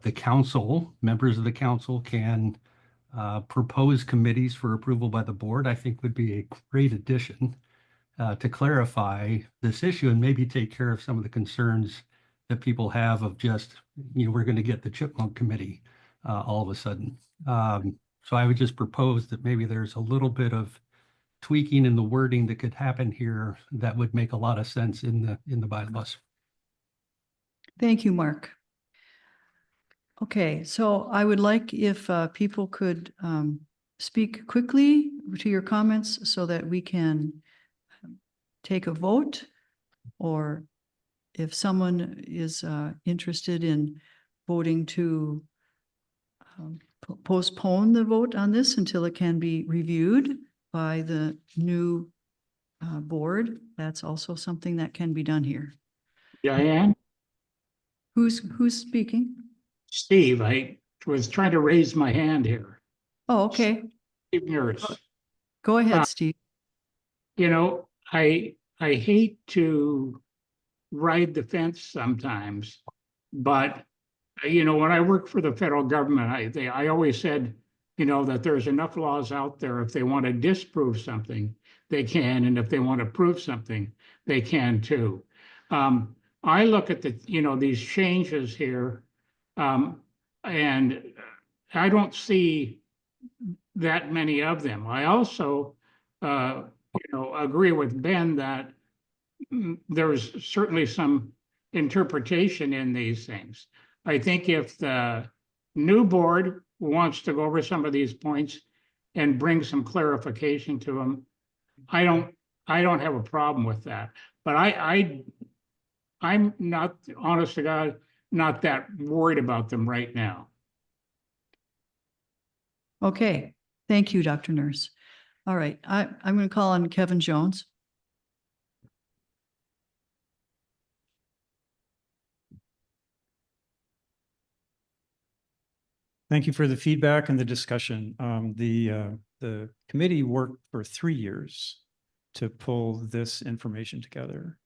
the council, members of the council can propose committees for approval by the board, I think would be a great addition to clarify this issue and maybe take care of some of the concerns that people have of just, we're going to get the chipmunk committee all of a sudden. So I would just propose that maybe there's a little bit of tweaking in the wording that could happen here that would make a lot of sense in the bylaws. Thank you, Mark. Okay, so I would like if people could speak quickly to your comments so that we can take a vote, or if someone is interested in voting to postpone the vote on this until it can be reviewed by the new board, that's also something that can be done here. Diane? Who's speaking? Steve, I was trying to raise my hand here. Oh, okay. Steve Nurse. Go ahead, Steve. I hate to ride the fence sometimes, but when I worked for the federal government, I always said, that there's enough laws out there. If they want to disprove something, they can, and if they want to prove something, they can too. I look at these changes here, and I don't see that many of them. I also, agree with Ben that there's certainly some interpretation in these things. I think if the new board wants to go over some of these points and bring some clarification to them, I don't have a problem with that. But I'm not, honest to God, not that worried about them right now. Okay, thank you, Dr. Nurse. All right, I'm going to call on Kevin Jones. Thank you for the feedback and the discussion. The committee worked for 3 years to pull this information together.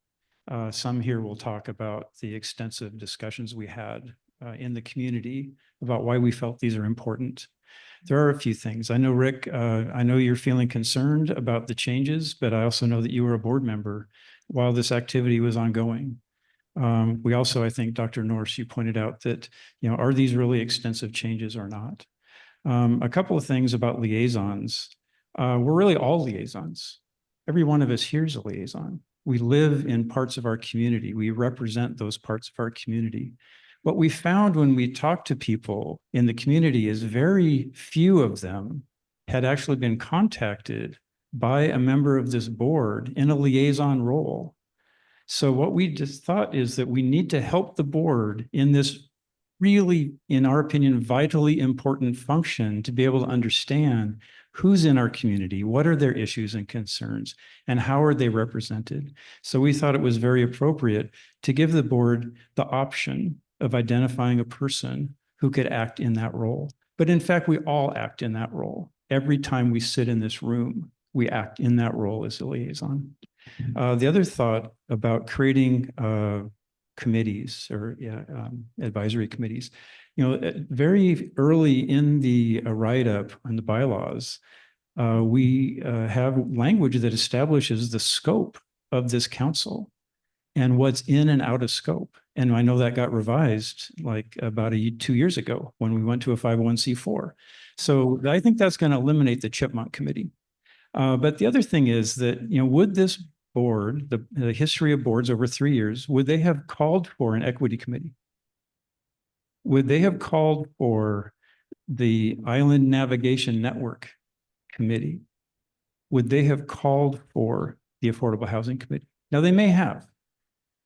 Some here will talk about the extensive discussions we had in the community about why we felt these are important. There are a few things. I know, Rick, I know you're feeling concerned about the changes, but I also know that you were a board member while this activity was ongoing. We also, I think, Dr. Norse, you pointed out that, are these really extensive changes or not? A couple of things about liaisons. We're really all liaisons. Every one of us here is a liaison. We live in parts of our community. We represent those parts of our community. What we found when we talked to people in the community is very few of them had actually been contacted by a member of this board in a liaison role. So what we just thought is that we need to help the board in this really, in our opinion, vitally important function to be able to understand who's in our community, what are their issues and concerns, and how are they represented. So we thought it was very appropriate to give the board the option of identifying a person who could act in that role. But in fact, we all act in that role. Every time we sit in this room, we act in that role as a liaison. The other thought about creating committees or advisory committees, very early in the write-up on the bylaws, we have language that establishes the scope of this council and what's in and out of scope. And I know that got revised like about 2 years ago when we went to a 501c4. So I think that's going to eliminate the chipmunk committee. But the other thing is that, would this board, the history of boards over 3 years, would they have called for an equity committee? Would they have called for the Island Navigation Network committee? Would they have called for the Affordable Housing Committee. Now, they may have,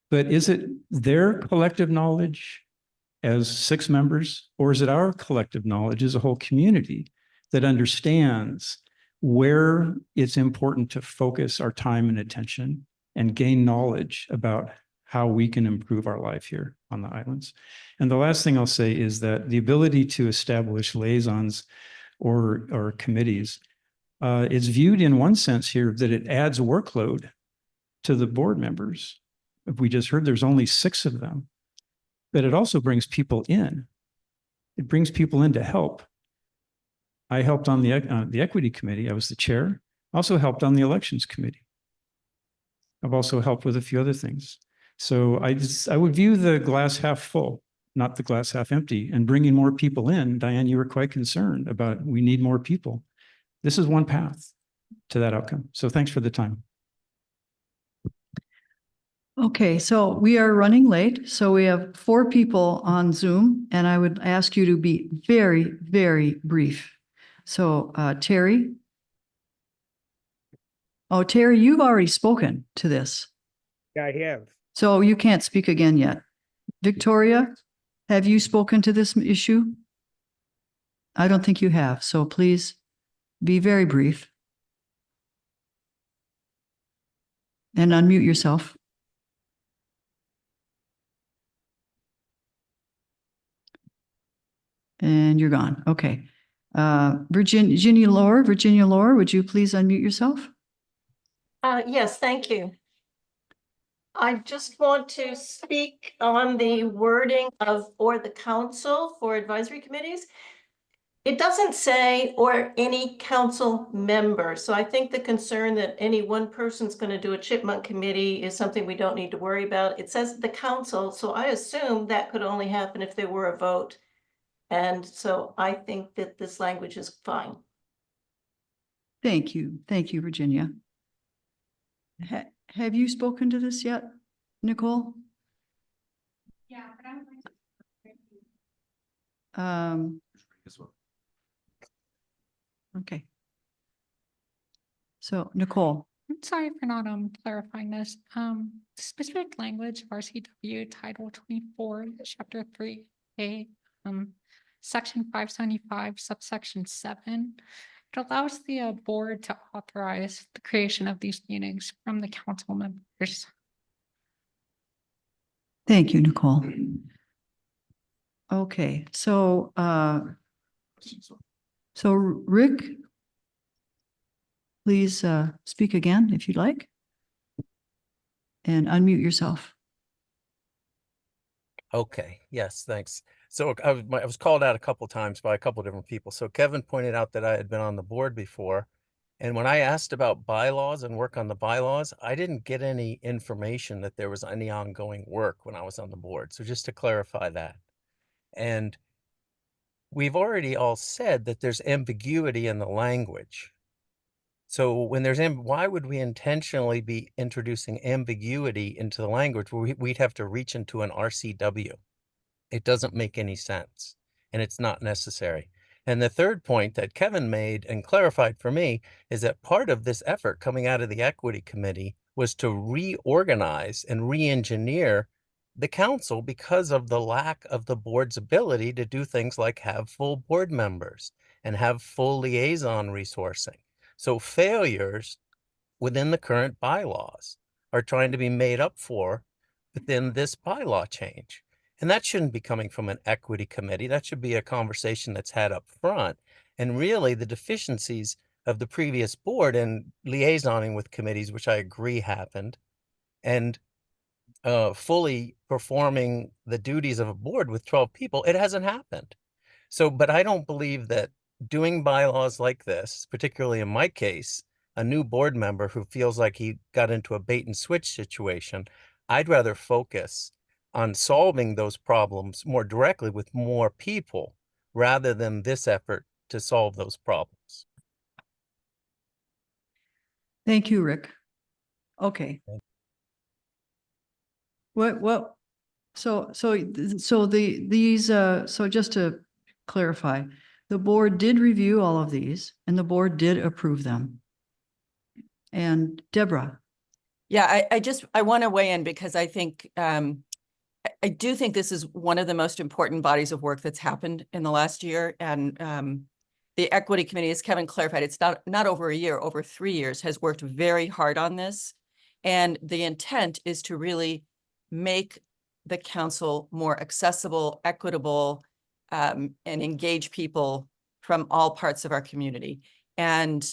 but is it their collective knowledge as 6 members, or is it our collective knowledge as a whole community that understands where it's important to focus our time and attention and gain knowledge about how we can improve our life here on the islands? And the last thing I'll say is that the ability to establish liaisons or committees is viewed in one sense here that it adds workload to the board members. If we just heard there's only 6 of them, but it also brings people in. It brings people in to help. I helped on the Equity Committee. I was the chair. Also helped on the Elections Committee. I've also helped with a few other things. So I would view the glass half full, not the glass half empty, and bringing more people in. Diane, you were quite concerned about we need more people. This is one path to that outcome. So thanks for the time. Okay, so we are running late. So we have 4 people on Zoom, and I would ask you to be very, very brief. So Terry. Oh, Terry, you've already spoken to this. Yeah, I have. So you can't speak again yet. Victoria, have you spoken to this issue? I don't think you have, so please be very brief. And unmute yourself. And you're gone. Okay. Virginia Lohr, would you please unmute yourself? Yes, thank you. I just want to speak on the wording of or the council for advisory committees. It doesn't say or any council member. So I think the concern that any one person's going to do a chipmunk committee is something we don't need to worry about. It says the council. So I assume that could only happen if there were a vote. And so I think that this language is fine. Thank you. Thank you, Virginia. Have you spoken to this yet, Nicole? Yeah, but I would like to. Okay. So Nicole. I'm sorry for not clarifying this. Specific language of RCW Title 24, Chapter 3A, Section 575, subsection 7. It allows the board to authorize the creation of these meetings from the council members. Thank you, Nicole. Okay, so Rick, please speak again if you'd like, and unmute yourself. Okay, yes, thanks. So I was called out a couple of times by a couple of different people. So Kevin pointed out that I had been on the board before. And when I asked about bylaws and work on the bylaws, I didn't get any information that there was any ongoing work when I was on the board. So just to clarify that. And we've already all said that there's ambiguity in the language. So when there's, why would we intentionally be introducing ambiguity into the language where we'd have to reach into an RCW? It doesn't make any sense, and it's not necessary. And the third point that Kevin made and clarified for me is that part of this effort coming out of the Equity Committee was to reorganize and re-engineer the council because of the lack of the board's ability to do things like have full board members and have full liaison resourcing. So failures within the current bylaws are trying to be made up for within this bylaw change. And that shouldn't be coming from an equity committee. That should be a conversation that's had up front. And really the deficiencies of the previous board and liaisoning with committees, which I agree happened, and fully performing the duties of a board with 12 people, it hasn't happened. So, but I don't believe that doing bylaws like this, particularly in my case, a new board member who feels like he got into a bait and switch situation, I'd rather focus on solving those problems more directly with more people rather than this effort to solve those problems. Thank you, Rick. Okay. So just to clarify, the board did review all of these and the board did approve them. And Deborah, Yeah, I want to weigh in because I think, I do think this is one of the most important bodies of work that's happened in the last year. And the Equity Committee, as Kevin clarified, it's not over a year, over 3 years, has worked very hard on this. And the intent is to really make the council more accessible, equitable, and engage people from all parts of our community. And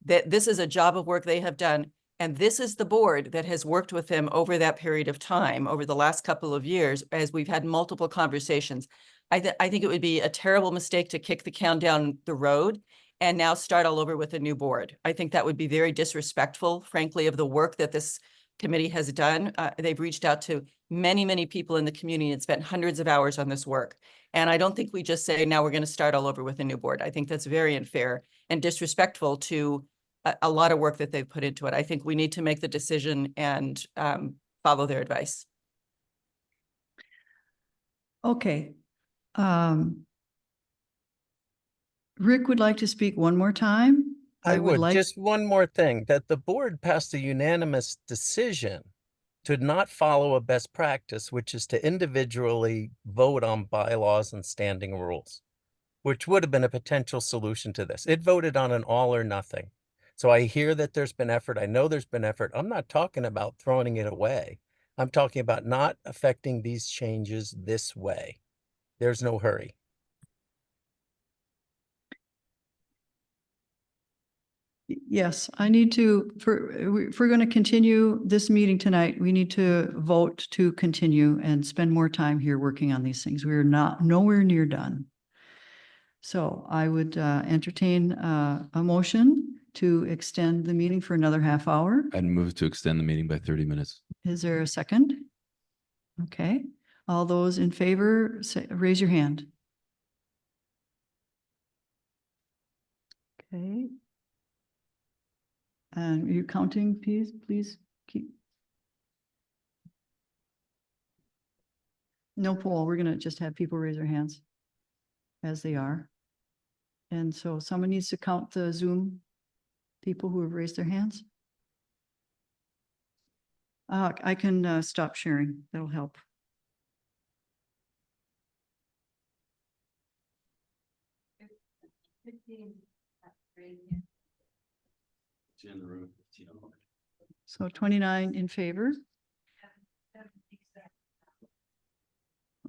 that this is a job of work they have done. And this is the board that has worked with them over that period of time, over the last couple of years, as we've had multiple conversations. I think it would be a terrible mistake to kick the can down the road and now start all over with a new board. I think that would be very disrespectful, frankly, of the work that this committee has done. They've reached out to many, many people in the community and spent hundreds of hours on this work. And I don't think we just say, now we're going to start all over with a new board. I think that's very unfair and disrespectful to a lot of work that they've put into it. I think we need to make the decision and follow their advice. Okay. Rick would like to speak one more time. I would just one more thing, that the board passed a unanimous decision to not follow a best practice, which is to individually vote on bylaws and standing rules, which would have been a potential solution to this. It voted on an all or nothing. So I hear that there's been effort. I know there's been effort. I'm not talking about throwing it away. I'm talking about not affecting these changes this way. There's no hurry. Yes, I need to, if we're going to continue this meeting tonight, we need to vote to continue and spend more time here working on these things. We're nowhere near done. So I would entertain a motion to extend the meeting for another half hour. I'd move to extend the meeting by 30 minutes. Is there a second? Okay. All those in favor, raise your hand. Okay. And are you counting, please keep. No poll. We're going to just have people raise their hands as they are. And so someone needs to count the Zoom people who have raised their hands. I can stop sharing. That'll help. So 29 in favor.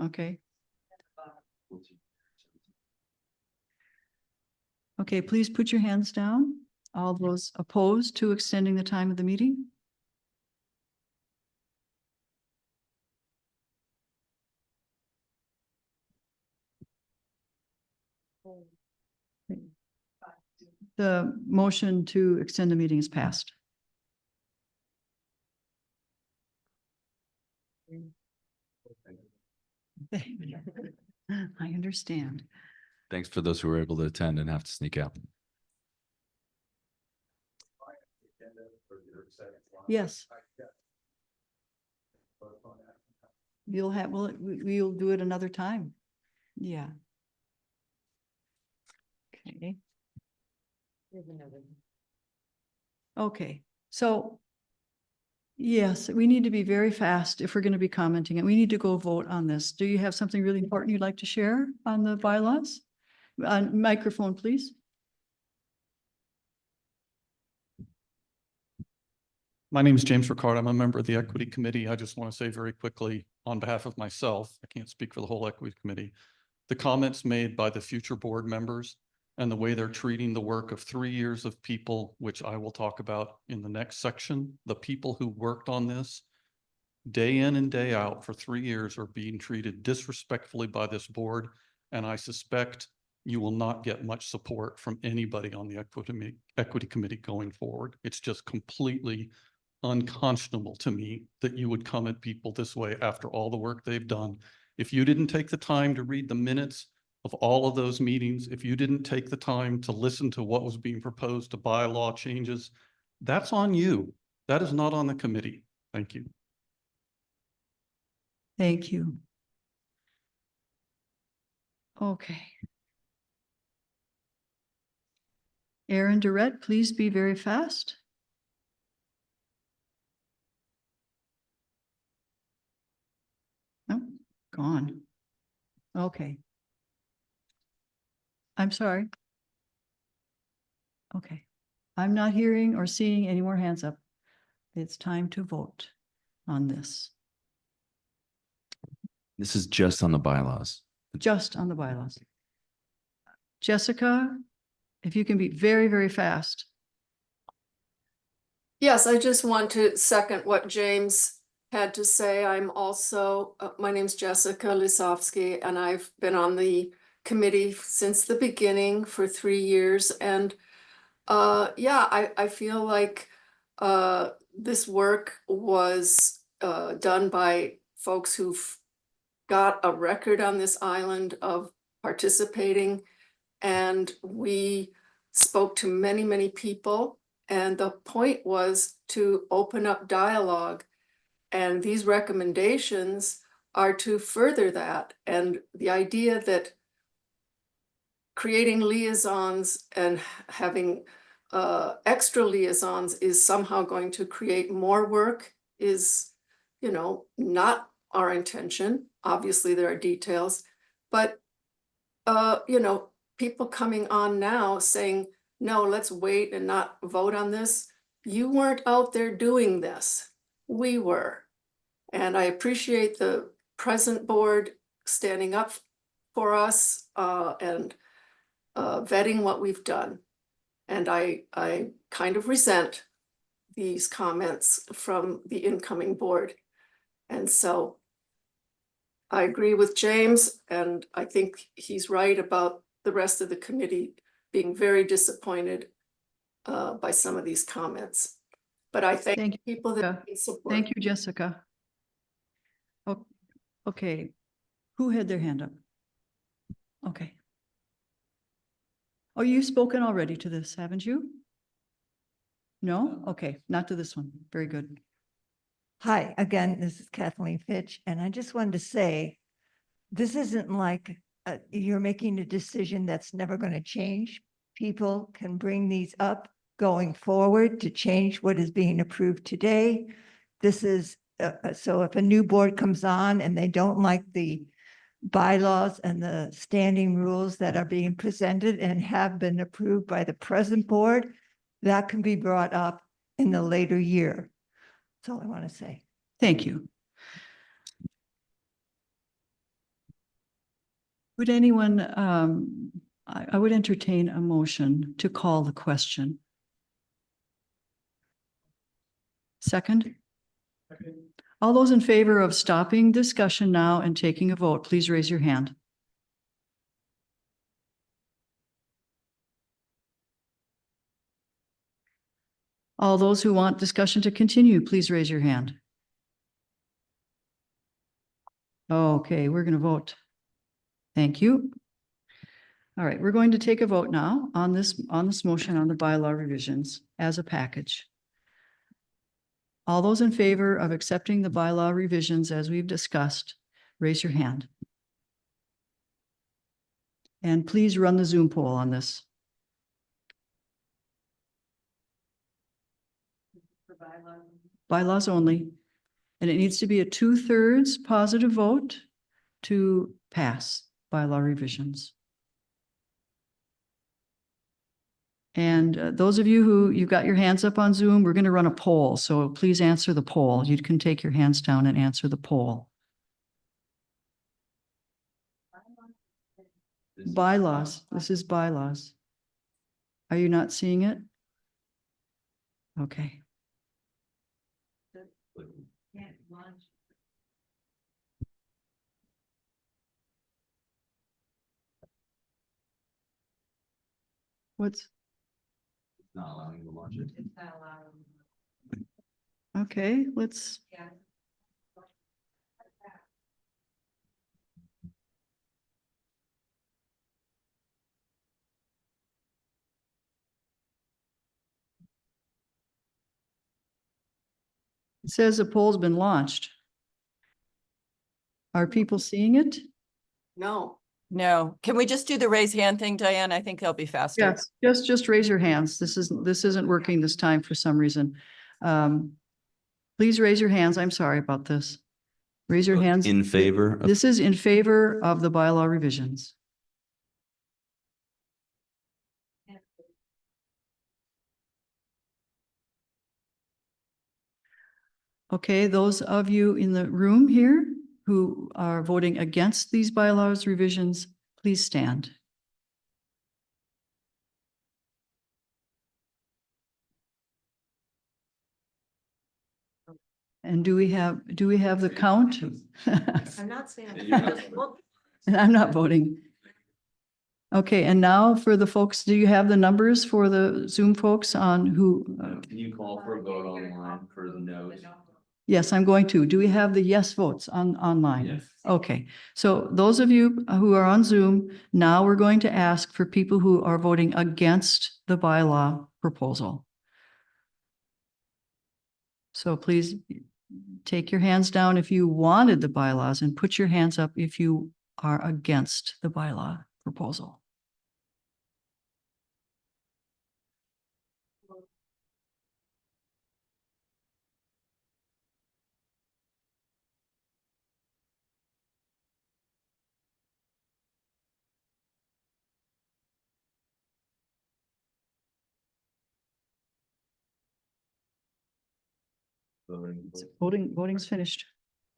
Okay. Okay, please put your hands down. All those opposed to extending the time of the meeting? The motion to extend the meeting is passed. I understand. Thanks for those who were able to attend and have to sneak out. Yes. We'll do it another time. Yeah. Okay. Okay, so yes, we need to be very fast if we're going to be commenting, and we need to go vote on this. Do you have something really important you'd like to share on the bylaws? Microphone, please. My name is James Ricard. I'm a member of the Equity Committee. I just want to say very quickly on behalf of myself, I can't speak for the whole Equity Committee, the comments made by the future board members and the way they're treating the work of 3 years of people, which I will talk about in the next section. The people who worked on this day in and day out for 3 years are being treated disrespectfully by this board. And I suspect you will not get much support from anybody on the Equity Committee going forward. It's just completely unconscionable to me that you would come at people this way after all the work they've done. If you didn't take the time to read the minutes of all of those meetings, if you didn't take the time to listen to what was being proposed to bylaw changes, that's on you. That is not on the committee. Thank you. Thank you. Okay. Aaron Durrett, please be very fast. Gone. Okay. I'm sorry. Okay. I'm not hearing or seeing any more hands up. It's time to vote on this. This is just on the bylaws. Just on the bylaws. Jessica, if you can be very, very fast. Yes, I just want to second what James had to say. I'm also, my name's Jessica Lisowski, and I've been on the committee since the beginning for 3 years. And yeah, I feel like this work was done by folks who've got a record on this island of participating. And we spoke to many, many people. And the point was to open up dialogue. And these recommendations are to further that. And the idea that creating liaisons and having extra liaisons is somehow going to create more work is, you know, not our intention. Obviously, there are details, but, you know, people coming on now saying, no, let's wait and not vote on this. You weren't out there doing this. We were. And I appreciate the present board standing up for us and vetting what we've done. And I kind of resent these comments from the incoming board. And so I agree with James, and I think he's right about the rest of the committee being very disappointed by some of these comments. But I thank people that support. Thank you, Jessica. Oh, okay. Who had their hand up? Okay. Oh, you've spoken already to this, haven't you? No? Okay, not to this one. Very good. Hi, again, this is Kathleen Fitch, and I just wanted to say, this isn't like you're making a decision that's never going to change. People can bring these up going forward to change what is being approved today. This is, so if a new board comes on and they don't like the bylaws and the standing rules that are being presented and have been approved by the present board, that can be brought up in the later year. That's all I want to say. Thank you. Would anyone, I would entertain a motion to call the question. Second? All those in favor of stopping discussion now and taking a vote, please raise your hand. All those who want discussion to continue, please raise your hand. Okay, we're going to vote. Thank you. All right, we're going to take a vote now on this motion on the bylaw revisions as a package. All those in favor of accepting the bylaw revisions as we've discussed, raise your hand. And please run the Zoom poll on this. Bylaws only. And it needs to be a 2/3 positive vote to pass bylaw revisions. And those of you who you've got your hands up on Zoom, we're going to run a poll. So please answer the poll. You can take your hands down and answer the poll. Bylaws. This is bylaws. Are you not seeing it? Okay. What's? Not allowing you to launch it. It's not allowing. Okay, let's. Yeah. It says the poll's been launched. Are people seeing it? No. No. Can we just do the raise hand thing, Diane? I think they'll be faster. Yes, just raise your hands. This isn't working this time for some reason. Please raise your hands. I'm sorry about this. Raise your hands. In favor of- This is in favor of the bylaw revisions. Okay, those of you in the room here who are voting against these bylaws revisions, please stand. And do we have the count? I'm not saying. And I'm not voting. Okay, and now for the folks, do you have the numbers for the Zoom folks on who? Can you call for a vote online for the no's? Yes, I'm going to. Do we have the yes votes online? Yes. Okay, so those of you who are on Zoom, now we're going to ask for people who are voting against the bylaw proposal. So please take your hands down if you wanted the bylaws and put your hands up if you are against the bylaw proposal. Voting's finished.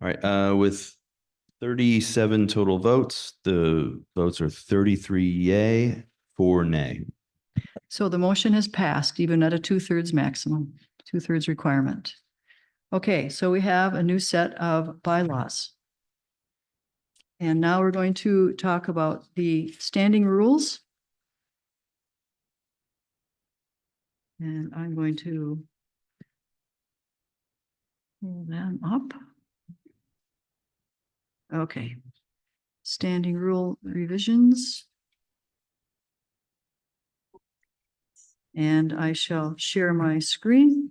All right, with 37 total votes, the votes are 33 yay, 4 nay. So the motion has passed even at a 2/3 maximum, 2/3 requirement. Okay, so we have a new set of bylaws. And now we're going to talk about the standing rules. And I'm going to pull them up. Okay. Standing rule revisions. And I shall share my screen.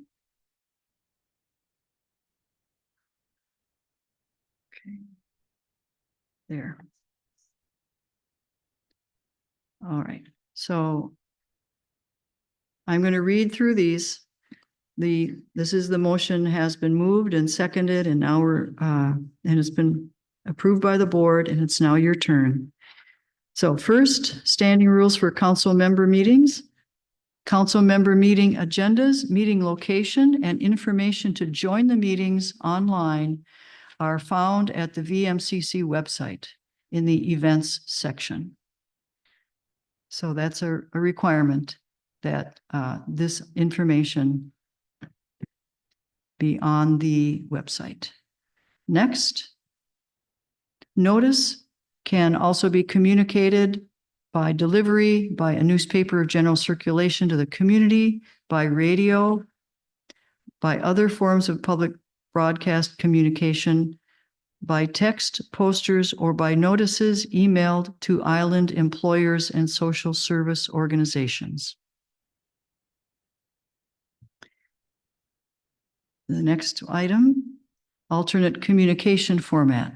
Okay. There. All right, so I'm going to read through these. This is the motion has been moved and seconded, and now and it's been approved by the board, and it's now your turn. So first, standing rules for council member meetings. Council member meeting agendas, meeting location, and information to join the meetings online are found at the V-MCC website in the events section. So that's a requirement that this information be on the website. Next, notice can also be communicated by delivery, by a newspaper of general circulation to the community, by radio, by other forms of public broadcast communication, by text, posters, or by notices emailed to island employers and social service organizations. The next item, alternate communication format.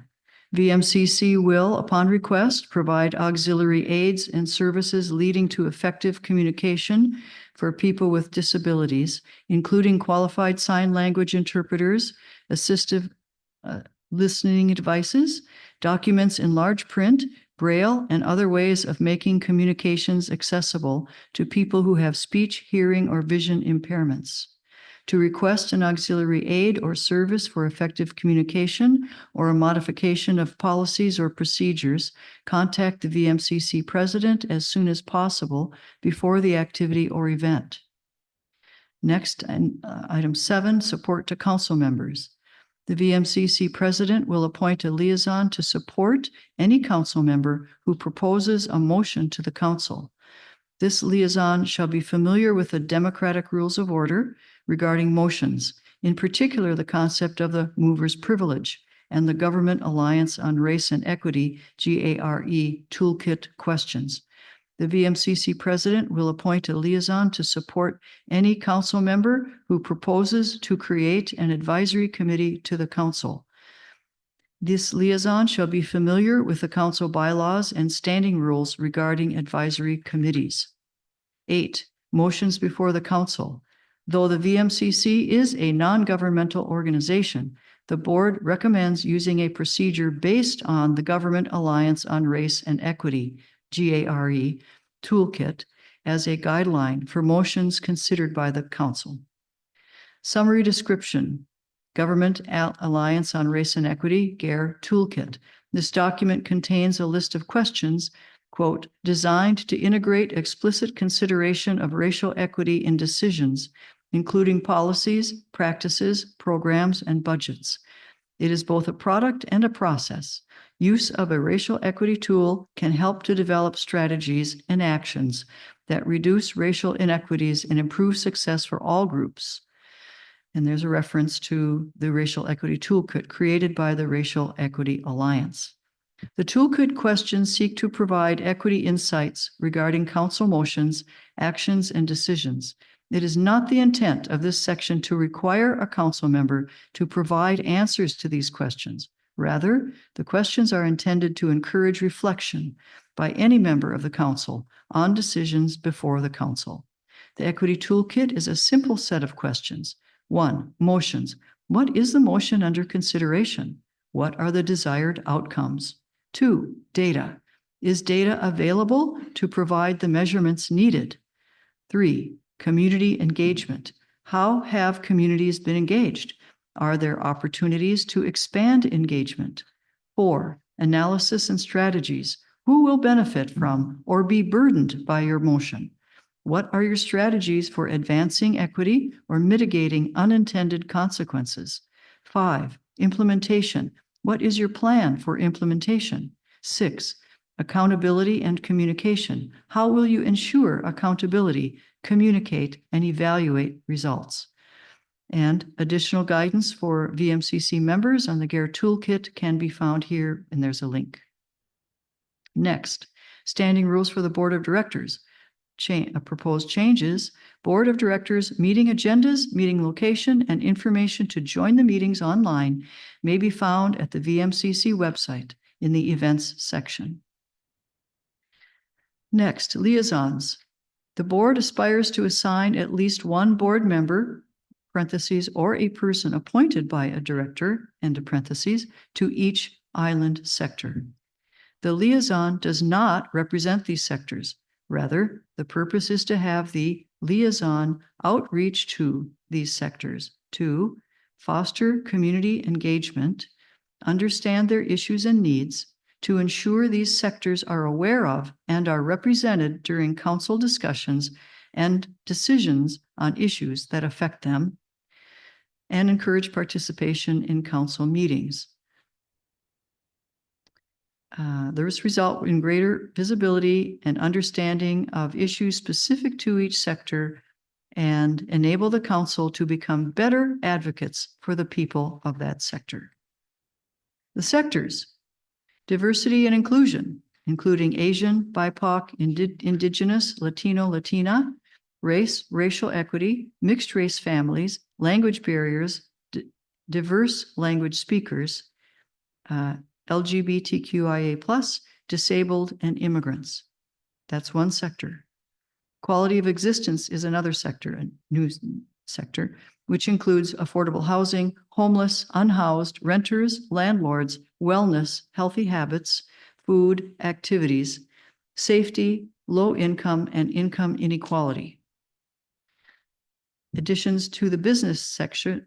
V-MCC will, upon request, provide auxiliary aids and services leading to effective communication for people with disabilities, including qualified sign language interpreters, assistive listening devices, documents in large print, braille, and other ways of making communications accessible to people who have speech, hearing, or vision impairments. To request an auxiliary aid or service for effective communication or a modification of policies or procedures, contact the V-MCC president as soon as possible before the activity or event. Next, item 7, support to council members. The V-MCC president will appoint a liaison to support any council member who proposes a motion to the council. This liaison shall be familiar with the democratic rules of order regarding motions, in particular the concept of the mover's privilege and the Government Alliance on Race and Equity, GARE, toolkit questions. The V-MCC president will appoint a liaison to support any council member who proposes to create an advisory committee to the council. This liaison shall be familiar with the council bylaws and standing rules regarding advisory committees. 8, motions before the council. Though the V-MCC is a non-governmental organization, the board recommends using a procedure based on the Government Alliance on Race and Equity, GARE, toolkit as a guideline for motions considered by the council. Summary description, Government Alliance on Race and Equity, GARE toolkit. This document contains a list of questions, quote, designed to integrate explicit consideration of racial equity in decisions, including policies, practices, programs, and budgets. It is both a product and a process. Use of a racial equity tool can help to develop strategies and actions that reduce racial inequities and improve success for all groups. And there's a reference to the Racial Equity Toolkit created by the Racial Equity Alliance. The toolkit questions seek to provide equity insights regarding council motions, actions, and decisions. It is not the intent of this section to require a council member to provide answers to these questions. Rather, the questions are intended to encourage reflection by any member of the council on decisions before the council. The Equity Toolkit is a simple set of questions. 1. Motions. What is the motion under consideration? What are the desired outcomes? 2. Data. Is data available to provide the measurements needed? 3. Community engagement. How have communities been engaged? Are there opportunities to expand engagement? 4. Analysis and strategies. Who will benefit from or be burdened by your motion? What are your strategies for advancing equity or mitigating unintended consequences? 5. Implementation. What is your plan for implementation? 6. Accountability and communication. How will you ensure accountability, communicate, and evaluate results? And additional guidance for VMCC members on the GARE toolkit can be found here, and there's a link. Next, standing rules for the Board of Directors. Proposed changes, Board of Directors meeting agendas, meeting location, and information to join the meetings online may be found at the VMCC website in the Events section. Next, liaisons. The board aspires to assign at least one board member, parentheses, or a person appointed by a director, end parentheses, to each island sector. The liaison does not represent these sectors. Rather, the purpose is to have the liaison outreach to these sectors to foster community engagement, understand their issues and needs, to ensure these sectors are aware of and are represented during council discussions and decisions on issues that affect them, and encourage participation in council meetings. This result in greater visibility and understanding of issues specific to each sector and enable the council to become better advocates for the people of that sector. The sectors, diversity and inclusion, including Asian, BIPOC, Indigenous, Latino, Latina, race, racial equity, mixed race families, language barriers, diverse language speakers, LGBTQIA+, disabled, and immigrants. That's one sector. Quality of existence is another sector, a new sector, which includes affordable housing, homeless, unhoused, renters, landlords, wellness, healthy habits, food, activities, safety, low income, and income inequality. Additions to the business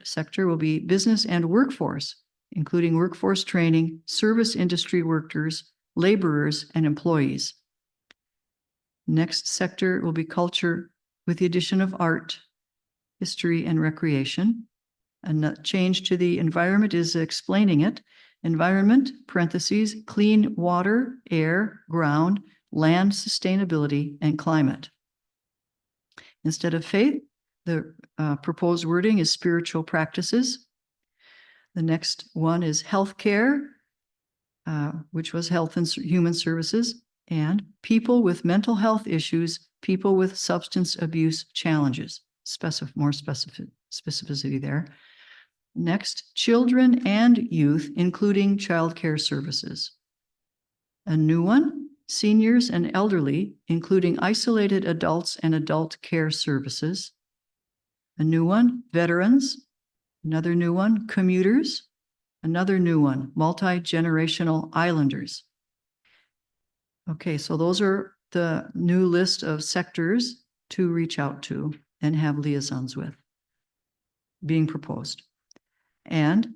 sector will be business and workforce, including workforce training, service industry workers, laborers, and employees. Next sector will be culture with the addition of art, history, and recreation. A change to the environment is explaining it. Environment, parentheses, clean water, air, ground, land sustainability, and climate. Instead of faith, the proposed wording is spiritual practices. The next one is healthcare, which was health and human services, and people with mental health issues, people with substance abuse challenges. More specificity there. Next, children and youth, including childcare services. A new one, seniors and elderly, including isolated adults and adult care services. A new one, veterans. Another new one, commuters, Another new one, multi-generational islanders. Okay, so those are the new list of sectors to reach out to and have liaisons with being proposed. And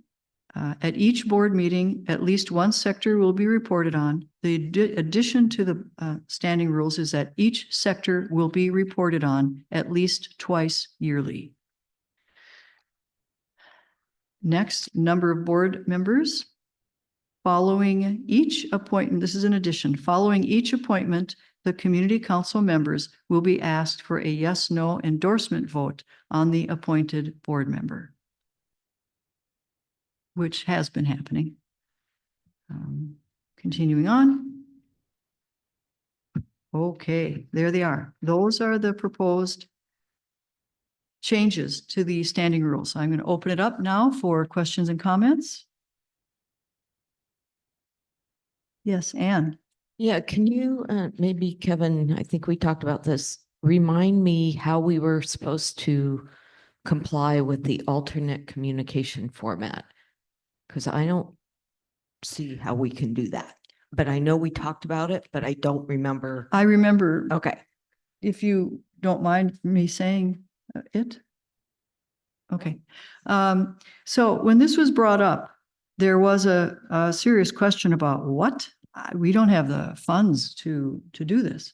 at each board meeting, at least one sector will be reported on. The addition to the standing rules is that each sector will be reported on at least twice yearly. Next, number of board members. Following each appointment, this is an addition, following each appointment, the community council members will be asked for a yes/no endorsement vote on the appointed board member, which has been happening. Continuing on. Okay, there they are. Those are the proposed changes to the standing rules. I'm going to open it up now for questions and comments. Yes, Anne. Yeah, can you, maybe Kevin, I think we talked about this, remind me how we were supposed to comply with the alternate communication format? Because I don't see how we can do that, but I know we talked about it, but I don't remember. I remember. Okay. If you don't mind me saying it. Okay. So when this was brought up, there was a serious question about what? We don't have the funds to do this.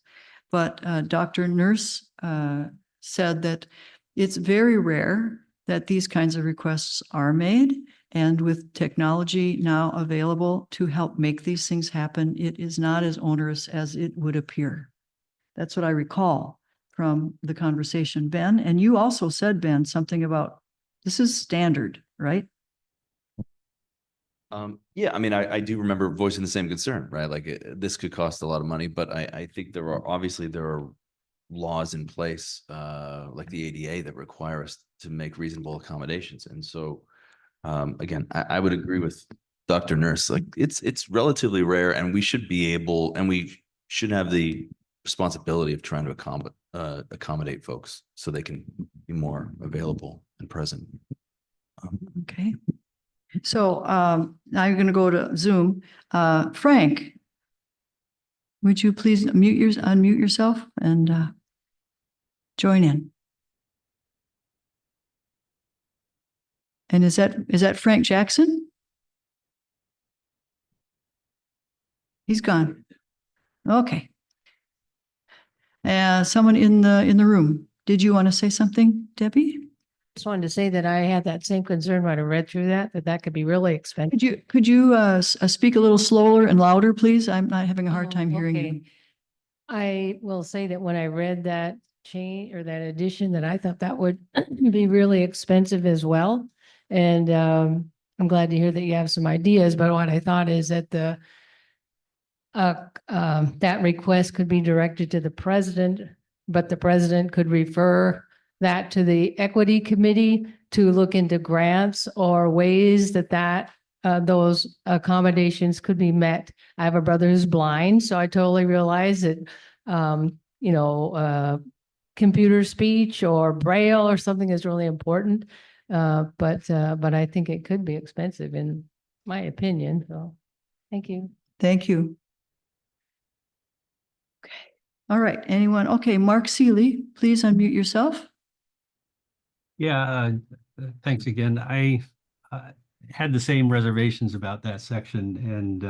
But Dr. Nurse said that it's very rare that these kinds of requests are made. And with technology now available to help make these things happen, it is not as onerous as it would appear. That's what I recall from the conversation, Ben. And you also said, Ben, something about this is standard, right? Yeah, I mean, I do remember voicing the same concern, right? Like this could cost a lot of money, but I think there are laws in place, like the ADA, that require us to make reasonable accommodations. And so, again, I would agree with Dr. Nurse. Like it's relatively rare, and we should be able, and we should have the responsibility of trying to accommodate folks so they can be more available and present. Okay. So now you're going to go to Zoom. Frank, would you please unmute yourself and join in? And is that Frank Jackson? He's gone. Okay. Someone in the room. Did you want to say something, Debbie? Just wanted to say that I had that same concern when I read through that could be really expensive. Could you speak a little slower and louder, please? I'm not having a hard time hearing you. I will say that when I read that change or that addition, that I thought that would be really expensive as well. And I'm glad to hear that you have some ideas, but what I thought is that that request could be directed to the president, but the president could refer that to the equity committee to look into grants or ways that those accommodations could be met. I have a brother who's blind, so I totally realize that, computer speech or braille or something is really important. But I think it could be expensive in my opinion. So thank you. Thank you. Okay. All right. Anyone? Okay. Mark Seeley, please unmute yourself. Yeah, thanks again. I had the same reservations about that section, and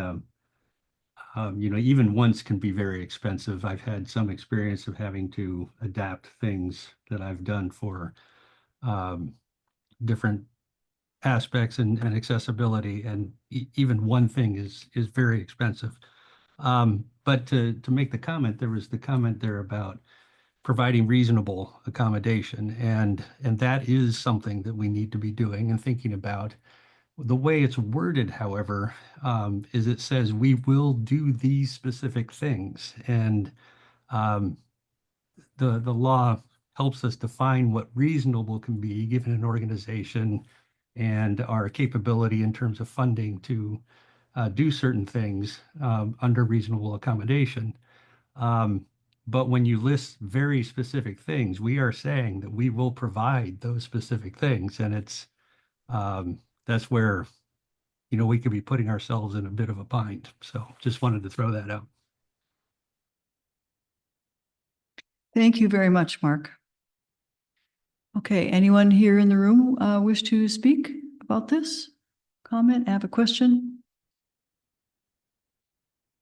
even once can be very expensive. I've had some experience of having to adapt things that I've done for different aspects and accessibility, and even one thing is very expensive. But to make the comment, there was the comment there about providing reasonable accommodation, and that is something that we need to be doing and thinking about. The way it's worded, however, is it says we will do these specific things, and the law helps us define what reasonable can be given an organization and our capability in terms of funding to do certain things under reasonable accommodation. But when you list very specific things, we are saying that we will provide those specific things. And it's that's where, we could be putting ourselves in a bit of a bind. So just wanted to throw that out. Thank you very much, Mark. Okay, anyone here in the room wish to speak about this? Comment, have a question?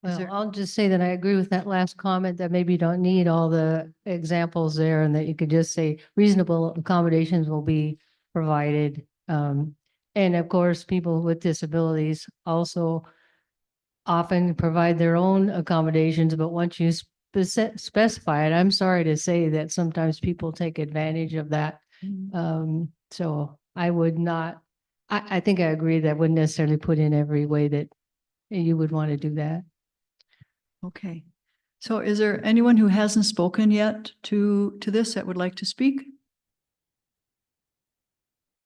Is Well, there- I'll just say that I agree with that last comment, that maybe you don't need all the examples there, and that you could just say reasonable accommodations will be provided. And of course, people with disabilities also often provide their own accommodations, but once you specify it, I'm sorry to say that sometimes people take advantage of that. So I would not, I think I agree that wouldn't necessarily put in every way that you would want to do that. Okay, so is there anyone who hasn't spoken yet to this that would like to speak?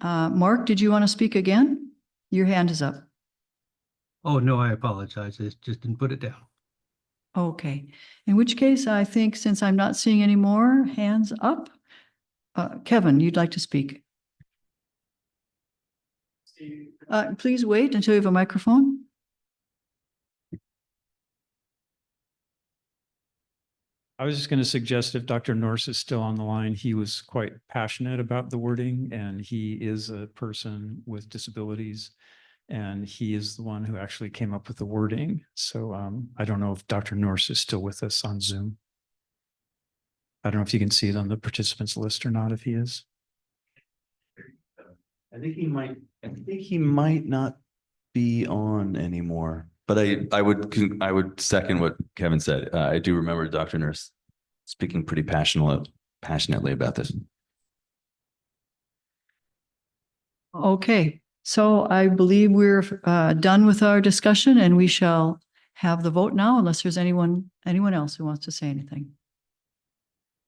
Mark, did you want to speak again? Your hand is up. Oh, no, I apologize. I just didn't put it down. Okay, in which case I think since I'm not seeing any more hands up, Kevin, you'd like to speak? Please wait until you have a microphone. I was just going to suggest if Dr. Norse is still on the line, he was quite passionate about the wording, and he is a person with disabilities, and he is the one who actually came up with the wording. So I don't know if Dr. Norse is still with us on Zoom. I don't know if you can see it on the participants list or not, if he is. I think he might not be on anymore. But I would second what Kevin said. I do remember Dr. Nurse speaking pretty passionately about this. Okay, so I believe we're done with our discussion, and we shall have the vote now unless there's anyone else who wants to say anything.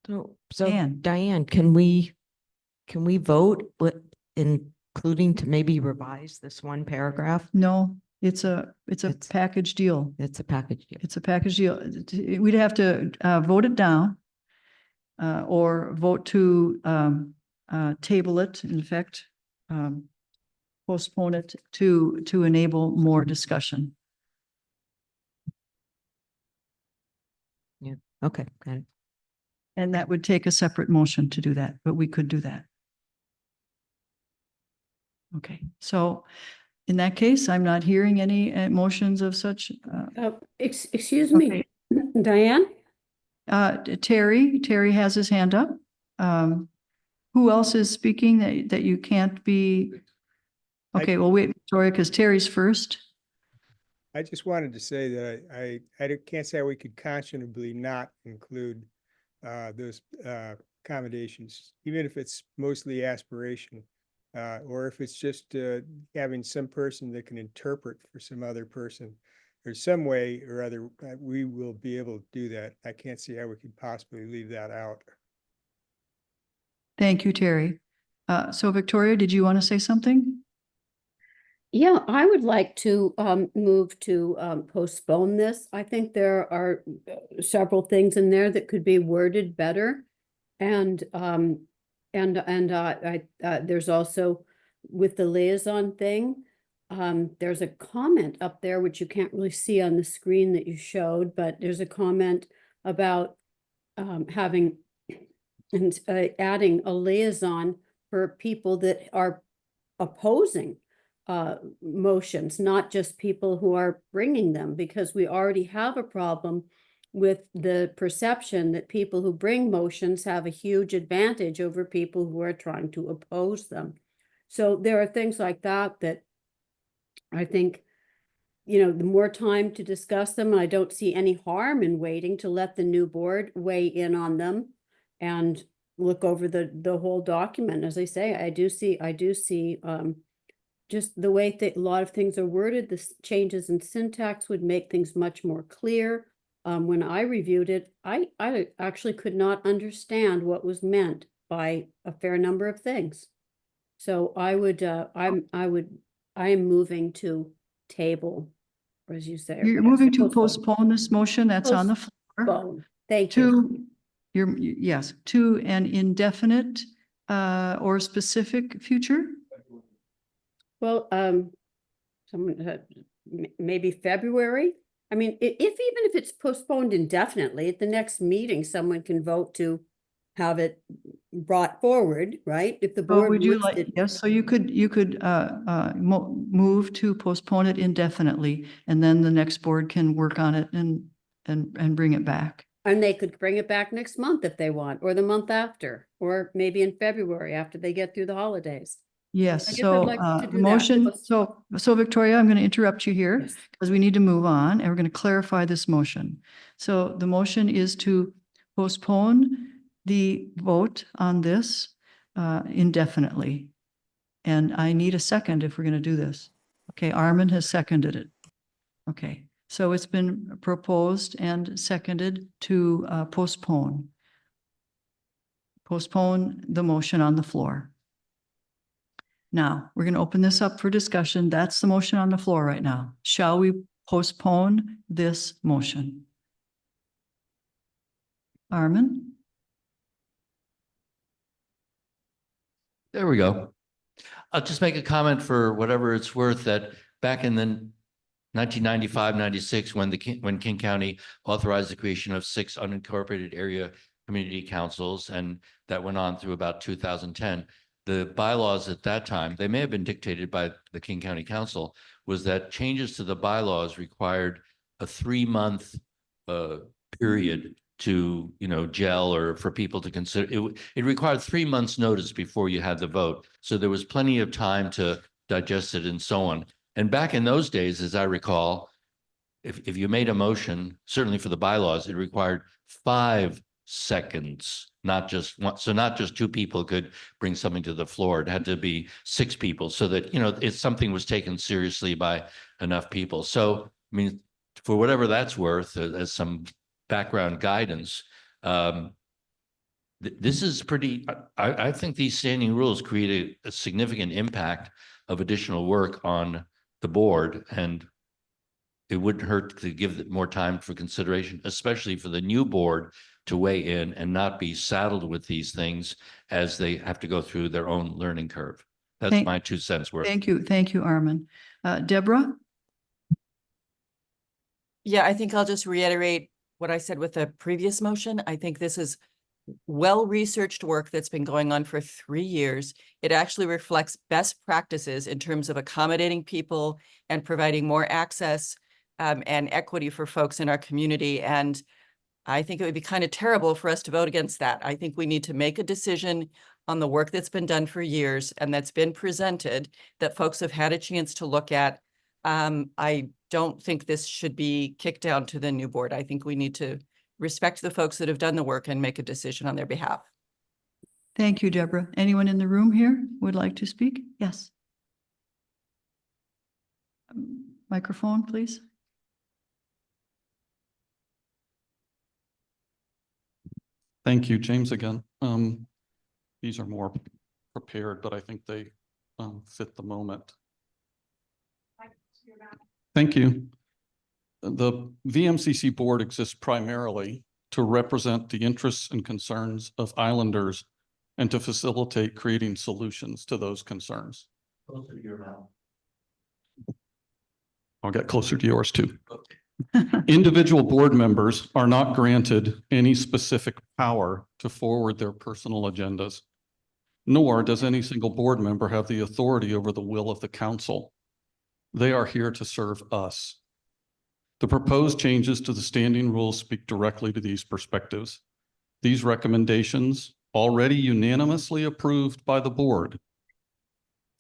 So Ann. Diane, can we vote with, including to maybe revise this one paragraph? No, it's a package deal. It's a package deal. It's a package deal. We'd have to vote it down or vote to table it, in fact, postpone it to enable more discussion. Yeah, okay, got it. And that would take a separate motion to do that, but we could do that. Okay, so in that case, I'm not hearing any motions of such. Excuse me, Diane? Terry has his hand up. Who else is speaking that you can't be? Okay, well, wait, Victoria, because Terry's first. I just wanted to say that I can't say we could conscionably not include those accommodations, even if it's mostly aspiration, or if it's just having some person that can interpret for some other person. There's some way or other we will be able to do that. I can't see how we could possibly leave that out. Thank you, Terry. So Victoria, did you want to say something? Yeah, I would like to move to postpone this. I think there are several things in there that could be worded better. And there's also with the liaison thing, there's a comment up there, which you can't really see on the screen that you showed, but there's a comment about having and adding a liaison for people that are opposing motions, not just people who are bringing them, because we already have a problem with the perception that people who bring motions have a huge advantage over people who are trying to oppose them. So there are things like that that I think, the more time to discuss them, and I don't see any harm in waiting to let the new board weigh in on them and look over the whole document. As I say, I do see just the way that a lot of things are worded, the changes in syntax would make things much more clear. When I reviewed it, I actually could not understand what was meant by a fair number of things. So I am moving to table, or as you say. You're moving to postpone this motion that's on the floor. Postpone. Thank you. Yes, to an indefinite or specific future? Well, Someone, maybe February? I mean, even if it's postponed indefinitely, at the next meeting, someone can vote to have it brought forward, right? If the Well, board would you wants like, it. yes, so you could move to postpone it indefinitely, and then the next board can work on it and bring it back. And they could bring it back next month if they want, or the month after, or maybe in February after they get through the holidays. I Yes, guess I'd so like to the do that. motion, so Victoria, I'm going to interrupt you here Yes. because we need to move on and we're going to clarify this motion. So the motion is to postpone the vote on this indefinitely. And I need a second if we're going to do this. Okay, Armin has seconded it. Okay, so it's been proposed and seconded to postpone the motion on the floor. Now, we're going to open this up for discussion. That's the motion on the floor right now. Shall we postpone this motion? Armin? There we go. I'll just make a comment for whatever it's worth that back in the 1995-96, when King County authorized the creation of 6 unincorporated area community councils, and that went on through about 2010. The bylaws at that time, they may have been dictated by the King County Council, was that changes to the bylaws required a 3-month period to, gel or for people to consider. It required 3 months notice before you had the vote. So there was plenty of time to digest it and so on. And back in those days, as I recall, if you made a motion, certainly for the bylaws, it required 5 seconds, not just one. So not just 2 people could bring something to the floor. It had to be 6 people so that, if something was taken seriously by enough people. So, I mean, for whatever that's worth, as some background guidance, this is pretty, I think these standing rules create a significant impact of additional work on the board, and it wouldn't hurt to give it more time for consideration, especially for the new board to weigh in and not be saddled with these things as they have to go through their own learning curve. That's my 2 cents worth. Thank you, Armin. Deborah? Yeah, I think I'll just reiterate what I said with the previous motion. I think this is well-researched work that's been going on for 3 years. It actually reflects best practices in terms of accommodating people and providing more access and equity for folks in our community. And I think it would be kind of terrible for us to vote against that. I think we need to make a decision on the work that's been done for years and that's been presented that folks have had a chance to look at. I don't think this should be kicked down to the new board. I think we need to respect the folks that have done the work and make a decision on their behalf. Thank you, Deborah. Anyone in the room here would like to speak? Yes. Microphone, please. Thank you, James, again. These are more prepared, but I think they fit the moment. Thank you. The V-MCC board exists primarily to represent the interests and concerns of islanders and to facilitate creating solutions to those concerns. Closer to your mouth. I'll get closer to yours too. Individual board members are not granted any specific power to forward their personal agendas, nor does any single board member have the authority over the will of the council. They are here to serve us. The proposed changes to the standing rules speak directly to these perspectives. These recommendations, already unanimously approved by the board,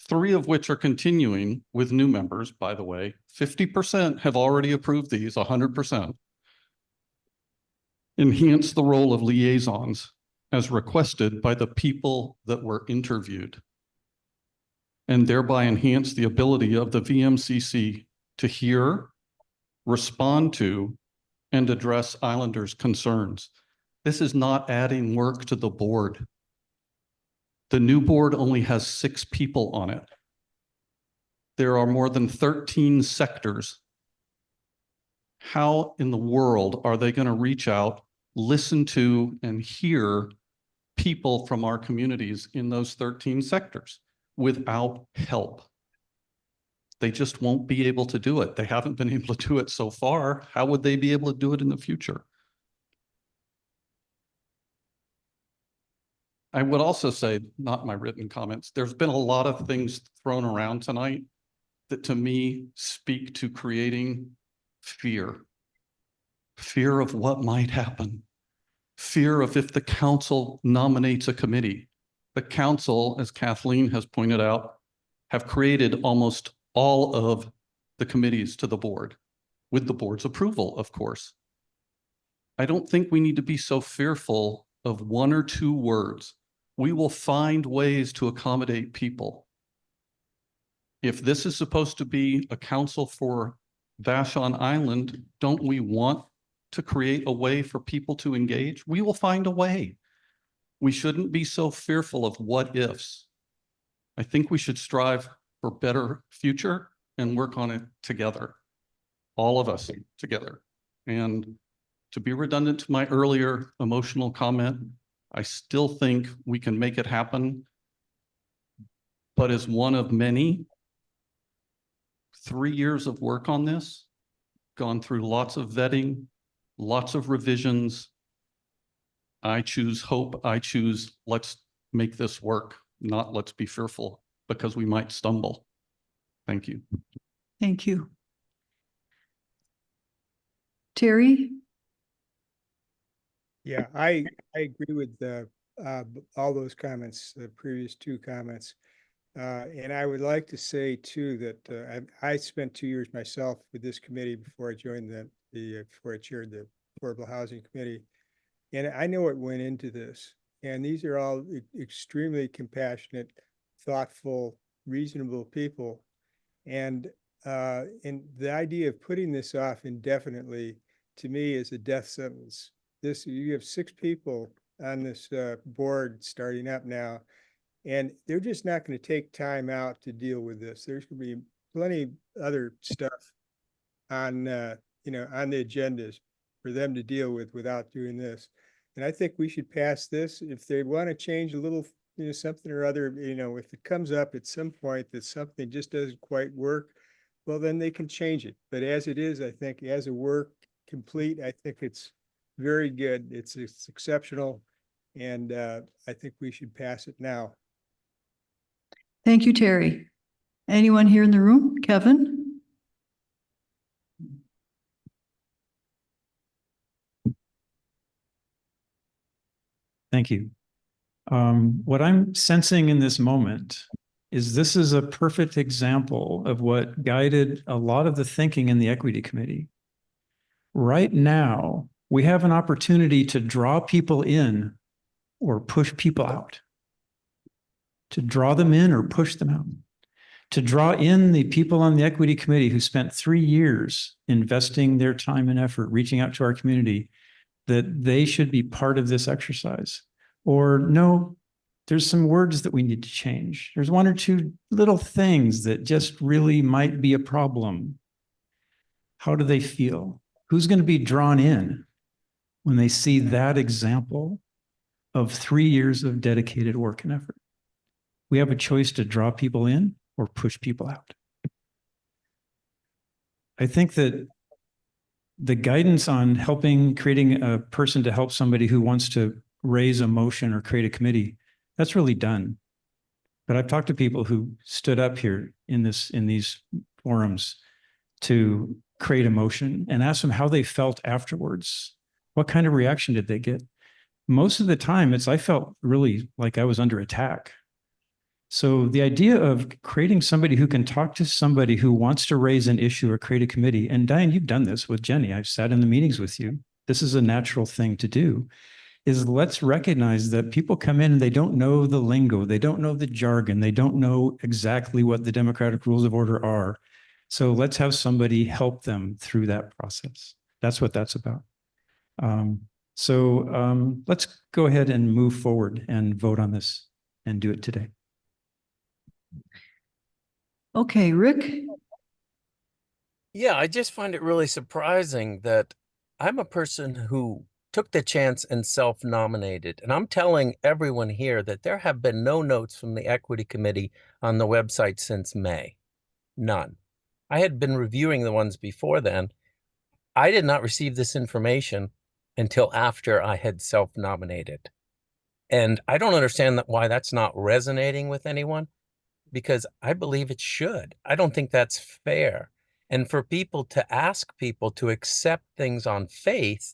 3 of which are continuing with new members, by the way, 50% have already approved these, 100%, enhance the role of liaisons as requested by the people that were interviewed, and thereby enhance the ability of the V-MCC to hear, respond to, and address islanders' concerns. This is not adding work to the board. The new board only has 6 people on it. There are more than 13 sectors. How in the world are they going to reach out, listen to, and hear people from our communities in those 13 sectors without help? They just won't be able to do it. They haven't been able to do it so far. How would they be able to do it in the future? I would also say, not my written comments, there's been a lot of things thrown around tonight that to me speak to creating fear. Fear of what might happen. Fear of if the council nominates a committee. The council, as Kathleen has pointed out, have created almost all of the committees to the board, with the board's approval, of course. I don't think we need to be so fearful of one or two words. We will find ways to accommodate people. If this is supposed to be a council for Vashon Island, don't we want to create a way for people to engage? We will find a way. We shouldn't be so fearful of what ifs. I think we should strive for better future and work on it together. All of us together. And to be redundant to my earlier emotional comment, I still think we can make it happen. But as one of many, 3 years of work on this, gone through lots of vetting, lots of revisions. I choose hope. I choose let's make this work, not let's be fearful because we might stumble. Thank you. Thank you. Terry? Yeah, I agree with all those comments, the previous two comments. And I would like to say too that I spent 2 years myself with this committee before I joined before I chaired the Affordable Housing Committee. And I know what went into this. And these are all extremely compassionate, thoughtful, reasonable people. And the idea of putting this off indefinitely, to me, is a death sentence. You have 6 people on this board starting up now, and they're just not going to take time out to deal with this. There's going to be plenty of other stuff on the agendas for them to deal with without doing this. And I think we should pass this. If they want to change a little, something or other, if it comes up at some point that something just doesn't quite work, well, then they can change it. But as it is, I think as a work complete, I think it's very good. It's exceptional. And I think we should pass it now. Thank you, Terry. Anyone here in the room? Kevin? Thank you. What I'm sensing in this moment is this is a perfect example of what guided a lot of the thinking in the Equity Committee. Right now, we have an opportunity to draw people in or push people out. To draw them in or push them out. To draw in the people on the Equity Committee who spent 3 years investing their time and effort, reaching out to our community, that they should be part of this exercise. Or no, there's some words that we need to change. There's 1 or 2 little things that just really might be a problem. How do they feel? Who's going to be drawn in when they see that example of 3 years of dedicated work and effort? We have a choice to draw people in or push people out. I think that the guidance on creating a person to help somebody who wants to raise a motion or create a committee, that's really done. But I've talked to people who stood up here in these forums to create a motion and asked them how they felt afterwards. What kind of reaction did they get? Most of the time, I felt really like I was under attack. So the idea of creating somebody who can talk to somebody who wants to raise an issue or create a committee, and Diane, you've done this with Jenny. I've sat in the meetings with you. This is a natural thing to do, is let's recognize that people come in and they don't know the lingo. They don't know the jargon. They don't know exactly what the democratic rules of order are. So let's have somebody help them through that process. That's what that's about. Let's go ahead and move forward and vote on this and do it today. Okay, Rick? Yeah, I just find it really surprising that I'm a person who took the chance and self-nominated. And I'm telling everyone here that there have been no notes from the Equity Committee on the website since May. None. I had been reviewing the ones before then. I did not receive this information until after I had self-nominated. And I don't understand why that's not resonating with anyone, because I believe it should. I don't think that's fair. And for people to ask people to accept things on faith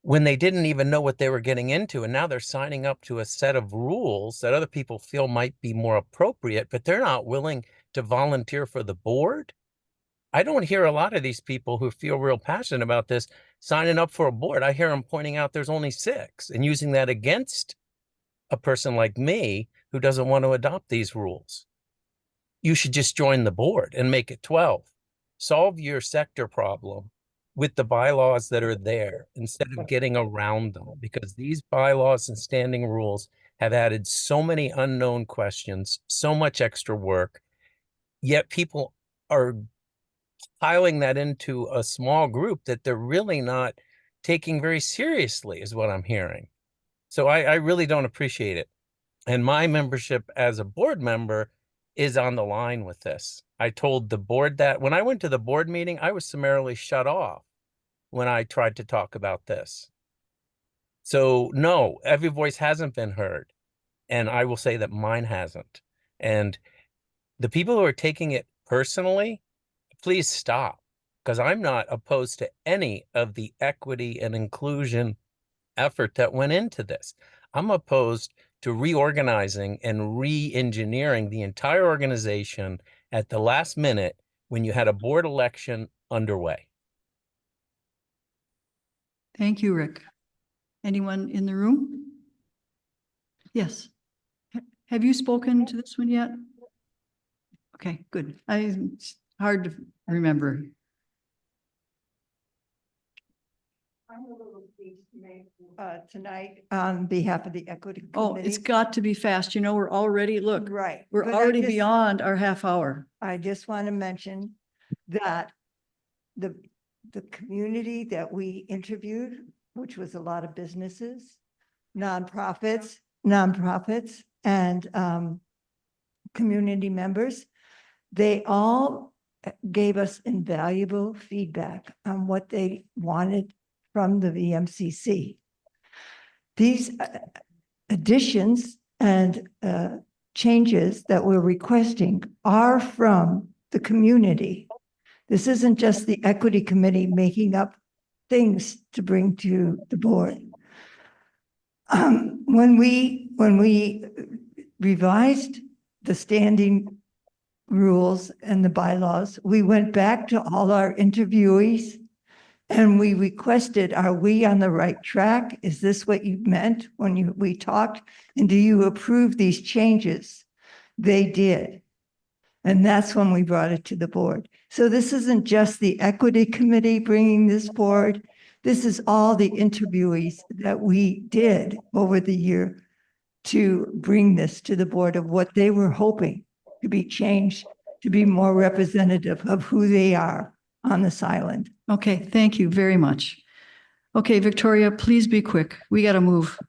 when they didn't even know what they were getting into, and now they're signing up to a set of rules that other people feel might be more appropriate, but they're not willing to volunteer for the board. I don't hear a lot of these people who feel real passionate about this signing up for a board. I hear them pointing out there's only 6 and using that against a person like me who doesn't want to adopt these rules. You should just join the board and make it 12. Solve your sector problem with the bylaws that are there instead of getting around them, because these bylaws and standing rules have added so many unknown questions, so much extra work, yet people are piling that into a small group that they're really not taking very seriously, is what I'm hearing. So I really don't appreciate it. And my membership as a board member is on the line with this. I told the board that when I went to the board meeting, I was summarily shut off when I tried to talk about this. So no, every voice hasn't been heard. And I will say that mine hasn't. And the people who are taking it personally, please stop, because I'm not opposed to any of the equity and inclusion effort that went into this. I'm opposed to reorganizing and re-engineering the entire organization at the last minute when you had a board election underway. Thank you, Rick. Anyone in the room? Yes. Have you spoken to this one yet? Okay, good. It's hard to remember. I'm a little pleased to make tonight on behalf of the Equity Committee. Oh, it's got to be fast. You know, we're already, look, Right. we're But I already just- beyond our half hour. I just want to mention that the community that we interviewed, which was a lot of businesses, nonprofits, and community members, they all gave us invaluable feedback on what they wanted from the V-MCC. These additions and changes that we're requesting are from the community. This isn't just the Equity Committee making up things to bring to the board. When we revised the standing rules and the bylaws, we went back to all our interviewees and we requested, are we on the right track? Is this what you meant when we talked? And do you approve these changes? They did. And that's when we brought it to the board. So this isn't just the Equity Committee bringing this forward. This is all the interviewees that we did over the year to bring this to the board of what they were hoping to be changed to be more representative of who they are on this island. Okay, thank you very much. Okay, Victoria, please be quick. We got to move.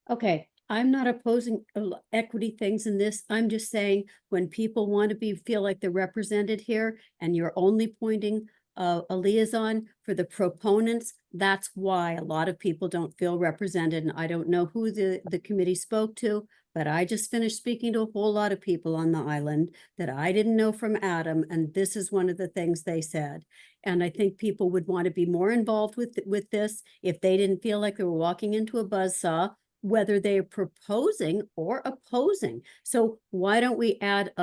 Okay, I'm not opposing equity things in this. I'm just saying when people want to feel like they're represented here and you're only pointing a liaison for the proponents, that's why a lot of people don't feel represented. And I don't know who the committee spoke to, but I just finished speaking to a whole lot of people on the island that I didn't know from Adam. And this is one of the things they said. And I think people would want to be more involved with this if they didn't feel like they were walking into a buzzsaw, whether they're proposing or opposing. So why don't we add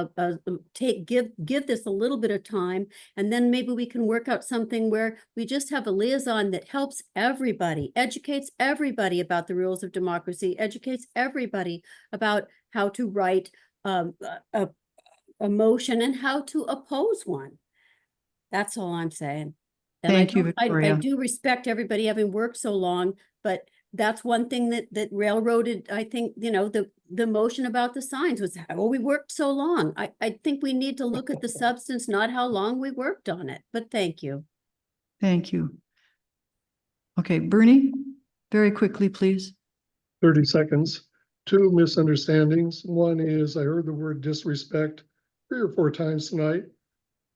give this a little bit of time, and then maybe we can work out something where we just have a liaison that helps everybody, educates everybody about the rules of democracy, educates everybody about how to write a motion and how to oppose one. That's all I'm saying. And Thank you, Victoria. I do respect everybody having worked so long, but that's one thing that railroaded, I think, you know, the motion about the signs was how we worked so long. I think we need to look at the substance, not how long we worked on it, but thank you. Thank you. Okay, Bernie, very quickly, please. 30 seconds. 2 misunderstandings. One is I heard the word disrespect 3 or 4 times tonight.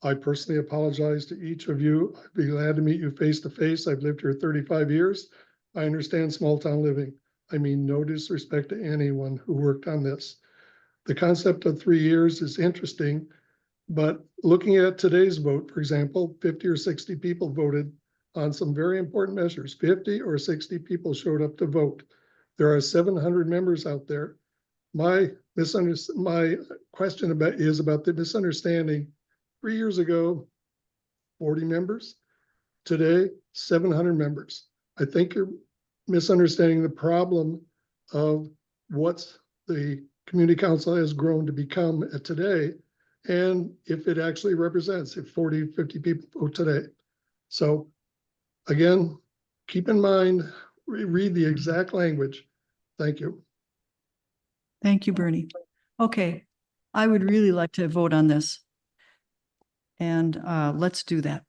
I personally apologize to each of you. I'd be glad to meet you face to face. I've lived here 35 years. I understand small town living. I mean, no disrespect to anyone who worked on this. The concept of 3 years is interesting, but looking at today's vote, for example, 50 or 60 people voted on some very important measures. 50 or 60 people showed up to vote. There are 700 members out there. My question is about the misunderstanding. 3 years ago, 40 members. Today, 700 members. I think you're misunderstanding the problem of what the community council has grown to become at today, and if it actually represents, if 40, 50 people vote today. So again, keep in mind, read the exact language. Thank you. Thank you, Bernie. Okay, I would really like to vote on this. And let's do that.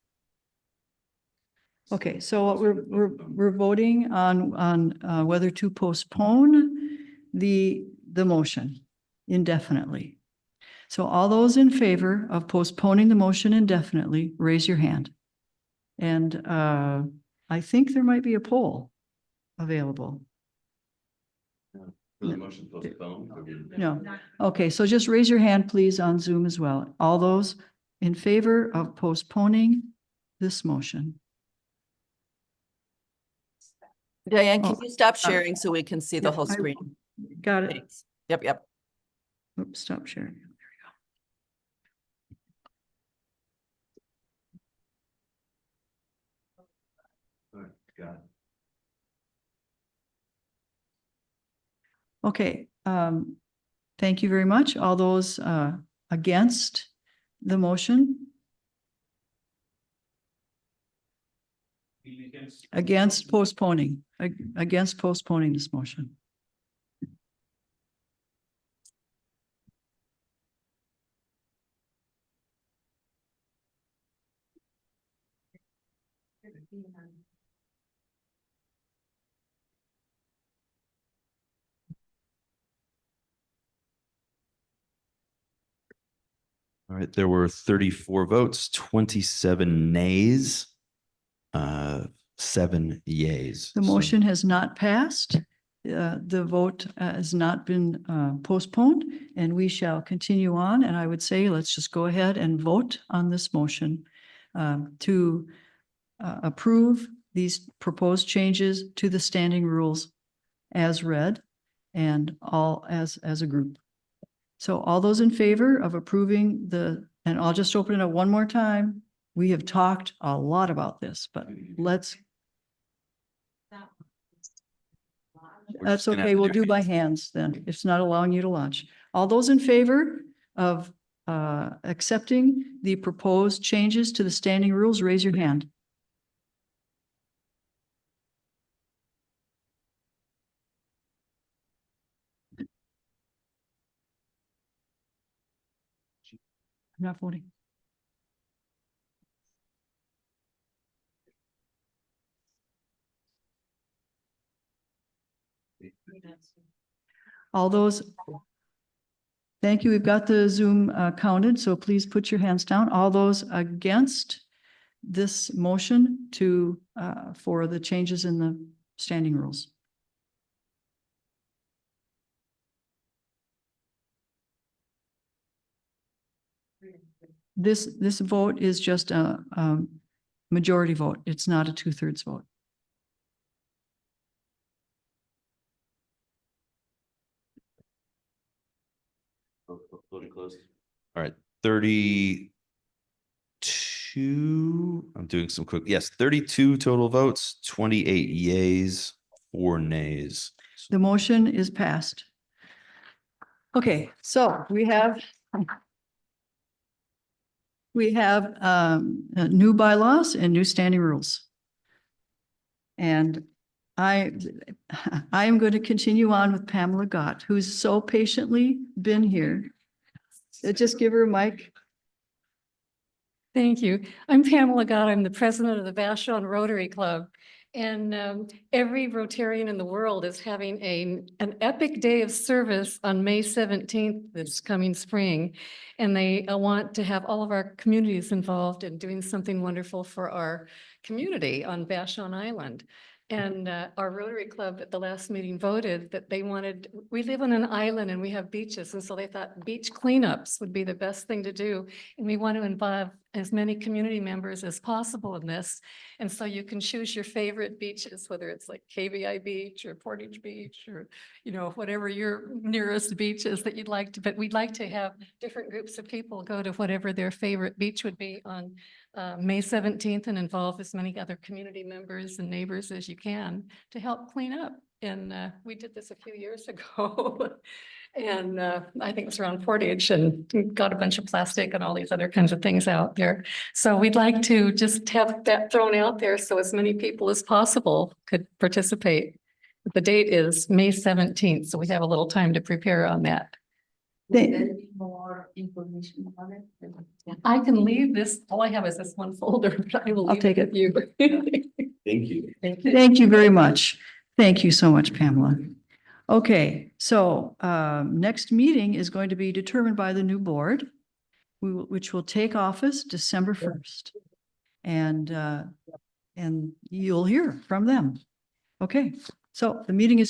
Okay, so we're voting on whether to postpone the motion indefinitely. So all those in favor of postponing the motion indefinitely, raise your hand. And I think there might be a poll available. For the motion postponed? No. Okay, so just raise your hand, please, on Zoom as well. All those in favor of postponing this motion. Diane, can Oh, you stop sharing so we can see the yeah, whole screen? Got it. Thanks. Yep, yep. Oops, stop sharing. There All right, got it. Okay, thank you very much. All those against the motion? Against postponing, against postponing this motion. All right, there were 34 votes, 27 nays, 7 yays. The So- motion has not passed. The vote has not been postponed, and we shall continue on. And I would say, let's just go ahead and vote on this motion to approve these proposed changes to the standing rules as read and all as a group. So all those in favor of approving and I'll just open it up one more time. We have talked a lot about this, but let's. That's okay. We'll do by hands then. It's not allowing you to launch. All those in favor of accepting the proposed changes to the standing rules, raise your hand. I'm not voting. All those. Thank you. We've got the Zoom counted, so please put your hands down. All those against this motion to for the changes in the standing rules. This vote is just a majority vote. It's not a 2/3 vote. Voting closed. All right, 32. I'm doing some quick. Yes, 32 total votes, 28 yays, 4 nays. The motion is passed. Okay, so we have new bylaws and new standing rules. And I am going to continue on with Pamela Gott, who's so patiently been here. Just give her a mic. Thank you. I'm Pamela Gott. I'm the president of the Vashon Rotary Club. And every Rotarian in the world is having an epic day of service on May 17th this coming spring. And they want to have all of our communities involved in doing something wonderful for our community on Vashon Island. And our Rotary Club at the last meeting voted that they wanted, we live on an island and we have beaches. And so they thought beach cleanups would be the best thing to do. And we want to involve as many community members as possible in this. And so you can choose your favorite beaches, whether it's like KBI Beach or Portage Beach or, you know, whatever your nearest beach is that you'd like to, but we'd like to have different groups of people go to whatever their favorite beach would be on May 17th and involve as many other community members and neighbors as you can to help clean up. And we did this a few years ago. And I think it's around Portage and got a bunch of plastic and all these other kinds of things out there. So we'd like to just have that thrown out there so as many people as possible could participate. The date is May 17th, so we have a little time to prepare on that. More information on it? I can leave this, all I have is this one folder, but I will I'll leave take it with you. Thank you. Thank you very much. Thank you so much, Pamela. Okay, so next meeting is going to be determined by the new board, which will take office December 1st. And you'll hear from them. Okay, so the meeting is